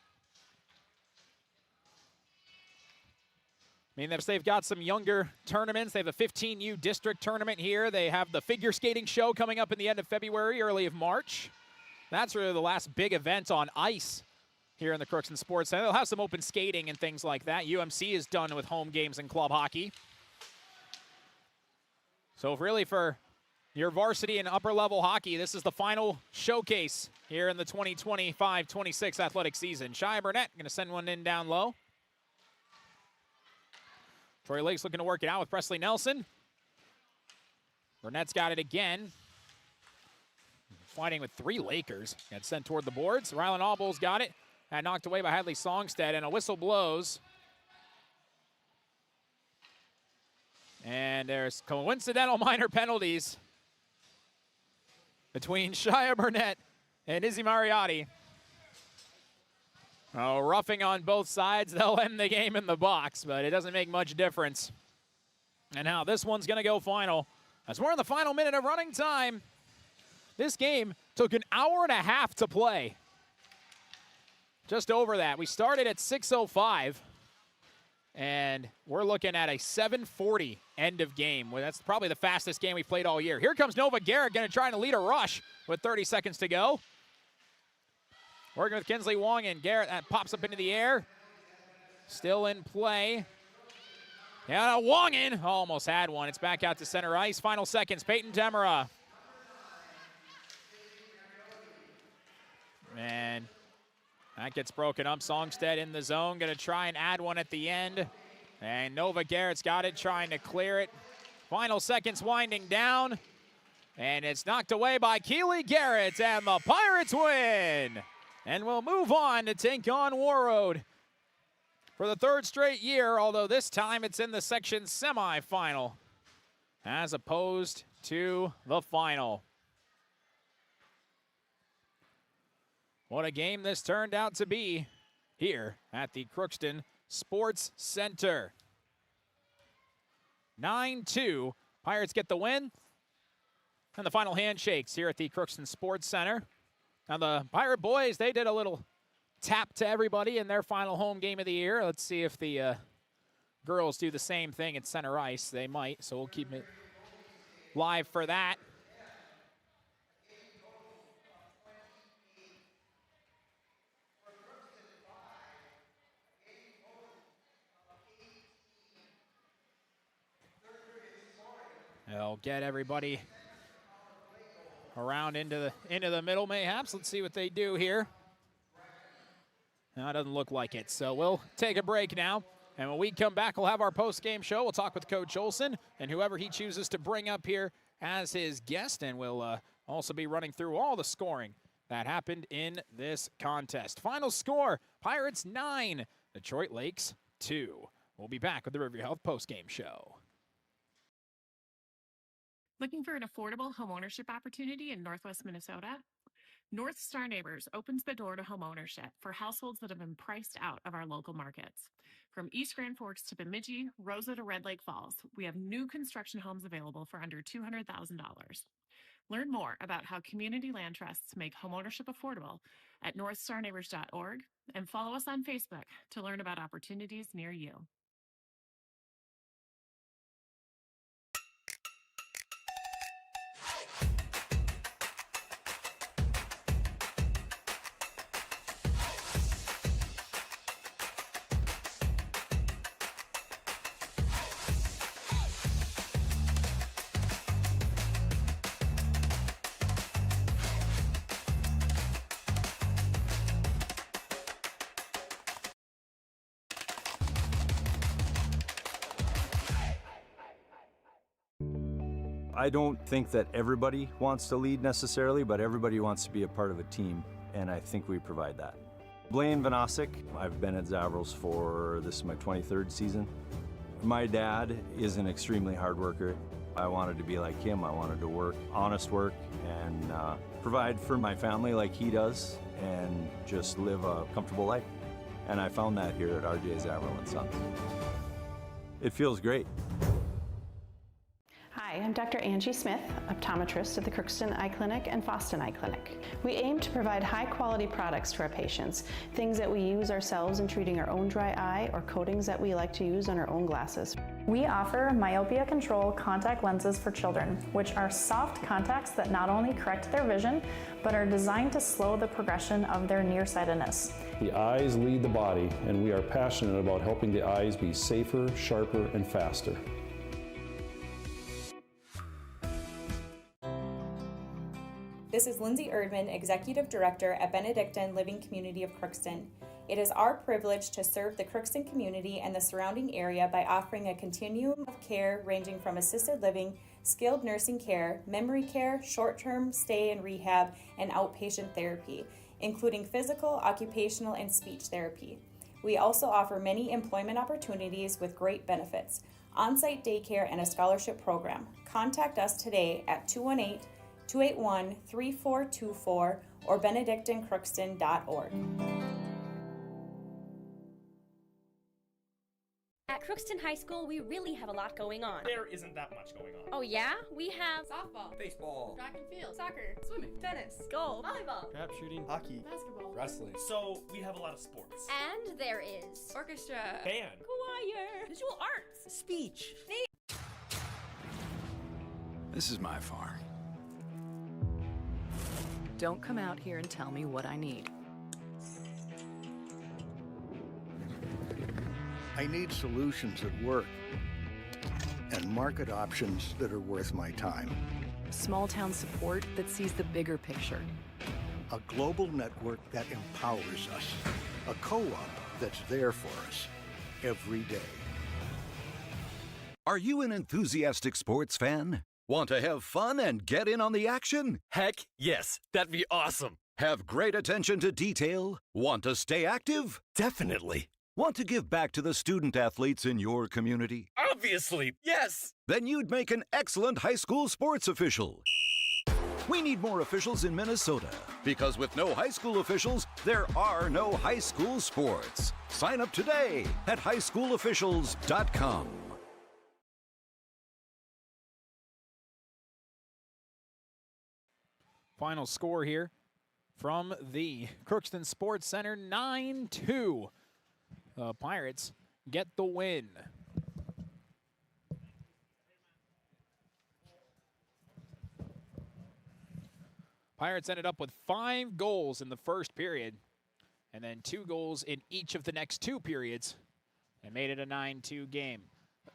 I mean, they've got some younger tournaments. They have a 15U district tournament here. They have the figure skating show coming up in the end of February, early of March. That's really the last big event on ice here in the Crookston Sports Center. They'll have some open skating and things like that. UMC is done with home games and club hockey. So really for your varsity and upper level hockey, this is the final showcase here in the 2025-26 athletic season. Shia Burnett going to send one in down low. Troy Lake's looking to work it out with Presley Nelson. Burnett's got it again. Fighting with 3 Lakers. Got sent toward the boards. Rylan Allbull's got it. Had knocked away by Hadley Songstead, and a whistle blows. And there's coincidental minor penalties between Shia Burnett and Izzy Mariotti. Oh, roughing on both sides. They'll end the game in the box, but it doesn't make much difference. And now this one's going to go final. As we're in the final minute of running time, this game took an hour and a half to play. Just over that. We started at 6:05, and we're looking at a 7:40 end of game. Well, that's probably the fastest game we've played all year. Here comes Nova Garrett, going to try to lead a rush with 30 seconds to go. Working with Kinsley Wong, and Garrett, that pops up into the air. Still in play. Yeah, Wong in. Almost had one. It's back out to center ice. Final seconds, Peyton Demera. And that gets broken up. Songstead in the zone, going to try and add one at the end. And Nova Garrett's got it, trying to clear it. Final seconds winding down. And it's knocked away by Keely Garrett, and the Pirates win. And we'll move on to take on War Road for the 3rd straight year, although this time it's in the section semifinal as opposed to the final. What a game this turned out to be here at the Crookston Sports Center. 9-2, Pirates get the win. And the final handshakes here at the Crookston Sports Center. Now the Pirate boys, they did a little tap to everybody in their final home game of the year. Let's see if the girls do the same thing at center ice. They might, so we'll keep it live for that. They'll get everybody around into the middle, mayhaps. Let's see what they do here. No, it doesn't look like it. So we'll take a break now. And when we come back, we'll have our post-game show. We'll talk with Coach Olsen and whoever he chooses to bring up here as his guest. And we'll also be running through all the scoring that happened in this contest. Final score, Pirates 9, Detroit Lakes 2. We'll be back with the Riverview Health postgame show. Looking for an affordable homeownership opportunity in Northwest Minnesota? North Star Neighbors opens the door to homeownership for households that have been priced out of our local markets. From East Grand Forks to Bemidji, Rosa to Red Lake Falls, we have new construction homes available for under $200,000. Learn more about how community land trusts make homeownership affordable at northstarneighbors.org and follow us on Facebook to learn about opportunities near you. I don't think that everybody wants to lead necessarily, but everybody wants to be a part of a team, and I think we provide that. Blaine Vanosic, I've been at Zavrals for, this is my 23rd season. My dad is an extremely hard worker. I wanted to be like him. I wanted to work, honest work, and provide for my family like he does, and just live a comfortable life. And I found that here at RJ Zavril & Sons. It feels great. Hi, I'm Dr. Angie Smith, optometrist at the Crookston Eye Clinic and Foston Eye Clinic. We aim to provide high-quality products to our patients, things that we use ourselves in treating our own dry eye or coatings that we like to use on our own glasses. We offer myopia control contact lenses for children, which are soft contacts that not only correct their vision, but are designed to slow the progression of their nearsightedness. The eyes lead the body, and we are passionate about helping the eyes be safer, sharper, and faster. This is Lindsay Erdman, Executive Director at Benedictine Living Community of Crookston. It is our privilege to serve the Crookston community and the surrounding area by offering a continuum of care ranging from assisted living, skilled nursing care, memory care, short-term stay and rehab, and outpatient therapy, including physical, occupational, and speech therapy. We also offer many employment opportunities with great benefits, on-site daycare, and a scholarship program. Contact us today at 218-281-3424 or benedictinecrookston.org. At Crookston High School, we really have a lot going on. There isn't that much going on. Oh yeah? We have softball, baseball, track and field, soccer, swimming, tennis, golf, volleyball, crap shooting, hockey, basketball, wrestling. So we have a lot of sports. and there is orchestra, Band, choir, visual arts, speech. This is my farm. Don't come out here and tell me what I need. I need solutions that work and market options that are worth my time. Small town support that sees the bigger picture. A global network that empowers us. A co-op that's there for us every day. Are you an enthusiastic sports fan? Want to have fun and get in on the action? Heck, yes. That'd be awesome. Have great attention to detail? Want to stay active? Definitely. Want to give back to the student athletes in your community? Obviously, yes. Then you'd make an excellent high school sports official. We need more officials in Minnesota because with no high school officials, there are no high school sports. Sign up today at highschoolofficials.com. Final score here from the Crookston Sports Center, 9-2. The Pirates get the win. Pirates ended up with 5 goals in the first period and then 2 goals in each of the next 2 periods and made it a 9-2 game.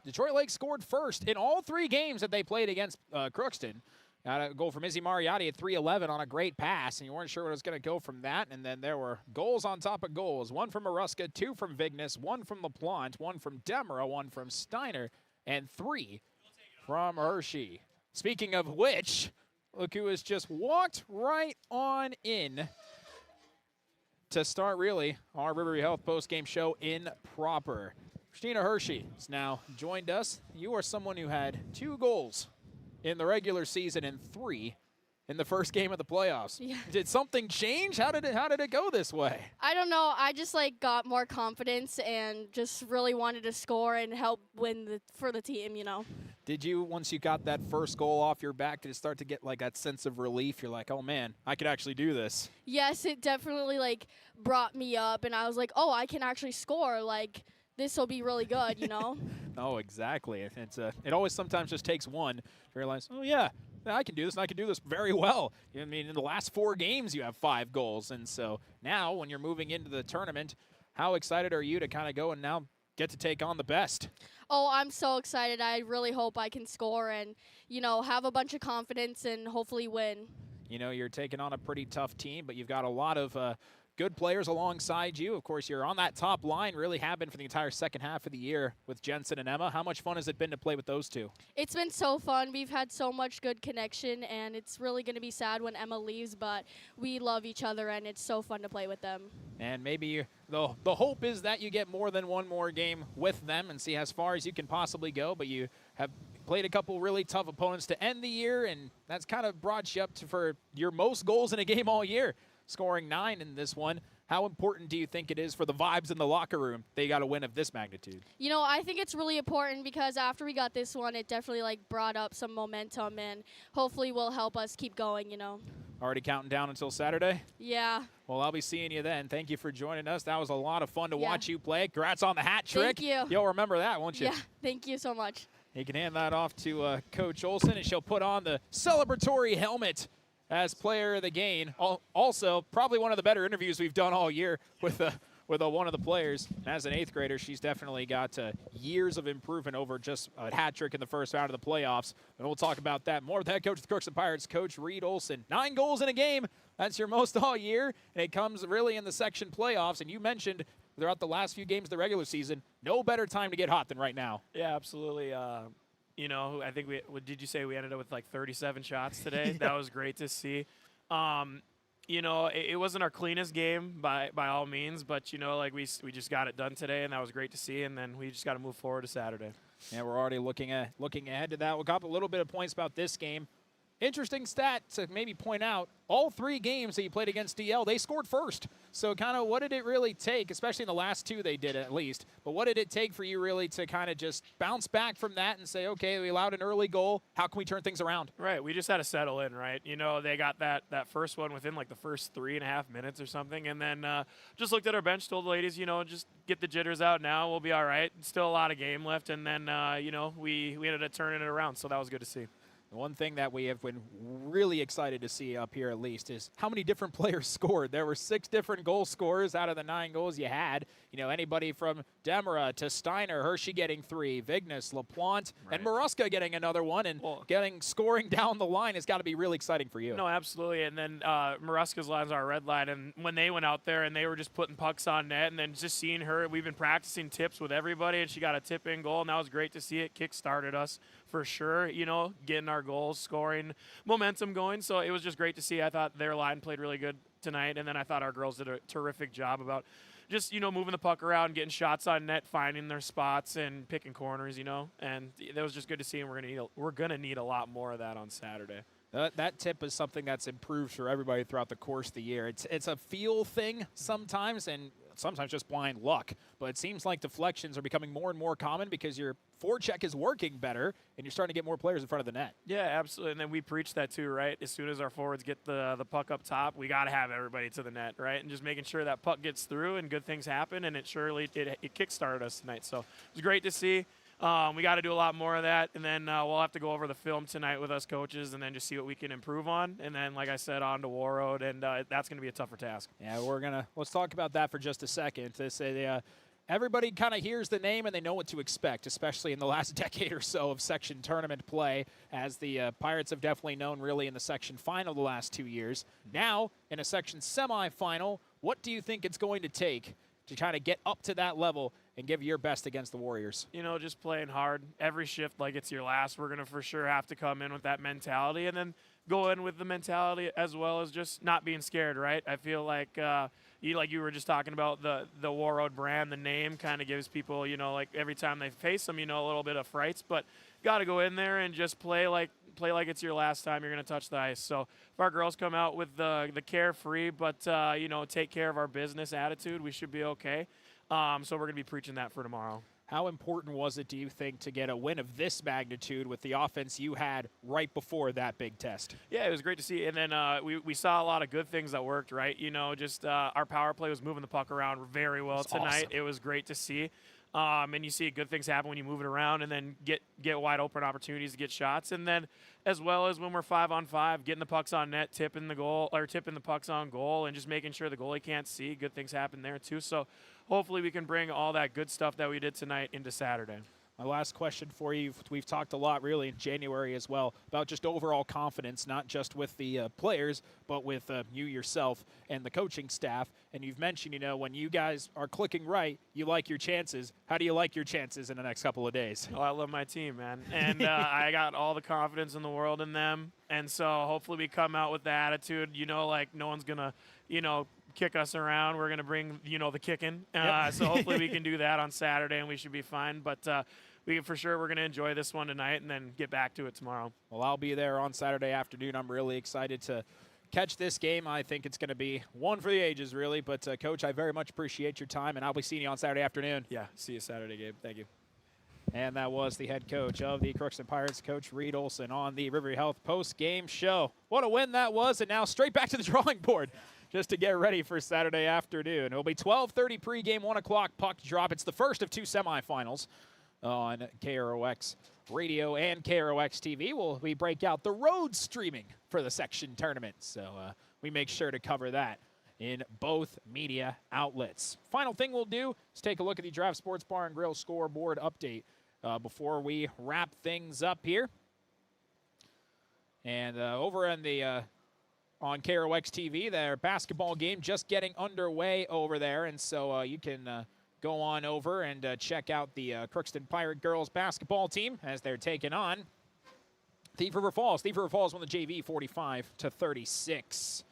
Detroit Lakes scored first in all 3 games that they played against Crookston. Got a goal from Izzy Mariotti at 3:11 on a great pass, and you weren't sure what was going to go from that. And then there were goals on top of goals. 1 from Maruska, 2 from Vignes, 1 from LaPlante, 1 from Demera, 1 from Steiner, and 3 from Hershey. Speaking of which, look who has just walked right on in to start, really, our Riverview Health postgame show in proper. Christina Hershey has now joined us. You are someone who had 2 goals in the regular season and 3 in the first game of the playoffs. Yeah. Did something change? How did it go this way? I don't know. I just got more confidence and just really wanted to score and help win for the team, Did you, once you got that first goal off your back, did it start to get that sense of relief? You're like, oh man, I could actually do this. Yes, it definitely brought me up, and I was like, oh, I can actually score. This will be really good, Oh, exactly. It always sometimes just takes one to realize, oh yeah, I can do this, and I can do this very well. I mean, in the last 4 games, you have 5 goals. And so now when you're moving into the tournament, how excited are you to kind of go and now get to take on the best? Oh, I'm so excited. I really hope I can score and, have a bunch of confidence and hopefully win. You're taking on a pretty tough team, but you've got a lot of good players alongside you. Of course, you're on that top line, really have been for the entire second half of the year with Jensen and Emma. How much fun has it been to play with those 2? It's been so fun. We've had so much good connection, and it's really going to be sad when Emma leaves, but we love each other, and it's so fun to play with them. And maybe the hope is that you get more than one more game with them and see as far as you can possibly go, but you have played a couple really tough opponents to end the year, and that's kind of brought you up for your most goals in a game all year, scoring 9 in this one. How important do you think it is for the vibes in the locker room they got a win of this magnitude? I think it's really important because after we got this one, it definitely brought up some momentum and hopefully will help us keep going, Already counting down until Saturday? Yeah. Well, I'll be seeing you then. Thank you for joining us. That was a lot of fun to watch you play. Congrats on the hat trick. Thank you. You'll remember that, won't you? Yeah, thank you so much. You can hand that off to Coach Olsen, and she'll put on the celebratory helmet as player of the game. Also, probably one of the better interviews we've done all year with one of the players. And as an 8th grader, she's definitely got years of improvement over just a hat trick in the first round of the playoffs. And we'll talk about that more with head coach of the Crookston Pirates, Coach Reed Olsen. 9 goals in a game. That's your most all year, and it comes really in the section playoffs. And you mentioned throughout the last few games of the regular season, no better time to get hot than right now. Yeah, absolutely. I think did you say we ended up with 37 shots today? That was great to see. It wasn't our cleanest game by all means, but we just got it done today, and that was great to see. And then we just got to move forward to Saturday. Yeah, we're already looking ahead to that. We'll got a little bit of points about this game. Interesting stat to maybe point out, all 3 games that you played against DL, they scored first. So kind of what did it really take, especially in the last 2 they did at least, but what did it take for you really to kind of just bounce back from that and say, okay, we allowed an early goal, how can we turn things around? Right, we just had to settle in, right? They got that first one within the first 3.5 minutes or something, and then just looked at our bench, told the ladies, just get the jitters out now, we'll be all right. Still a lot of game left, and then, we ended up turning it around, so that was good to see. One thing that we have been really excited to see up here at least is how many different players scored. There were 6 different goal scorers out of the 9 goals you had. Anybody from Demera to Steiner, Hershey getting 3, Vignes, LaPlante, and Maruska getting another one, and scoring down the line has got to be really exciting for you. No, absolutely. And then Maruska's line's our red line, and when they went out there and they were just putting pucks on net, and then just seeing her, we've been practicing tips with everybody, and she got a tip-in goal, and that was great to see. It kick-started us for sure, getting our goals, scoring, momentum going. So it was just great to see. I thought their line played really good tonight, and then I thought our girls did a terrific job about just, moving the puck around, getting shots on net, finding their spots, and picking corners, and that was just good to see, and we're gonna need a lot more of that on Saturday. That tip is something that's improved for everybody throughout the course of the year. It's a feel thing sometimes, and sometimes just blind luck. But it seems like deflections are becoming more and more common because your forecheck is working better, and you're starting to get more players in front of the net. Yeah, absolutely. And then we preach that too, right? As soon as our forwards get the puck up top, we got to have everybody to the net, right? And just making sure that puck gets through and good things happen, and it kick-started us tonight. So it was great to see. We got to do a lot more of that, and then we'll have to go over the film tonight with us coaches and then just see what we can improve on. And then, like I said, on to War Road, and that's going to be a tougher task. Yeah, let's talk about that for just a second. Everybody kind of hears the name and they know what to expect, especially in the last decade or so of section tournament play, as the Pirates have definitely known really in the section final the last 2 years. Now, in a section semifinal, what do you think it's going to take to try to get up to that level and give your best against the Warriors? Just playing hard every shift like it's your last. We're going to for sure have to come in with that mentality. And then go in with the mentality as well as just not being scared, right? I feel like you were just talking about the War Road brand, the name kind of gives people, like every time they face them, a little bit of frights, but got to go in there and just play like it's your last time you're going to touch the ice. So if our girls come out with the carefree but take care of our business attitude, we should be okay. So we're going to be preaching that for tomorrow. How important was it, do you think, to get a win of this magnitude with the offense you had right before that big test? Yeah, it was great to see. And then we saw a lot of good things that worked, right? Our power play was moving the puck around very well tonight. Awesome. It was great to see. And you see good things happen when you move it around and then get wide open opportunities to get shots. And then as well as when we're 5-on-5, getting the pucks on net, tipping the pucks on goal and just making sure the goalie can't see. Good things happen there too. So hopefully we can bring all that good stuff that we did tonight into Saturday. My last question for you, we've talked a lot really in January as well about just overall confidence, not just with the players, but with you yourself and the coaching staff. And you've mentioned, when you guys are clicking right, you like your chances. How do you like your chances in the next couple of days? Oh, I love my team, man. And I got all the confidence in the world in them. And so hopefully we come out with the attitude, like no one's going to, kick us around. We're going to bring, the kicking. So hopefully we can do that on Saturday and we should be fine. But we're going to enjoy this one tonight and then get back to it tomorrow. Well, I'll be there on Saturday afternoon. I'm really excited to catch this game. I think it's going to be one for the ages, really. But, Coach, I very much appreciate your time, and I'll be seeing you on Saturday afternoon. Yeah, see you Saturday, Gabe. Thank you. And that was the head coach of the Crookston Pirates, Coach Reed Olsen, on the Riverview Health post-game show. What a win that was, and now straight back to the drawing board just to get ready for Saturday afternoon. It'll be 12:30 pregame, 1 o'clock puck drop. It's the first of 2 semifinals on KROX Radio and KROX TV. We break out the road streaming for the section tournament, so we make sure to cover that in both media outlets. Final thing we'll do is take a look at the Draft Sports Bar and Grill scoreboard update before we wrap things up here. And over on the on KROX TV, their basketball game just getting underway over there, and so you can go on over and check out the Crookston Pirate Girls basketball team as they're taking on Thief River Falls. Thief River Falls won the JV 45-36.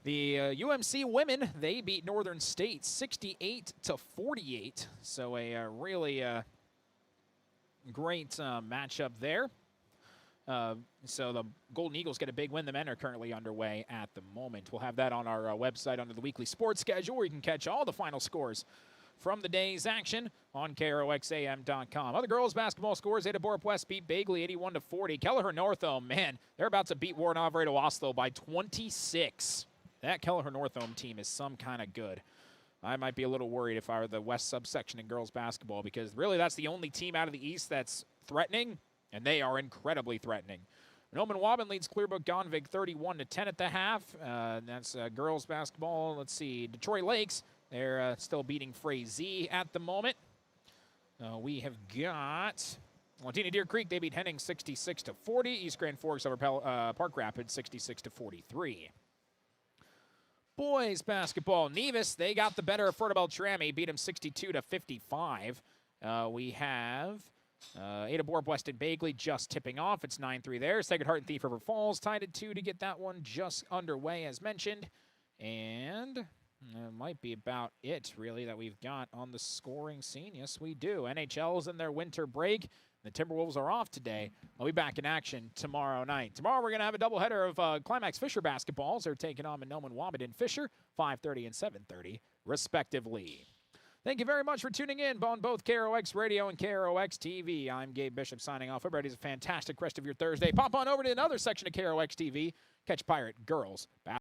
The UMC women, they beat Northern State 68-48. So a really great matchup there. So the Golden Eagles get a big win. The men are currently underway at the moment. We'll have that on our website under the weekly sports schedule where you can catch all the final scores from the day's action on KROXAM.com. Other girls basketball scores: Ada Borup West beat Bagley 81-40. Kelleher Northome, man, they're about to beat Warren Alvarado Oslo by 26. That Kelleher Northome team is some kind of good. I might be a little worried if I were the West subsection in girls basketball because really that's the only team out of the East that's threatening, and they are incredibly threatening. Noman Waban leads Clearbrook Gonvig 31-10 at the half. That's girls basketball. Let's see. Detroit Lakes, they're still beating Frazee at the moment. We have got Montina Deer Creek. They beat Henning 66-40. East Grand Forks over Park Rapids 66-43. Boys basketball, Nevis, they got the better of Fort Beltrami, beat them 62-55. We have Ada Borup West and Bagley just tipping off. It's 9-3 there. Sacred Heart and Thief River Falls tied at 2 to get that one just underway as mentioned. And that might be about it, really, that we've got on the scoring scene. Yes, we do. NHL's in their winter break. The Timberwolves are off today. I'll be back in action tomorrow night. Tomorrow we're going to have a doubleheader of Climax Fisher basketballs. They're taking on Monoman Wabit and Fisher, 5:30 and 7:30, respectively. Thank you very much for tuning in on both KROX Radio and KROX TV. I'm Gabe Bishop signing off. Everybody has a fantastic rest of your Thursday. Pop on over to another section of KROX TV. Catch Pirate Girls basketball.